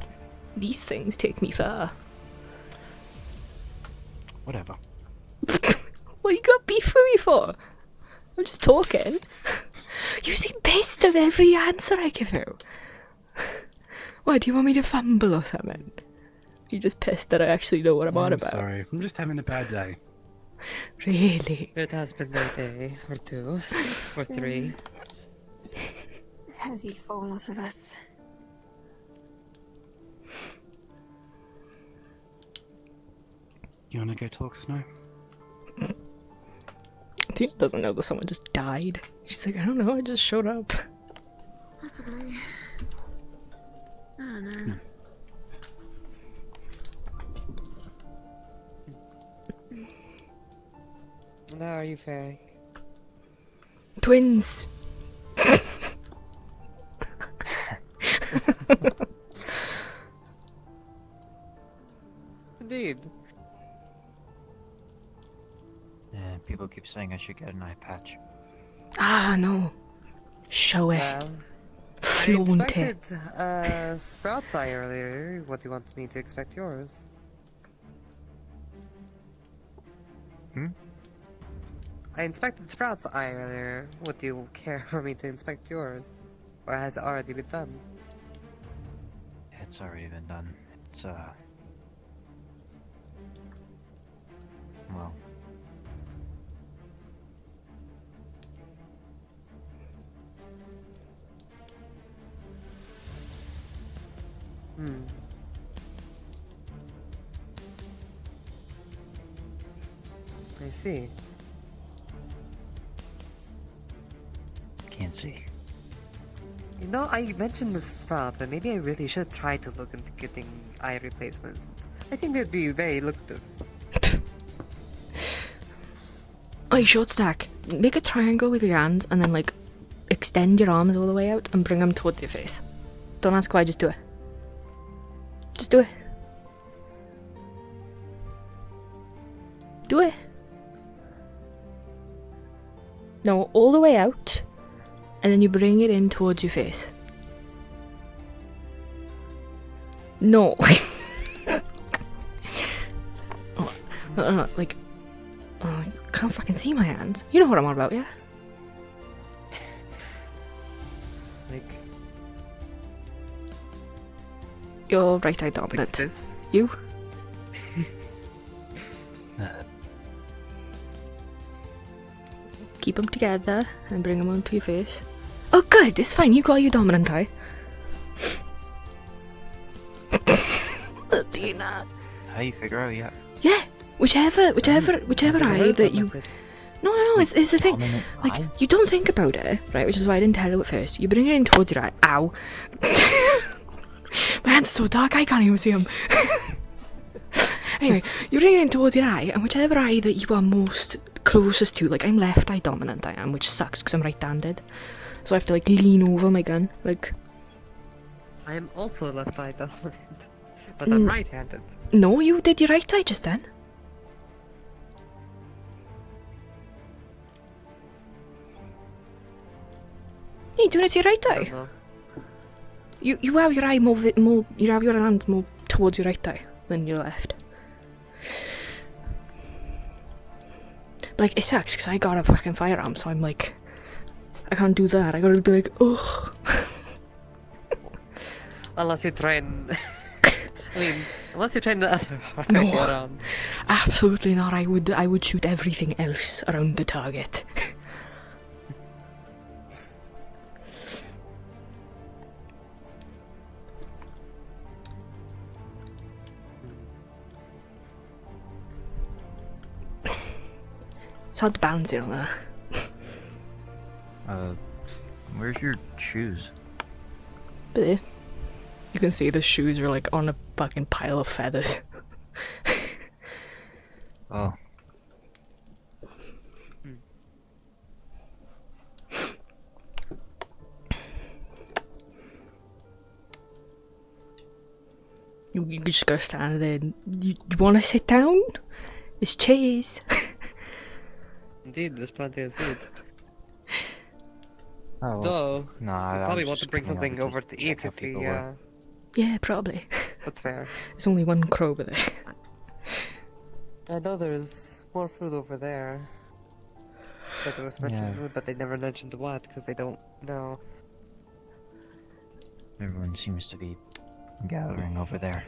These things take me far. Whatever. What you got beef with me for? I'm just talking. You seem pissed of every answer I give you. What, do you want me to fumble or something? You're just pissed that I actually know what I'm on about. Sorry, I'm just having a bad day. Really? It has been a day or two or three. Heavy for all of us. You wanna go talk, Snow? Tina doesn't know that someone just died. She's like, I don't know, I just showed up. Possibly. I don't know. How are you faring? Twins! Indeed. Yeah, people keep saying I should get an eye patch. Ah, no. Show it. Well, Flaunt I it. expected Sprout's eye earlier. What do you want me to expect yours? I inspected Sprout's eye earlier. Would you care for me to inspect yours? Or has it already been done? It's already been done. It's, well... I see. Can't see. You know, I mentioned this Sprout, but maybe I really should try to look into getting eye replacements. I think they'd be very lucrative. Oh, you short stack. Make a triangle with your hands and then, like, extend your arms all the way out and bring them towards your face. Don't ask why, just do it. Just do it. Do it. No, all the way out, and then you bring it in towards your face. No. Like, you can't fucking see my hands. You know what I'm on about, yeah? Like... You're right eye dominant. Like this? You? Keep them together and bring them onto your face. Oh, good. It's fine. You got your dominant eye. Dina. How you figure out yet? Yeah. Whichever eye that you. No. It's the thing. Dominant Like eye? you don't think about it, right? Which is why I didn't tell you at first. You bring it in towards your eye. Ow. My hands are so dark. I can't even see them. Anyway, you bring it in towards your eye, and whichever eye that you are most closest to, like I'm left eye dominant, I am, which sucks because I'm right-handed, so I have to like lean over my gun, like. I am also left eye dominant, but I'm right-handed. No, you did your right eye just then. Hey, doing it to your right eye. You have your eye more. You have your hands more towards your right eye than your left. But, like, it sucks because I got a fucking firearm, so I'm like, I can't do that. I gotta be like, ugh. Unless you try and... I mean, unless you train the other part No, around. absolutely not. I would shoot everything else around the target. It's hard to balance it on that. Where's your shoes? There. You can see the shoes are like on a fucking pile of feathers. Oh. You just gotta stand there and you wanna sit down? There's chairs. Indeed, there's plenty of seats. Oh, Though, no, you probably want to bring something over to eat if we, Yeah, probably. That's fair. There's only one crow over there. I know there's more food over there. That was mentioned, but they never mentioned what, because they don't know. Everyone seems to be gathering over there.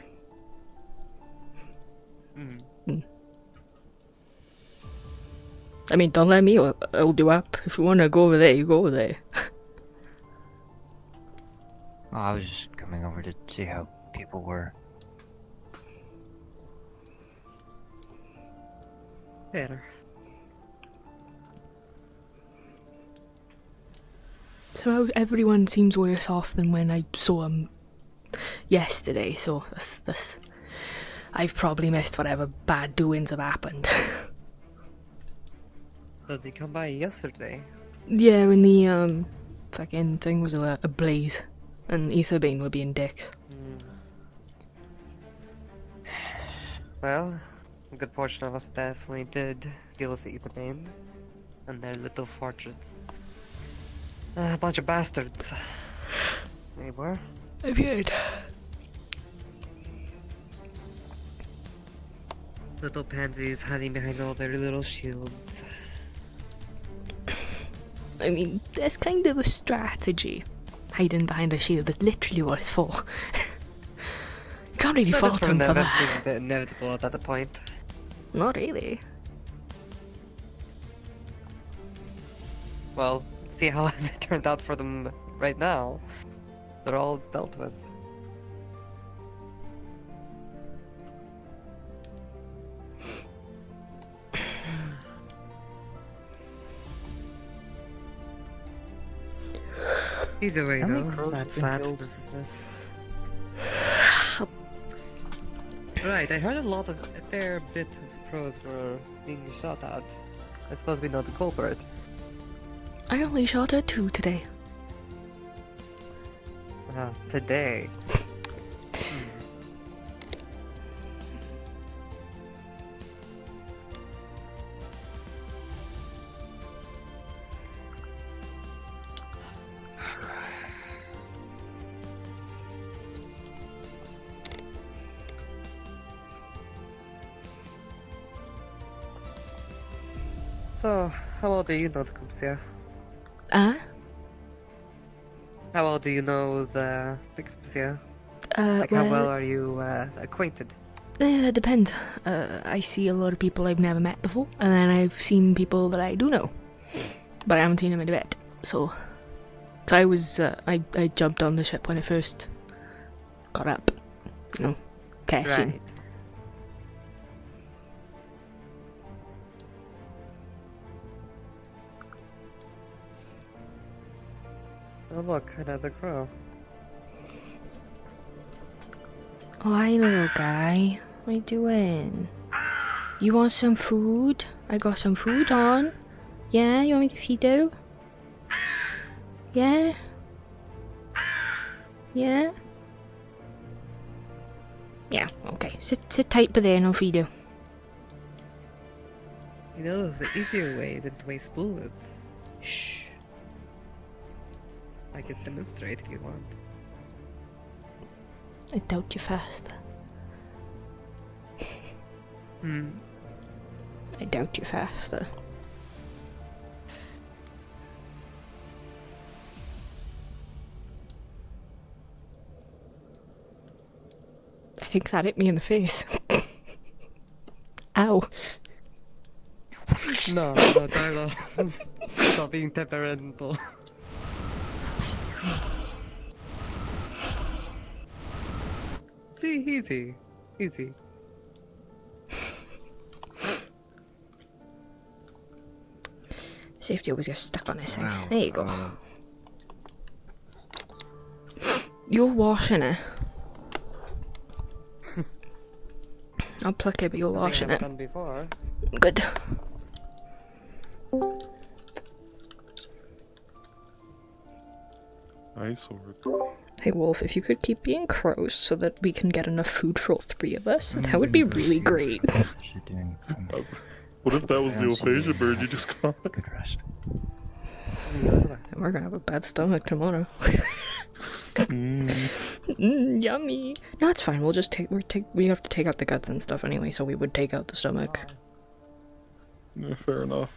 I mean, don't let me hold you up. If you want to go over there, you go over there. Oh, I was just coming over to see how people were. Better. So everyone seems worse off than when I saw them yesterday, so this I've probably missed whatever bad doings have happened. Did he come by yesterday? Yeah, when the fucking thing was ablaze and Etherbane were being dicks. Well, a good portion of us definitely did deal with the Etherbane and their little fortress. A bunch of bastards. They were. I've heard. Little pansies hiding behind all their little shields. I mean, there's kind of a strategy. Hiding behind a shield is literally what it's for. You can't really fault him for that. Inevitable at that point. Not really. Well, see how it turned out for them right now. They're all dealt with. Either way, though, that's that. This is this. Right, I heard a fair bit of crows were being shot at. I suppose we know the culprit. I only shot at 2 today. Today. So, how well do you know the Kalypsia? How well do you know the Kalypsia? Like, how well are you acquainted? It depends. I see a lot of people I've never met before, and then I've seen people that I do know, but I haven't seen them in a bit. So I was, I jumped on the ship when I first got up, you know, casting. Right. Oh look, another crow. Oh, hi little guy. What are you doing? You want some food? I got some food on. Yeah, you want me to feed you? Yeah? Yeah? Yeah, okay. Sit tight by there and I'll feed you. You know, there's an easier way than to waste bullets. Shh. I can demonstrate if you want. I doubt you faster. I doubt you faster. I think that hit me in the face. Ow. No, Darla. Stop being temperamental. See, easy. Easy. Safety always gets stuck on this thing. There you go. You're washing it. I'll pluck it, but you're washing it. Done before. Good. Nice sword. Hey Wolf, if you could keep being crows so that we can get enough food for all 3 of us, that would be really great. What if that was the aphasia bird you just caught? Good rest. And we're gonna have a bad stomach tomorrow. Yummy. No, it's fine. We'll just we have to take out the guts and stuff anyway, so we would take out the stomach. Yeah, fair enough.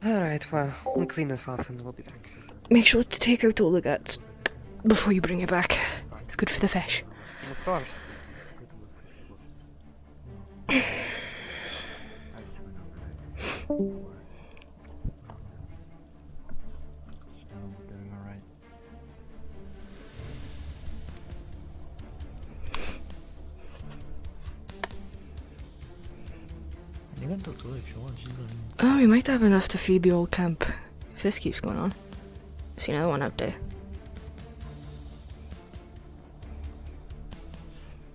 Alright, well, we'll clean this off and we'll be back. make sure to take out all the guts before you bring it back. It's good for the fish. Of course. Doing alright. You can talk to her if you want. She's going. Oh, we might have enough to feed the old camp if this keeps going on. See another one out there.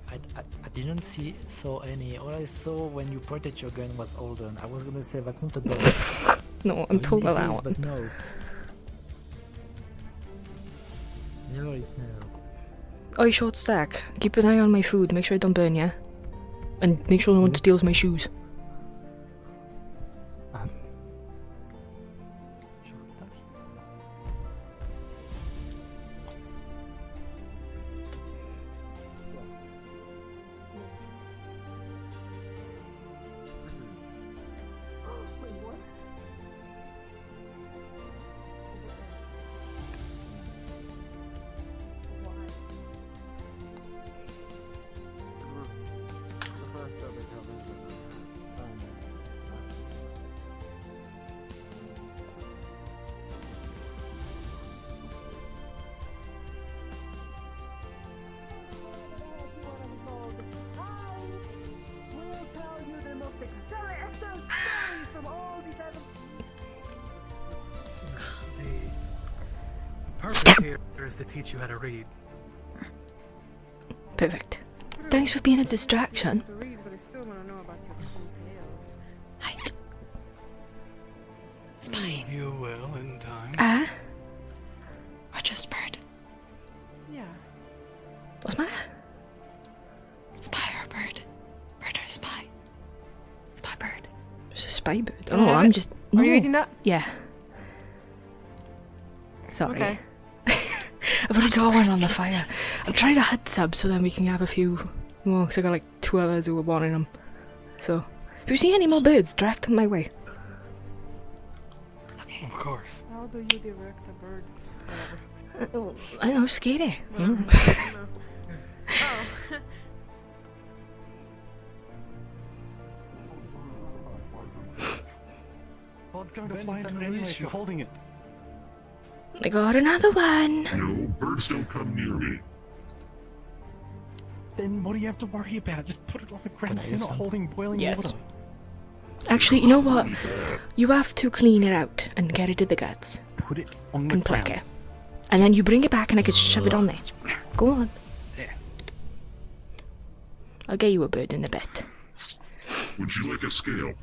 I didn't saw any. All I saw when you pointed your gun was Olden. I was gonna say that's not a gun. No, I'm talking about that one. But no. Never is never. Oh, short stack. Keep an eye on my food. Make sure I don't burn ya. And make sure no one steals my shoes. Purpose here is to teach you how to read. Perfect. Thanks for being a distraction. To read, but I still want to know about your tales. Spy. You will in time. Ah? Or just bird. Yeah. What's the matter? Spy or bird? Bird or spy? Spy bird. It's a spy bird. Can I Oh, have I'm it? just. Are you no. eating that? Yeah. Sorry. Okay. I've already got one on the fire. I'm trying to hot sub so then we can have a few more, because I got like 2 others who were wanting them. So, if you see any more birds, direct them my way. Of course. How do you direct the birds? Whatever. I know, scary. Whatever. Oh. Well, it's going to fly into it anyway if you're holding it. I got another one. No, birds don't come near me. Then what do you have to worry about? Just put it on the ground. You're not holding boiling Yes. water. Actually, you know what? You have to clean it out and get rid of the guts. Put it on the And ground. pluck it. And then you bring it back and I can shove it on there. Go on. There. I'll get you a bird in a bit. Would you like a scale?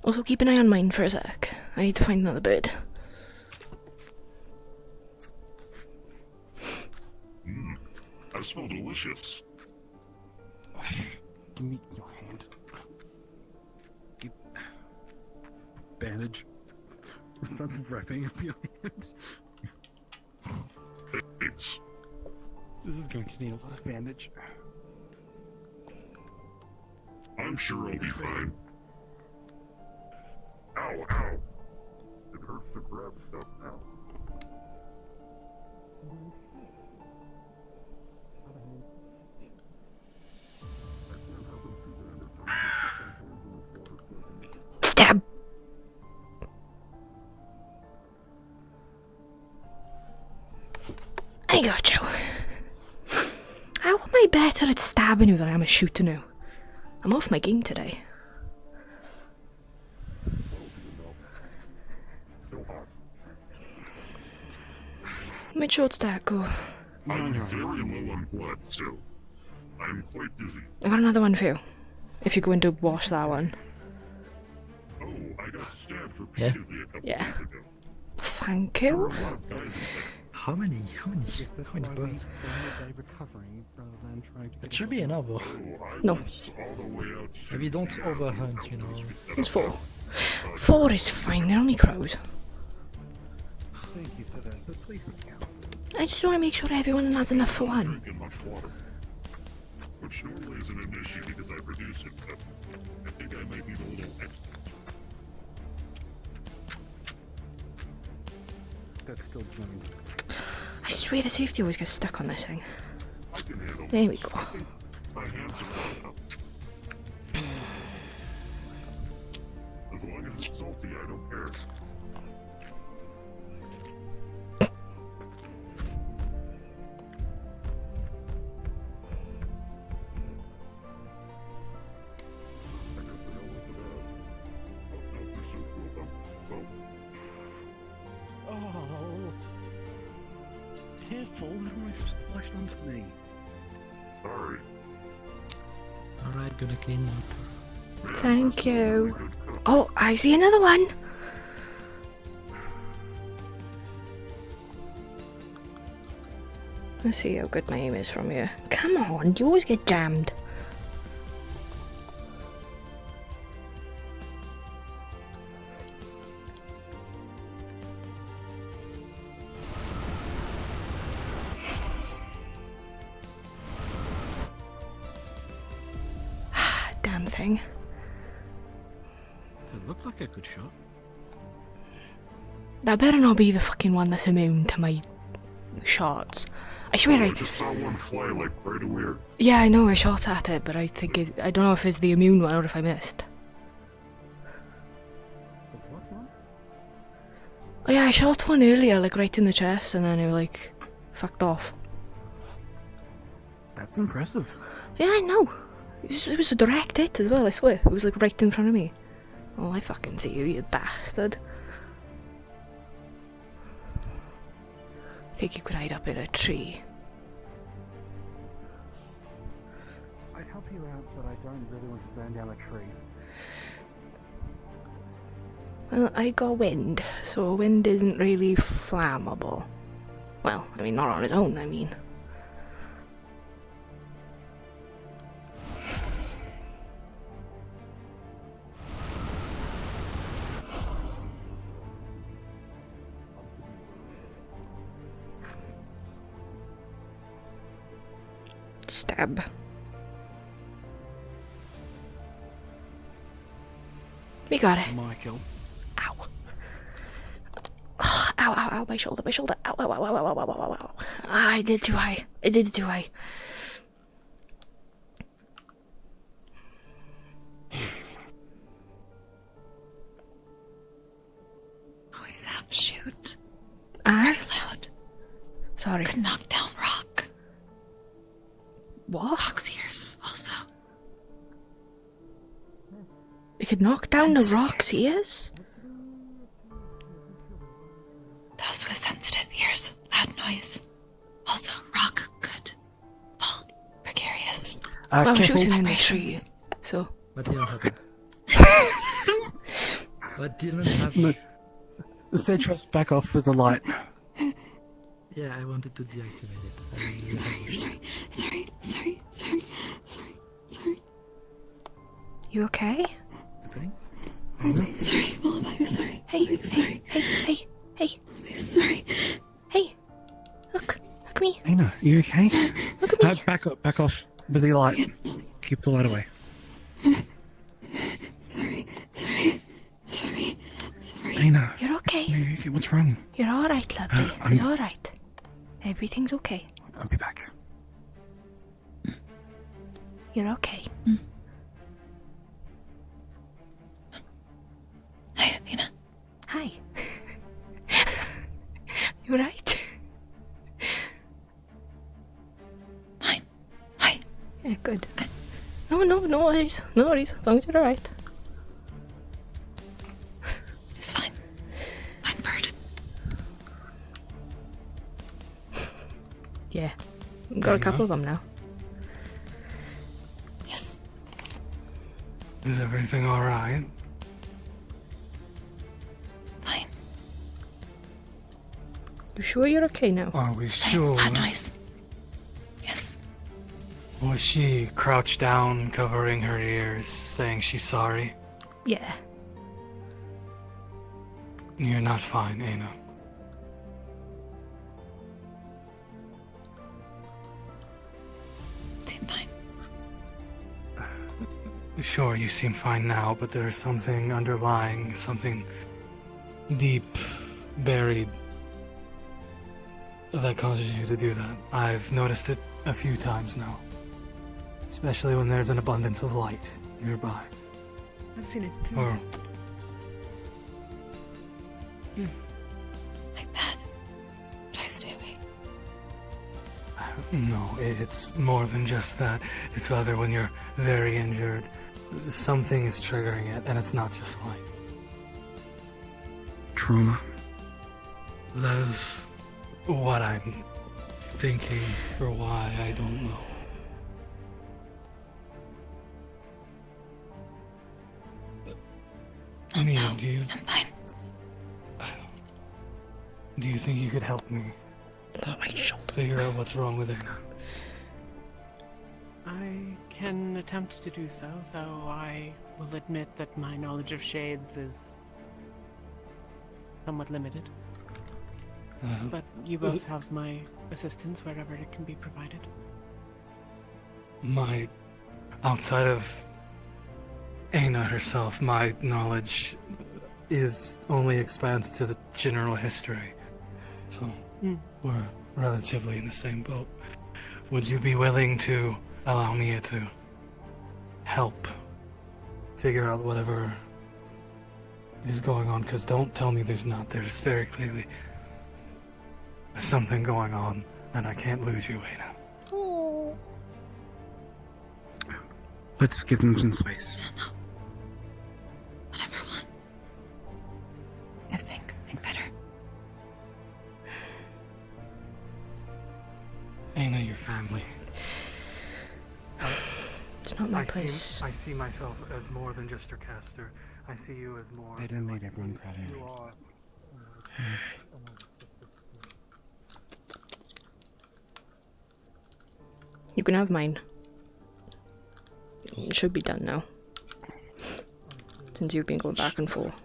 Also, keep an eye on mine for a sec. I need to find another bird. I smell delicious. Give me your hand. Bandage. Start wrapping up your hands. Thanks. This is going to need a lot of bandage. I'm sure I'll be fine. Ow, ow. It hurts to grab stuff now. Stab! I got you. How am I better at stabbing you than I am at shooting you? I'm off my game today. Where'd short stack go? I'm very low on blood, so I'm quite dizzy. I got another one for you. If you're going to wash that one. Oh, I got stabbed repeatedly a couple Yeah. days ago. Thank There were you. a lot of guys in there. How many birds? It should be enough though. No. Maybe don't overhunt, you know. It's 4. 4 is fine, they're only crows. Thank you for that, but please count. I just want to make sure everyone has enough for one. Drinking much water. Which normally isn't an issue because I produce it, but I think I might need a little extra. that's still joined. I swear the safety always gets stuck on this thing. There we go. My hands are clean up. As long as it's salty, I don't care. Oh, careful! How am I supposed to splash onto me? Sorry. Alright, gonna clean up. Thank you. Oh, I see another one. Let's see how good my aim is from here. Come on, you always get jammed. Damn thing. That looked like a good shot. That better not be the fucking one that's immune to my shots. I swear I just saw one fly like right away. Yeah, I know I shot at it, but I think I don't know if it's the immune one or if I missed. Oh yeah, I shot one earlier, like right in the chest, and then it like fucked off. That's impressive. Yeah, I know. It was a direct hit as well, I swear. It was like right in front of me. Oh, I fucking see you, you bastard. I think you could hide up in a tree. I'd help you out, but I don't really want to burn down a tree. Well, I got wind, so wind isn't really flammable. Well, I mean, not on its own, I mean. Stab. We got it. Michael. Ow. Ow, ow, ow, my shoulder, my shoulder. Ow, ow, ow, ow, ow, ow, ow, ow. Ah, I did too high. I did too high. Always have shoot. Very loud. Sorry. Could knock down rock. What? Fox ears, also. It could knock down the rock's ears? Those with sensitive ears, loud noise. Also, rock could pull precarious. Well, I'm careful. shooting in the tree, so. What didn't happen? What didn't happen? No. Citrus, back off with the light. Yeah, I wanted to deactivate it. Sorry. You okay? Sorry, well, I'm sorry. Hey. Sorry. Hey. Look at me. Aina, you okay? Look at me. Back off with the light. Keep the light away. Sorry. Aina. You're okay. You okay? What's wrong? You're alright, lovely. It's alright. Everything's okay. I'll be back. You're okay. Hi, Athena. Hi. You right? Fine. Hi. Yeah, good. No worries. No worries. As long as you're alright. It's fine. Fine bird. Yeah. We've got a couple of them now. Yes. Is everything alright? Fine. You sure you're okay now? Are we sure? Loud noise. Yes. Was she crouched down, covering her ears, saying she's sorry? Yeah. You're not fine, Aina. Seem fine. Sure, you seem fine now, but there's something underlying, something deep, buried that causes you to do that. I've noticed it a few times now. Especially when there's an abundance of light nearby. I've seen it too. Or Like that. Try to stay away. no, it's more than just that. It's rather when you're very injured, something is triggering it, and it's not just light. Trauma. That is what I'm thinking for why I don't know. Mia, do you... I'm fine. Do you think you could help me? Oh, my shoulder. Figure out what's wrong with Anna. I can attempt to do so, though I will admit that my knowledge of shades is somewhat limited. But you both have my assistance wherever it can be provided. Outside of Aina herself, my knowledge only expands to the general history. So, we're relatively in the same boat. Would you be willing to allow me to help figure out whatever is going on? Because don't tell me there's not. There's very clearly something going on, and I can't lose you, Aina. Oh. Let's give them some space. Whatever one. I think better. Aina, your family. It's not my place. I see myself as more than just your caster. I see you as more. They don't make everyone cry. You are. You can have mine. It should be done now. Since you've been going back and forth.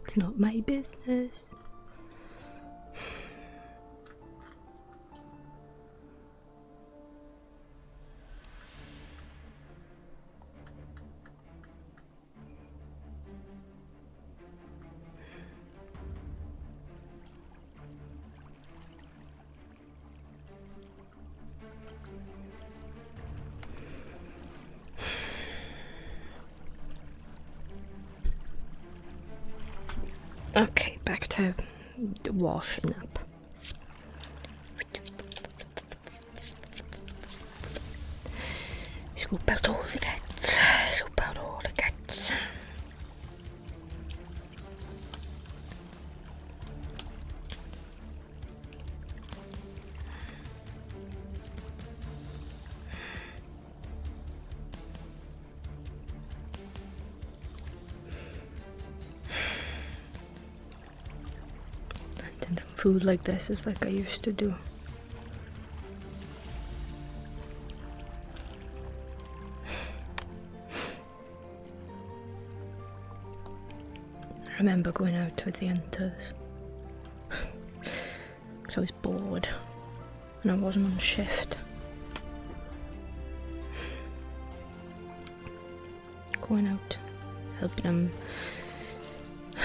It's not my business. Okay, back to washing up. Scoop out all the cats. Scoop out all the cats. Food like this is like I used to do. I remember going out with the Enters. Because I was bored and I wasn't on shift. Going out, helping them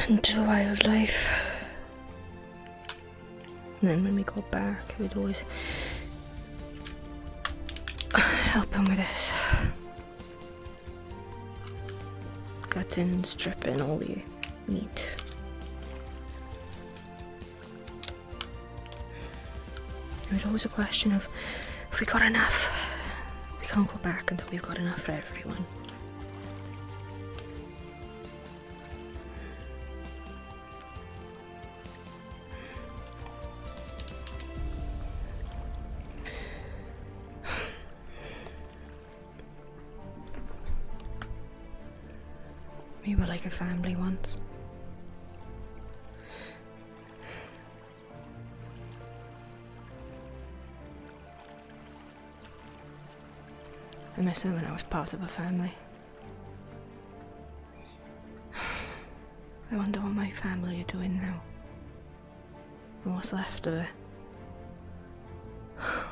into the wildlife. And then when we got back, we'd always help him with this. Cutting and stripping all the meat. It was always a question of, if we got enough, we can't go back until we've got enough for everyone. We were like a family once. I miss it when I was part of a family. I wonder what my family are doing now. And what's left of it. I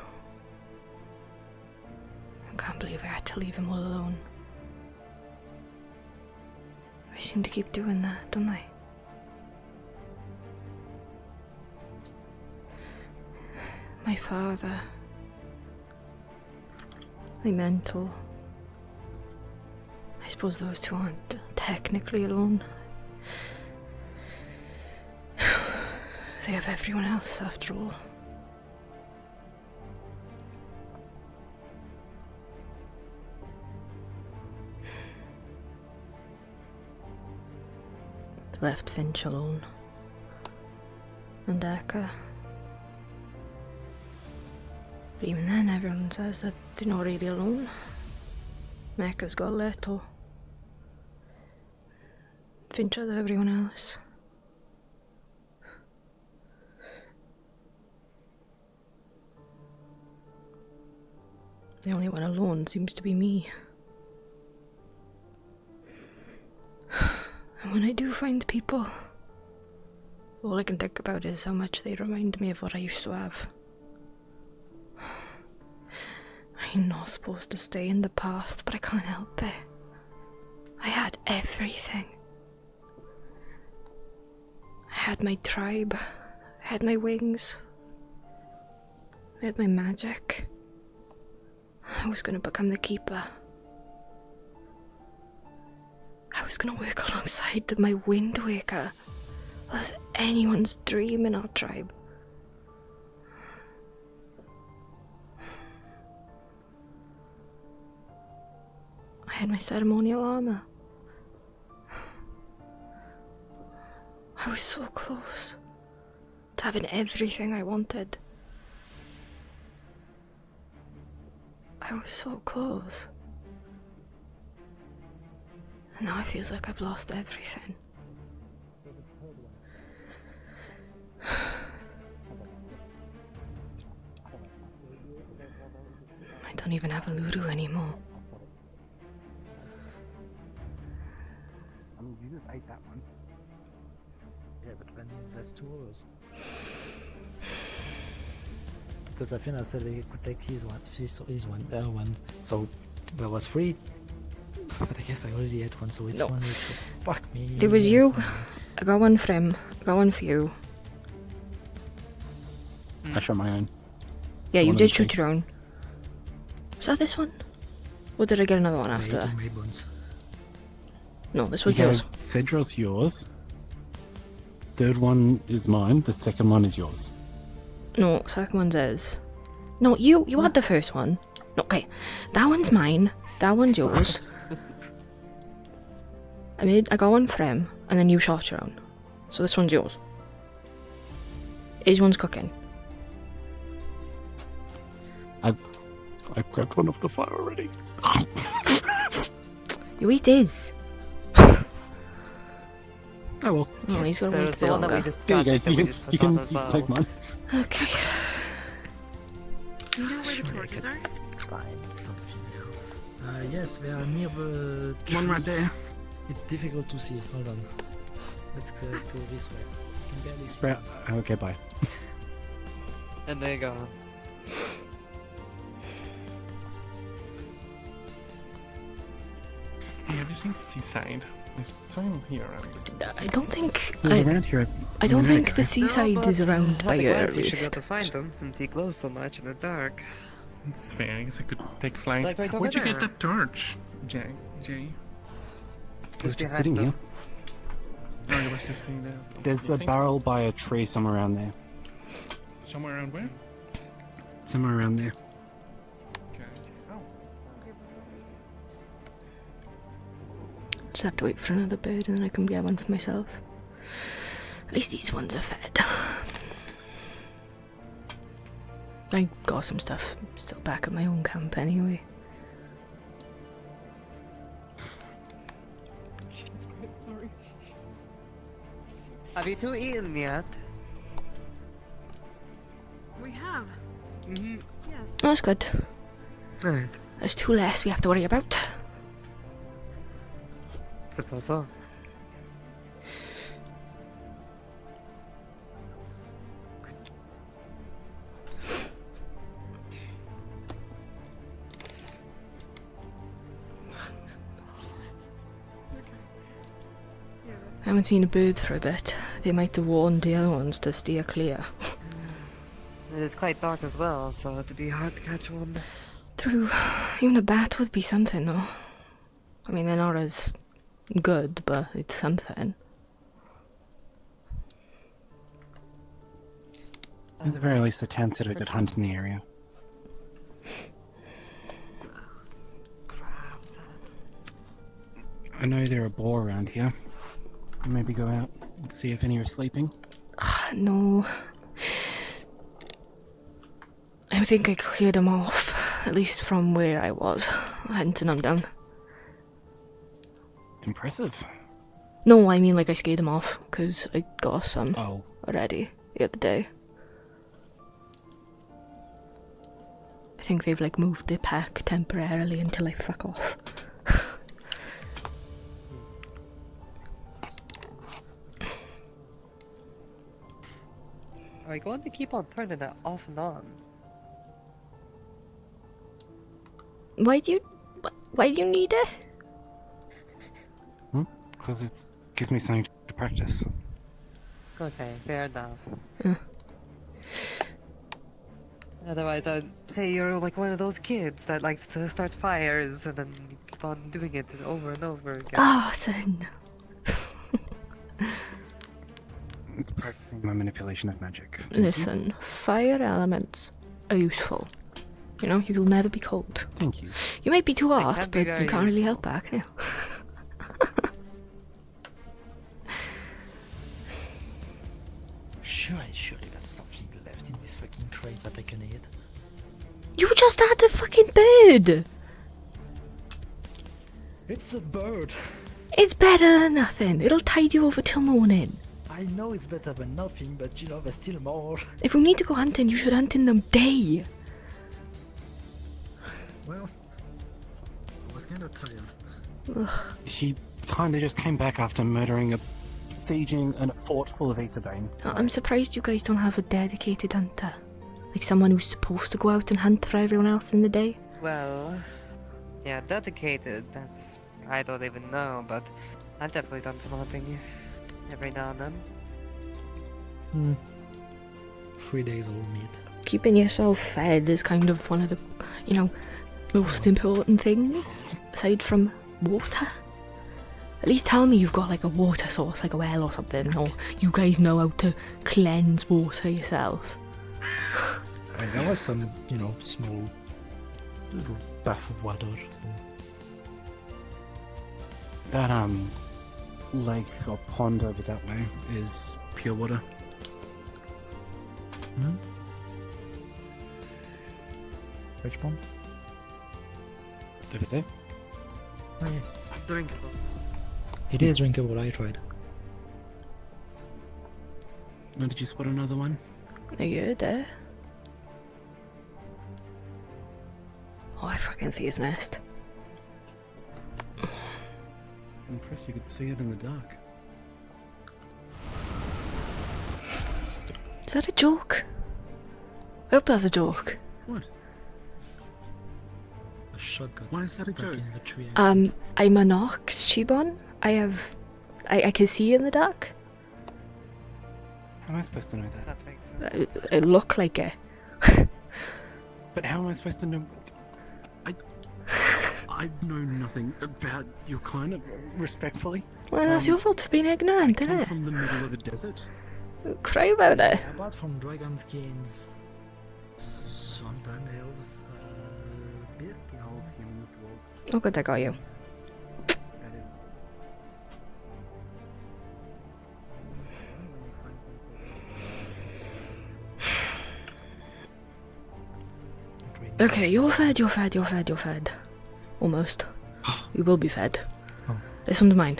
can't believe I had to leave him all alone. I seem to keep doing that, don't I? My father. My mentor. I suppose those two aren't technically alone. They have everyone else after all. They left Finch alone. And Eka. But even then, everyone says that they're not really alone. Mecca's got Leto. Finch has everyone else. The only one alone seems to be me. And when I do find people, all I can think about is how much they remind me of what I used to have. I'm not supposed to stay in the past, but I can't help it. I had everything. I had my tribe, I had my wings, I had my magic. I was gonna become the keeper. I was gonna work alongside my Wind Waker. That's anyone's dream in our tribe. I had my ceremonial armor. I was so close to having everything I wanted. I was so close. And now it feels like I've lost everything. I don't even have a Luru anymore. I mean, you just ate that one. Yeah, but when there's two others. Because I think I said they could take his one, their one. So there was three. But I guess I already had one, so it's No. one which fuck me. There was you. I got one for him. I got one for you. I shot my own. Yeah, you One of did the shoot things. your own. Was that this one? Or did I get another one after that? No, this was You yours. have Cedra's yours. Third one is mine. The second one is yours. No, second one's his. No, you had the first one. Okay, that one's mine. That one's yours. I got one for him, and then you shot your own. So this one's yours. His one's cooking. I grabbed one off the fire already. You eat his. Oh well. Oh, he's got to wait for the one that we longer. just There you got go. that we just put on as You well. can take mine. Okay. You know where the torches are? Find something else. Yes, they are near the One right trees. there. It's difficult to see. Hold on. Let's go this way. You can barely Sprout. Okay, bye. And there you go. Hey, have you seen Seaside? It's something here. I don't think. It was around here. I don't think the No, seaside but is around at by a your glance, you should be able roost. to find them since he glows so much in the dark. It's fair. I guess I could take flight. Like right over Where'd you get there. that torch, Jay? It was just sitting here. Oh, it was just sitting there. There's You a think? barrel by a tree somewhere around there. Somewhere around where? Somewhere around there. Okay. Oh. Just have to wait for another bird and then I can get one for myself. At least these ones are fed. I got some stuff still back at my own camp anyway. Have you two eaten yet? We have. Mm-hmm. Yes. That's good. Alright. There's two less we have to worry about. Suppose so. I haven't seen a bird for a bit. They might have warned the other ones to steer clear. It is quite dark as well, so it'd be hard to catch one. True. Even a bat would be something, though. I mean, they're not as good, but it's something. At the very least, the town said a good hunt in the area. I know there are boar around here. Maybe go out and see if any are sleeping. No. I think I cleared them off, at least from where I was, hunting them down. Impressive. No, I mean like I scared them off, because I got some already the other day. I think they've like moved their pack temporarily until I fuck off. Are we going to keep on turning it off and on? Why do you need it? Because it gives me something to practice. Okay, fair enough. Yeah. Otherwise, I'd say you're like one of those kids that likes to start fires and then keep on doing it over and over again. Ah, son. It's practicing my manipulation of magic. Listen, fire elements are useful. You know, you'll never be cold. Thank you. You might be too hot, can be but you very can't really help back now. Surely there's something left in this fucking crate that I can eat. You just had the fucking bird! It's a bird! It's better than nothing. It'll tide you over till morning. I know it's better than nothing, but you know, there's still more. If we need to go hunting, you should hunt in the day. Well, I was kinda tired. Ugh. She kinda just came back after murdering sieging a fort full of Aetherbane. I'm surprised you guys don't have a dedicated hunter. Like someone who's supposed to go out and hunt for everyone else in the day. Well, yeah, dedicated, that's... I don't even know, but I've definitely done some hunting every now and then. 3 days old meat. Keeping yourself fed is kind of one of the, you know, most important things, aside from water. At least tell me you've got like a water source, like a well or something, or you guys know how to cleanse water yourself. I mean, there was some, you know, small little bath of water. That, lake or pond over that way is pure water. Which pond? Over there. Oh yeah. Drinkable. It is drinkable, I tried. Oh, did you spot another one? Are you there? Oh, I fucking see his nest. I'm impressed you could see it in the dark. Is that a joke? I hope that's a joke. What? The shotgun. Why is that a stuck joke? in the tree. I'm a Nox Chibon. I can see in the dark. How am I supposed to know that? That makes sense. It look like it. But how am I supposed to know? I know nothing about your kind, respectfully. Well, that's your fault for being ignorant, I isn't come it? from the middle of the desert. Cry about it. Apart from dragon skins, sometimes elves, beast. Oh good, I got you. Okay, you're fed. Almost. You will be fed. Oh. This one's mine.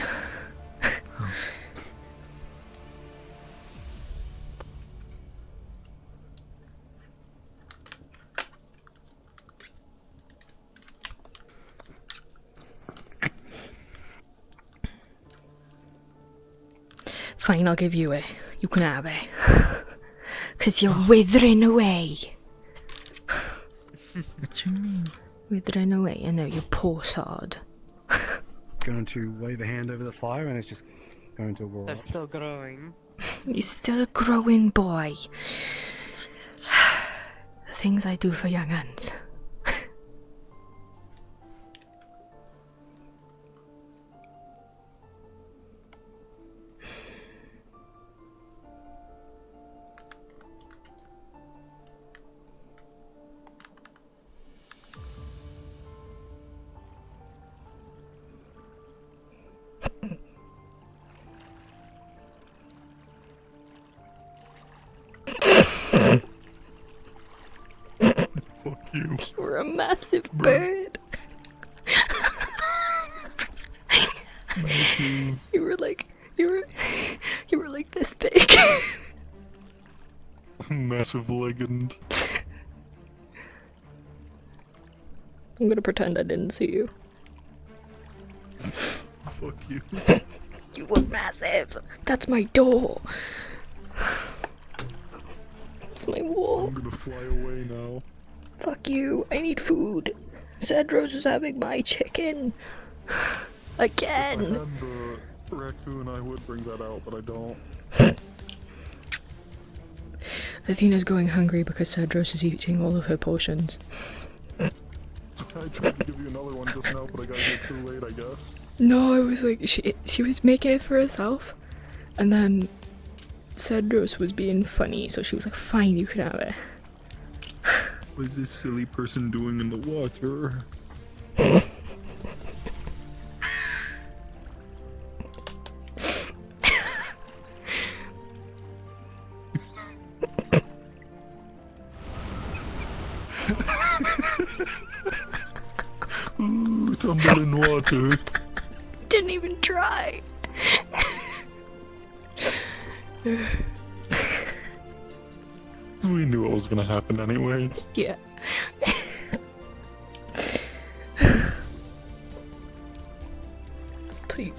Fine, I'll give you it. You can have it. 'Cause you're withering away. What you mean? Withering away, I know, you poor sod. Going to wave a hand over the fire and it's just going to grow They're up. still growing. He's still a growing boy. The things I do for young uns. Fuck you. You're a massive bird. Massive. You were like this big. Massive legend. I'm gonna pretend I didn't see you. Fuck you. You were massive. That's my door. It's my wall. I'm gonna fly away now. Fuck you. I need food. Cedros is having my chicken. Again. If I had the raccoon, I would bring that out, but I don't. Athena's going hungry because Cedros is eating all of her potions. I tried to give you another one just now, but I got here too late, I guess. No, I was like, she was making it for herself, and then Cedros was being funny, so she was like, fine, you can have it. What is this silly person doing in the water? Ooh, tumble in water. Didn't even try. We knew what was gonna happen anyways. Yeah. Please.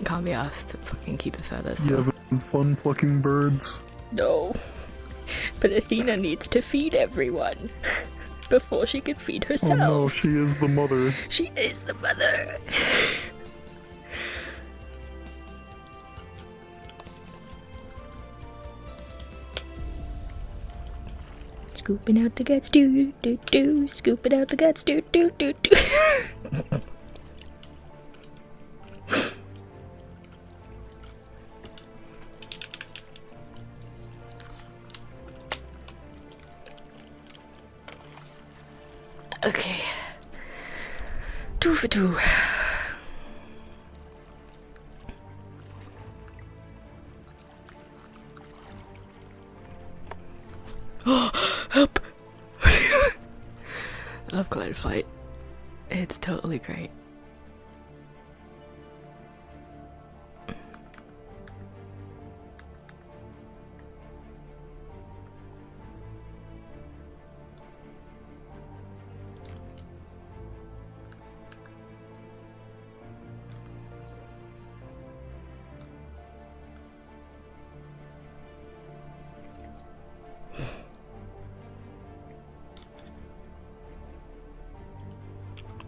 Can't be asked to fucking keep the feathers. You So. having fun plucking birds? No. But Athena needs to feed everyone before she can feed herself. Oh no, she is the mother. She is the mother. Scooping out the guts, do do do. Scooping out the guts, do do do do. Okay. 2 for 2. Oh, help! I love Glide Flight. It's totally great.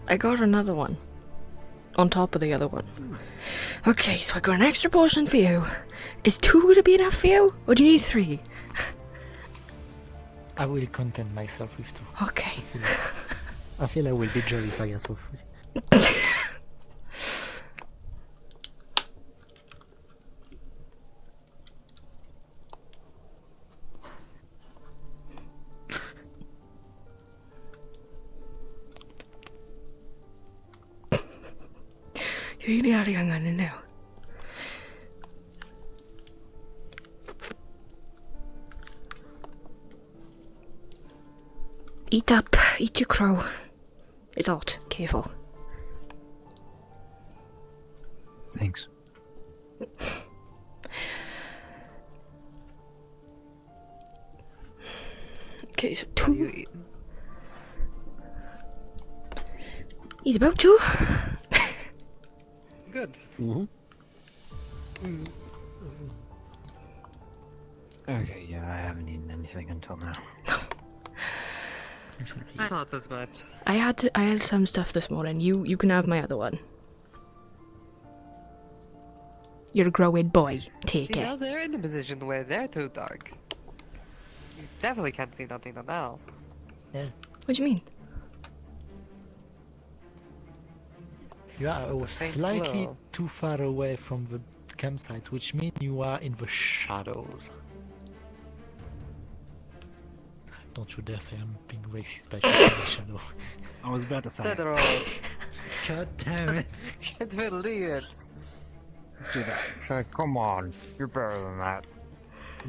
I got another one. On top of the other one. Okay, so I got an extra portion for you. Is 2 gonna be enough for you? Or do you need 3? I will content myself with 2. Okay. I feel I will be jolly if I ask for 3. Really yang ano now. Eat up, eat your crow. It's hot, careful. Thanks. Okay, so 2. He's about to. Good. Okay, yeah, I haven't eaten anything until now. I thought as much. I had some stuff this morning. You can have my other one. You're a growing boy. Take See, it. now they're in the position where they're too dark. You definitely can't see nothing now. Yeah. What do you mean? You are faint slightly glow. too far away from the campsite, which means you are in the shadows. Don't you dare say I'm being racist by calling it shadow. I was about to say. Federal. God damn it. Can't believe it. Let's do that. So, come on, you're better than that.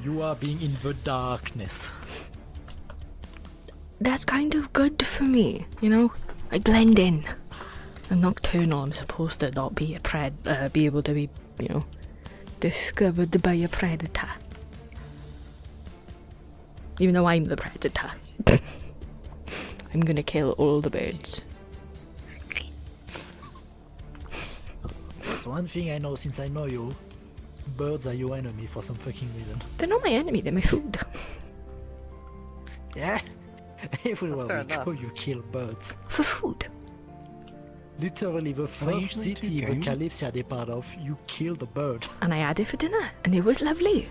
You are being in the darkness. That's kind of good for me, you know? I blend in. I'm nocturnal, I'm supposed to not be a be able to be, you know, discovered by a predator. Even though I'm the predator. I'm gonna kill all the birds. So one thing I know since I know you, birds are your enemy for some fucking reason. They're not my enemy, they're my food. Yeah? Everywhere fair we go, you kill birds. For food. Literally, the first listening to city the game? Kalypsia they part of, you kill the bird. And I had it for dinner, and it was lovely.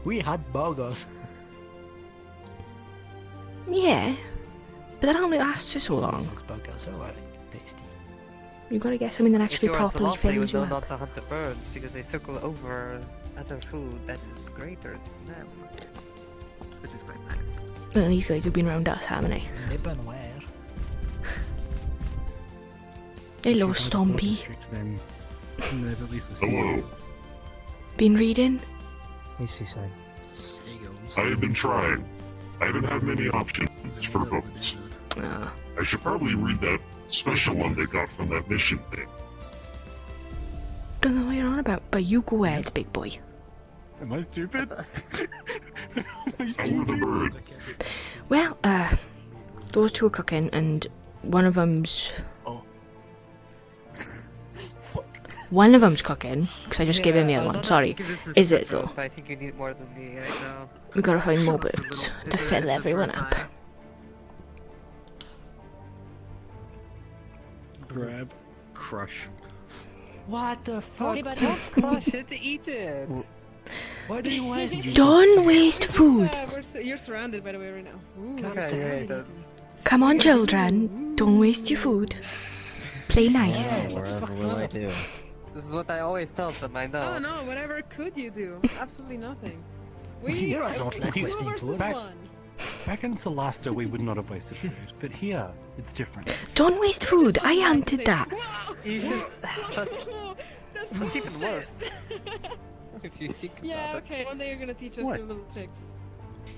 We had burgers. Yeah, but that only lasts for so long. Those burgers are tasty. You gotta get something that If actually you were properly Philosophy, you would fills you know up. not to hunt the birds because they circle over other food that is greater than them. Which is quite nice. Well, these guys have been around us, haven't they? Nippon where? Hello, If you go to the Stompy. district, then there's at least the Hello. seals. Been reading? What's he say? I have been trying. I haven't had many options for books. Ah. I should probably read that special one they got from that mission thing. Don't know what you're on about, but you go ahead, big boy. Am I stupid? How were the birds? Well, those two are cooking, and one of them's... One of them's cooking, because I just gave him the other one, sorry. Is it though? I think you need more than me right now. We gotta find more birds to fill everyone up. Grab, crush. What the fuck? Hey, buddy. Crush it, eat it. Why do you waste it? Don't waste food! You're surrounded, by the way, right now. Ooh. Okay, yeah, Come on, children, don't waste your food. Play nice. Whatever will I do? This is what I always tell them, I know. Oh no, whatever could you do? Absolutely nothing. Here I don't like two wasting versus food. one. Back in Celasta, we would not have wasted food, but here, it's different. Don't waste food, I hunted that. You just... That's even worse. If you think Yeah, about okay. One day you're gonna teach us What? your little tricks.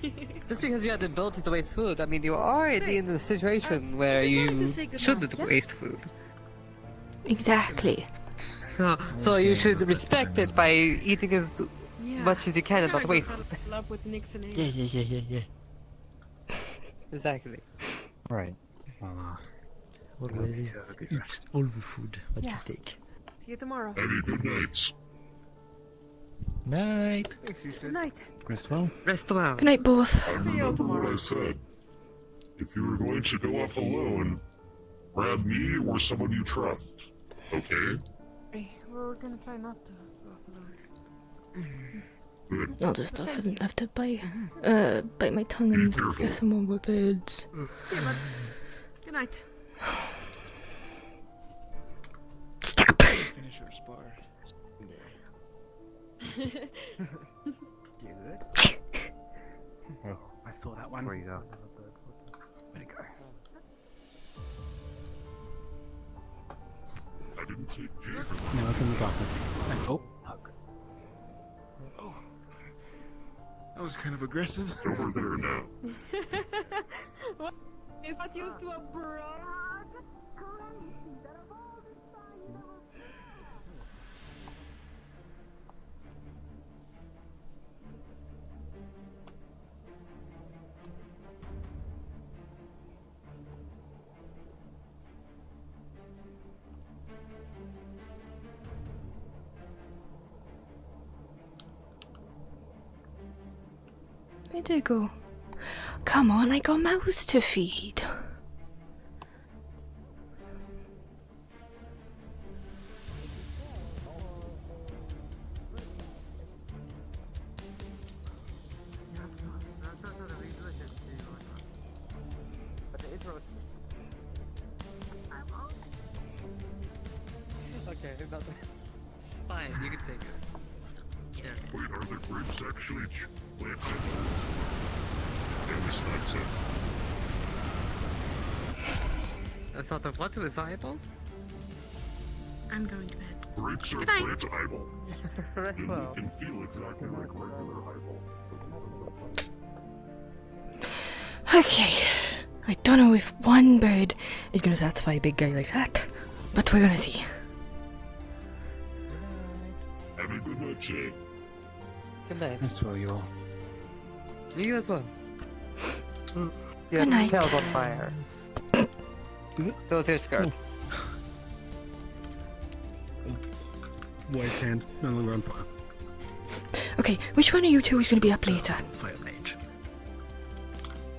it. Just because you had the ability to waste food, I mean, you're already in a situation where you shouldn't waste food. Exactly. So you should respect it by eating as much as you can and not waste it. Love with Nick's and Yeah. Exactly. Right. Always eat all the food that you take. See you tomorrow. Have you good nights. Night. Good night. Rest well. Rest well. Good night, both. And remember what I said. If you were going to go off alone, grab me or someone you trust. Okay? Hey, we're gonna try not to go off alone. Good. I'll just have to bite my tongue and get some more birds. See you, bud. Good night. Stop! Finish your spar. You good? Oh, I saw that one. Where you go? Where'd it go? I didn't take Jake. No, it's in the darkness. And, oh, hug. That was kind of aggressive. It's over there now. What? Is that used to a broad? Where'd it go? Come on, I got mouths to feed. Okay, fine, you can take it. Yeah. Wait, are the grapes actually planted? And this nuts it. I thought of what was eyeballs? I'm going to bed. Grapes are Good night. plant eyeballs. Rest And well. you can feel exactly like regular eyeballs. Okay. I don't know if one bird is gonna satisfy a big guy like that, but we're gonna see. Have a good night, Jay. Good night. As well, you all. You as well. Good night. Tail's on fire. So is your skirt. White hand, no longer on fire. Okay, which one of you two is gonna be up later? Fire mage.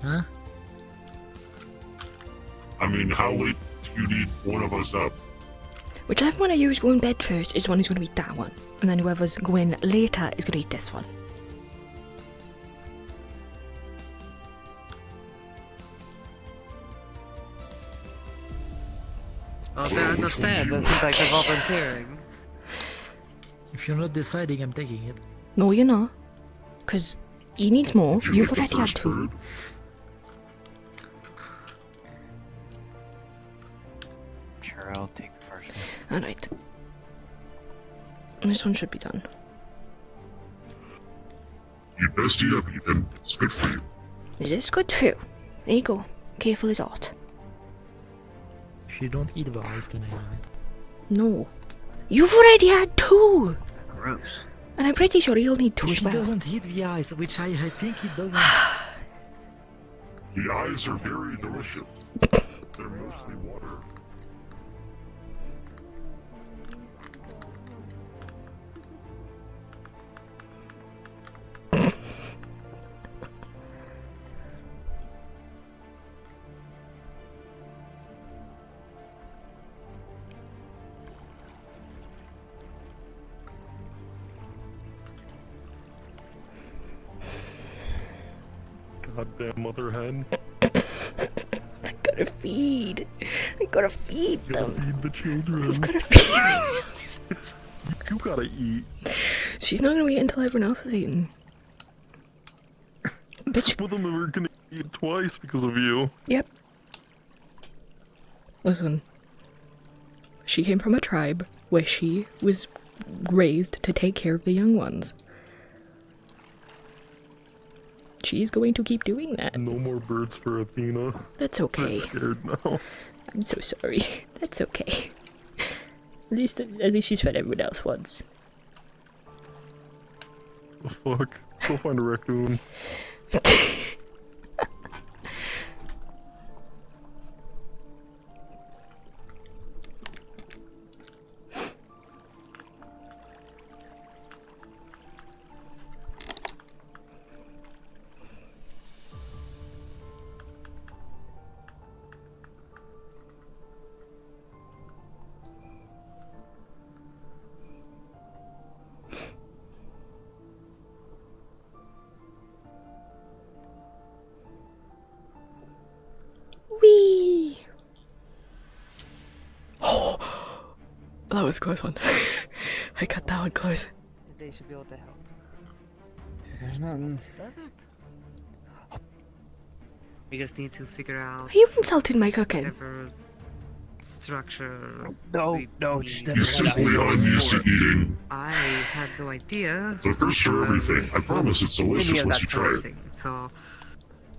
Huh? I mean, how late do you need one of us up? Whichever one of you is going bed first is the one who's gonna be that one. And then whoever's going later is gonna eat this one. Oh, they understand. That seems like they're volunteering. If you're not deciding, I'm taking it. No, you're not. Because he needs more. Would you You've like the already had first 2. bird? Sure, I'll take the first one. Alright. This one should be done. You best eat up, Ethan. It's good for you. It is good for you. There you go. Careful as art. If you don't eat the eyes, can I have it? No. You've already had 2! Gross. And I'm pretty sure he'll need 2 If as he well. doesn't hit the eyes, which I think he doesn't. The eyes are very delicious. They're mostly water. Goddamn mother hen. I gotta feed. I gotta feed You gotta them. feed the children. I've gotta feed You gotta eat. She's not gonna wait until everyone else is eating. Bitch. Some of them are gonna eat twice because of you. Yep. Listen. She came from a tribe where she was raised to take care of the young ones. She's going to keep doing that. No more birds for Athena. That's okay. I'm scared now. I'm so sorry. That's okay. At least she's fed everyone else once. The fuck? Go find a raccoon. Whee! Oh, that was a close one. I cut that one close. They should be able to help. There's nothing. We just need to figure out. You insulted my cooking. Whatever structure. No, no, just He's simply unused to eating. I had no idea. The first for everything. I promise it's delicious once you try it. So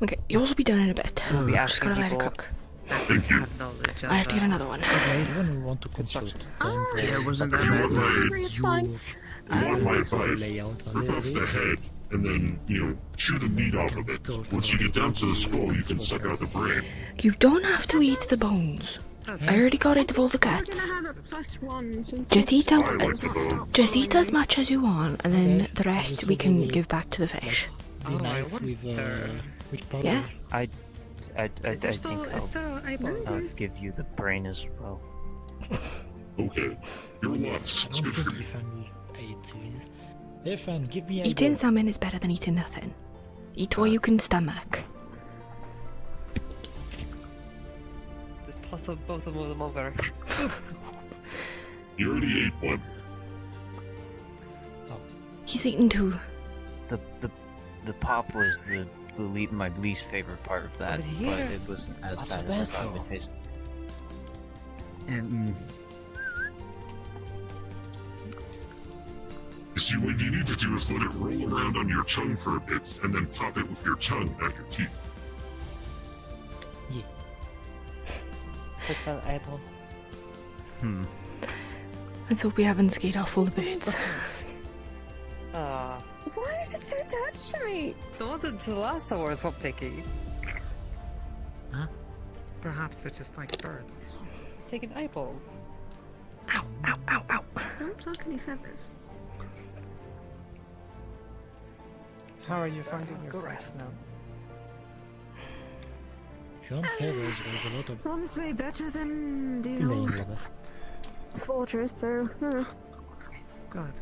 Okay, yours will be done in a bit. We'll be Just gotta asking let it people cook. Thank you. I have to get another one. When we want to consult them, Yeah, wasn't If that you bad? want It's fine. my advice, layout on rip off the head and then, chew the meat out of it. Once you get down to the skull, you can suck out the brain. You don't have to eat the bones. I already got rid of all the guts. Just eat out. I like the bone. Just eat as much as you want, and then the rest we can give back to the fish. be nice with powder. Yeah. I Is there think is there an eyeball? I'll give you the brain as well. Okay, you're lost. It's good for you. Ethan, give me Eating salmon is better than eating nothing. Eat what you can stomach. Just toss them, both of them over. You already ate one. He's eaten two. The pop was my least favorite part of that, but it wasn't as bad as I thought it would taste. See, what you need to do is let it roll around on your tongue for a bit, and then pop it with your tongue, not your teeth. Yeah. What's an eyeball? Let's hope we haven't scared off all the birds. Why is it so attached to me? So wasn't the last hour so picky? Huh? Perhaps it just likes birds. Taking eyeballs. Ow, ow, ow, ow. Don't talk any feathers. How are you finding your sex now? If you want feathers, there's a lot of Honestly, better than the name old of it. fortress, so... Good.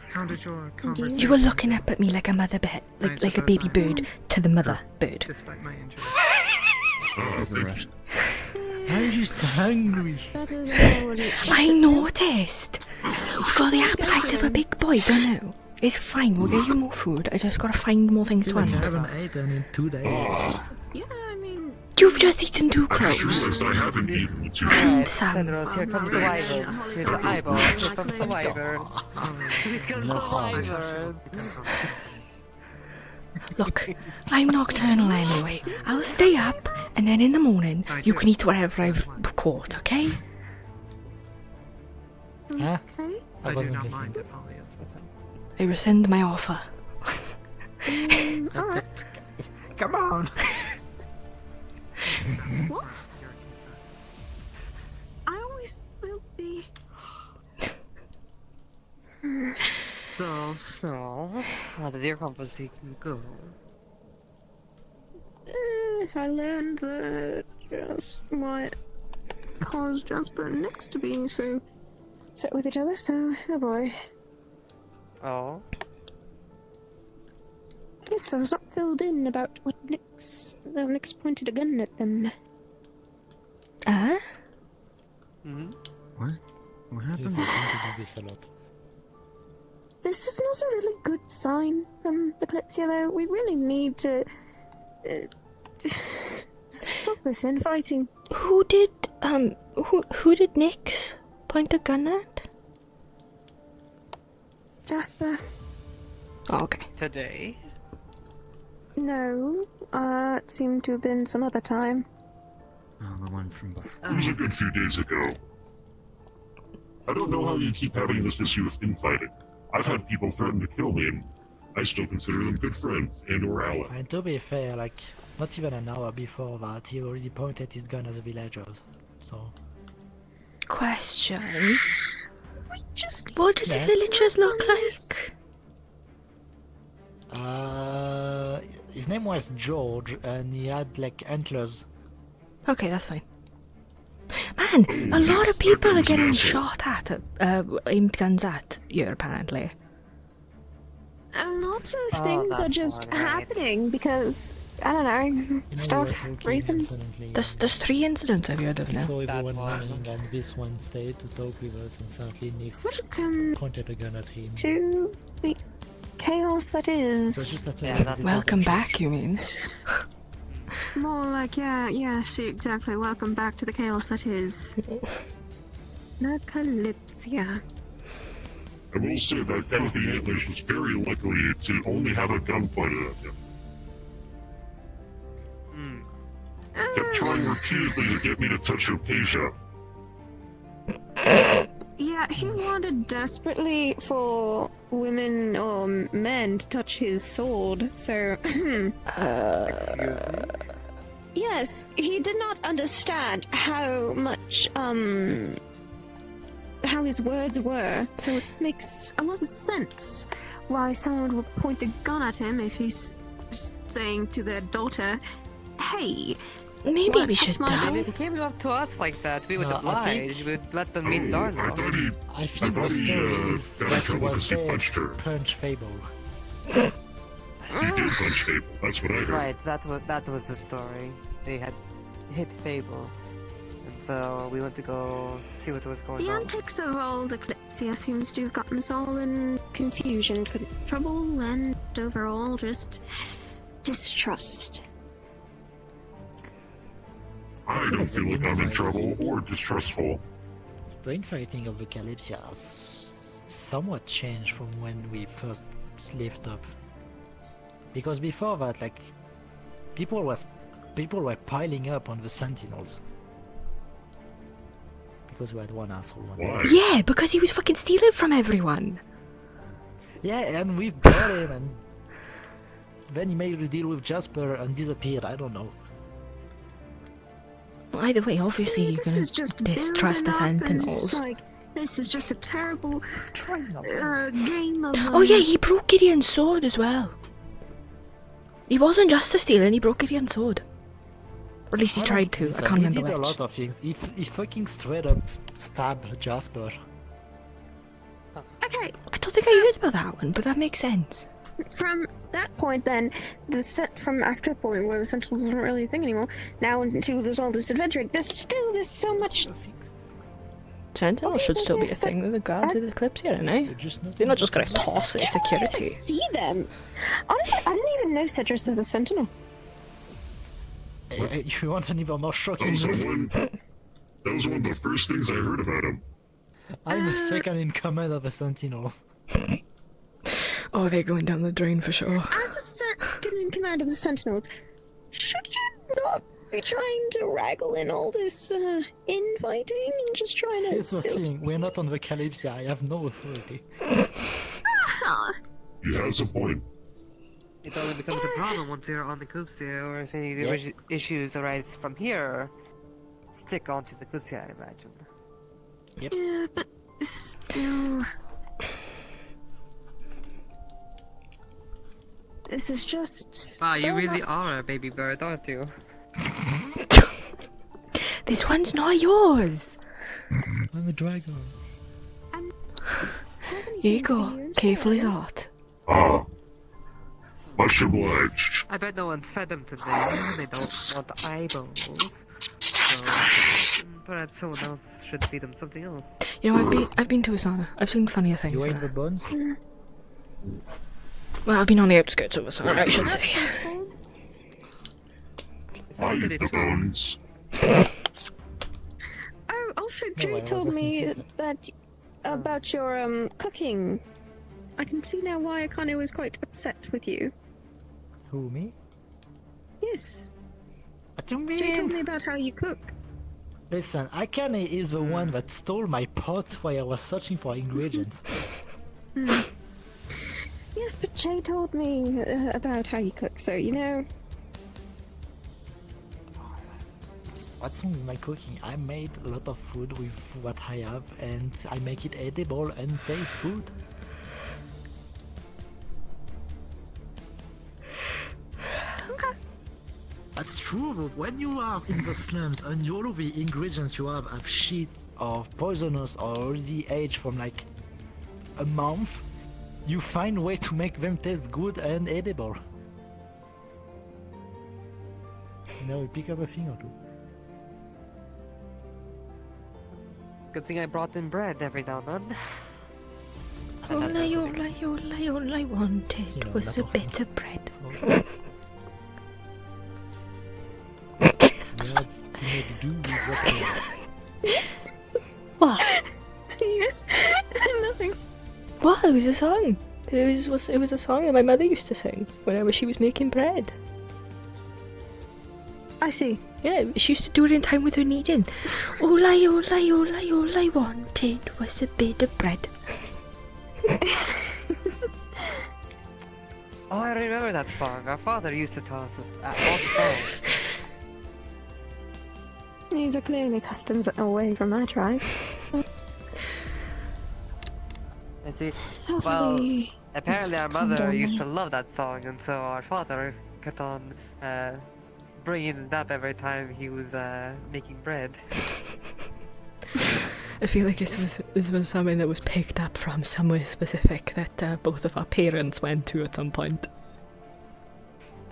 How did your conversation... You were looking up at me like a mother bird, like a baby bird to the mother bird. Despite my injury. How are you so hungry? I noticed. You've got the appetite of a big boy, don't you? It's fine, we'll get you more food. I just gotta find more things to I hunt. haven't eaten in 2 days. Yeah, I mean... You've just eaten 2 I just crows. realized I haven't eaten in 2 And days. some. Cedros, here comes the wyvern. Here's the eyeball. Here comes the wyvern. Here comes the wyvern. Look, I'm nocturnal anyway. I'll stay up, and then in the morning, you can eat whatever I've caught, okay? Huh? I do not mind if Holly is with him. I rescind my offer. Alright. Come on! What? I always will be... So, Snow, how did your conversation go? I learned that just my car's just put next to me, so sit with each other, so oh boy. Oh? Yes, I was not filled in about what Nix pointed a gun at them. What? What happened? I do this a lot. This is not a really good sign from the Kalypsia, though. We really need to stop this infighting. Who did Nix point a gun at? Jasper. Oh, okay. Today? No, it seemed to have been some other time. Oh, the one from before. It was a good few days ago. I don't know how you keep having this issue with infighting. I've had people threaten to kill me, and I still consider them good friends and/or allies. And to be fair, like, not even an hour before that, he already pointed his gun at the villagers. So. Question. What do the villagers look like? His name was George, and he had like antlers. Okay, that's fine. Man, a lot of people are getting shot at, aimed guns at here, apparently. A lot of things are just happening because, I don't know, stuff, reasons. There's 3 incidents I've heard of We now. saw everyone running, and this one stayed to talk with us, and suddenly Nix Welcome pointed a gun at him. to the chaos that is. So just after Welcome back, you mean? More like, yeah, see, exactly. Welcome back to the chaos that is. The Kalypsia. I will say that one of the antlers was very lucky to only have a gun pointed at him. Kept trying repeatedly to get me to touch Opasia. Yeah, he wanted desperately for women or men to touch his sword, so... Excuse me? Yes, he did not understand how much, how his words were, so it makes a lot of sense why someone would point a gun at him if he's saying to their daughter, "Hey, maybe what, we should that's my I mean, soul?" if he came up to us like that, we would No, I oblige. We would let them meet Darla. I think the story is that he was there to punch Fable. He did punch Fable. That's what I heard. Right, that was the story. They had hit Fable, and so we went to go see what was going The on. antics of old Kalypsia seems to have gotten us all in confusion, trouble, and overall just distrust. I don't feel like I'm in trouble or distrustful. The infighting of the Kalypsia has somewhat changed from when we first lived up. Because before that, like, people were piling up on the Sentinels. Because we had one asshole. Yeah, because he was fucking stealing from everyone. Yeah, and we got him, and then he made a deal with Jasper and disappeared. I don't know. Well, either way, obviously you're This gonna is just distrust the building up and Sentinels. it's like, this is just a terrible game of. Oh yeah, he broke Gideon's sword as well. He wasn't just a stealing, he broke Gideon's sword. Or at least he tried to, I can't remember He did a which. lot of things. He fucking straight up stabbed Jasper. Okay. I don't think I heard about that one, but that makes sense. From that point, then, from after the point where the Sentinels isn't really a thing anymore, now into there's all this adventuring, there's so much. Sentinels should still be a thing with the guards of the Kalypsia, aren't they? They're not just gonna toss it security. See them. Honestly, I didn't even know Cedrus was a Sentinel. If you want an even more shocking That was news, one of the first things I heard about him. I'm the second in command of the Sentinels. Oh, they're going down the drain for sure. As a second in command of the Sentinels, should you not be trying to wrangle in all this infighting and just trying to? Here's the thing, we're not on the Kalypsia, I have no authority. He has a point. It only becomes a problem once you're on the Kalypsia, or if any of the issues arise from here, stick onto the Kalypsia, I imagine. Yep. Yeah, but still. This is just. Wow, you so really much- are a baby bird, aren't you? This one's not yours. I'm a dragon. Here you go. Careful as art. Ah. Much obliged. I bet no one's fed them today. They don't want eyeballs. So perhaps someone else should feed them something else. You know, I've been to Asana. I've seen funnier things. You ate there. the bones? Well, I've been on the outskirts of Asana, I should say. I eat the bones. Oh, also, No, Jay I was told just me confused. that about your cooking. I can see now why Akane was quite upset with you. Who, me? Yes. What do you Jay told mean? me about how you cook. Listen, Akane is the one that stole my pot while I was searching for ingredients. Yes, but Jay told me about how you cook, so you know. What's wrong with my cooking? I made a lot of food with what I have, and I make it edible and taste good. That's true, but when you are in the slums and all of the ingredients you have shit or poisonous or already aged from like a month, you find a way to make them taste good and edible. Now you pick up a thing or two. Good thing I brought in bread every now and then. All I wanted was a bit of bread. What? Nothing. What? It was a song. It was a song that my mother used to sing whenever she was making bread. I see. Yeah, she used to do it in time with her kneading. All I wanted was a bit of bread. Oh, I remember that song. Our father used to tell us all the time. These are clearly customs away from our tribe. I see. Well, Hopefully apparently our it's calmed mother down used now. to love that song, and so our father kept on bringing it up every time he was making bread. I feel like this was something that was picked up from somewhere specific that both of our parents went to at some point.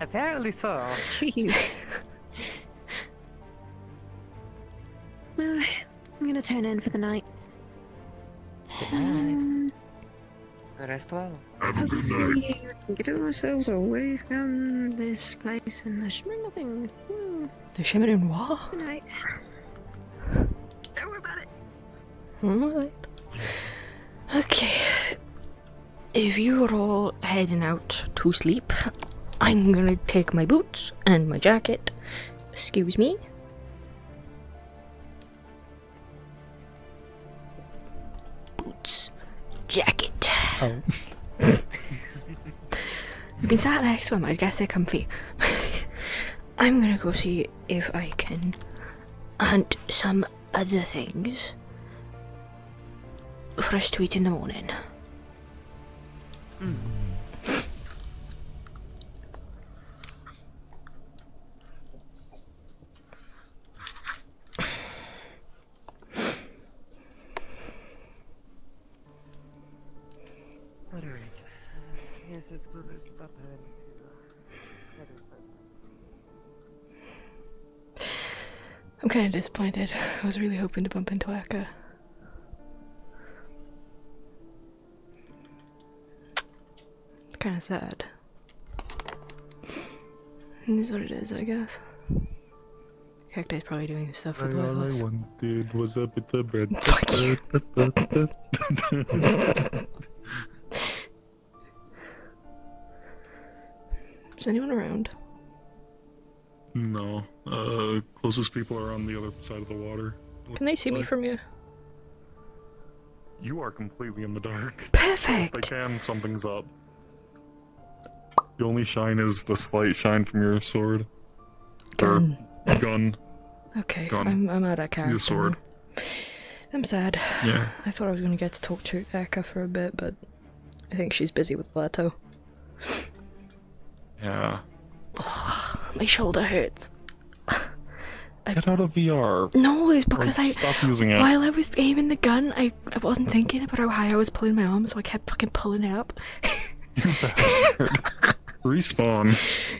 Apparently so. Jeez. Well, I'm gonna turn in for the night. Rest well. Hopefully we can get ourselves away from this place and the shimmering nothing. The shimmering what? Good night. Don't worry about it. Alright. Okay. If you're all heading out to sleep, I'm gonna take my boots and my jacket. Excuse me. Boots. Jacket. Oh. You've been sat next to him, I guess they're comfy. I'm gonna go see if I can hunt some other things for us to eat in the morning. Alright. Yes, I suppose it's about time to I'm kind of disappointed. I was really hoping to bump into Eka. It's kind of sad. It is what it is, I guess. Cacti's probably doing stuff with All I Wordless. wanted was a bit of bread. Is anyone around? No. Closest people are on the other side of the water. Can they see me from you? You are completely in the dark. Perfect! If they can, something's up. The only shine is the slight shine from your sword. Gun. Or gun. Okay, Gun. I'm out of character. Your sword. now. I'm sad. Yeah. I thought I was going to get to talk to Eka for a bit, but I think she's busy with Leto. Yeah. My shoulder hurts. Get out of VR. No, it's Or because stop using it. while I was aiming the gun, I wasn't thinking about how high I was pulling my arm, so I kept fucking pulling it up. Respawn.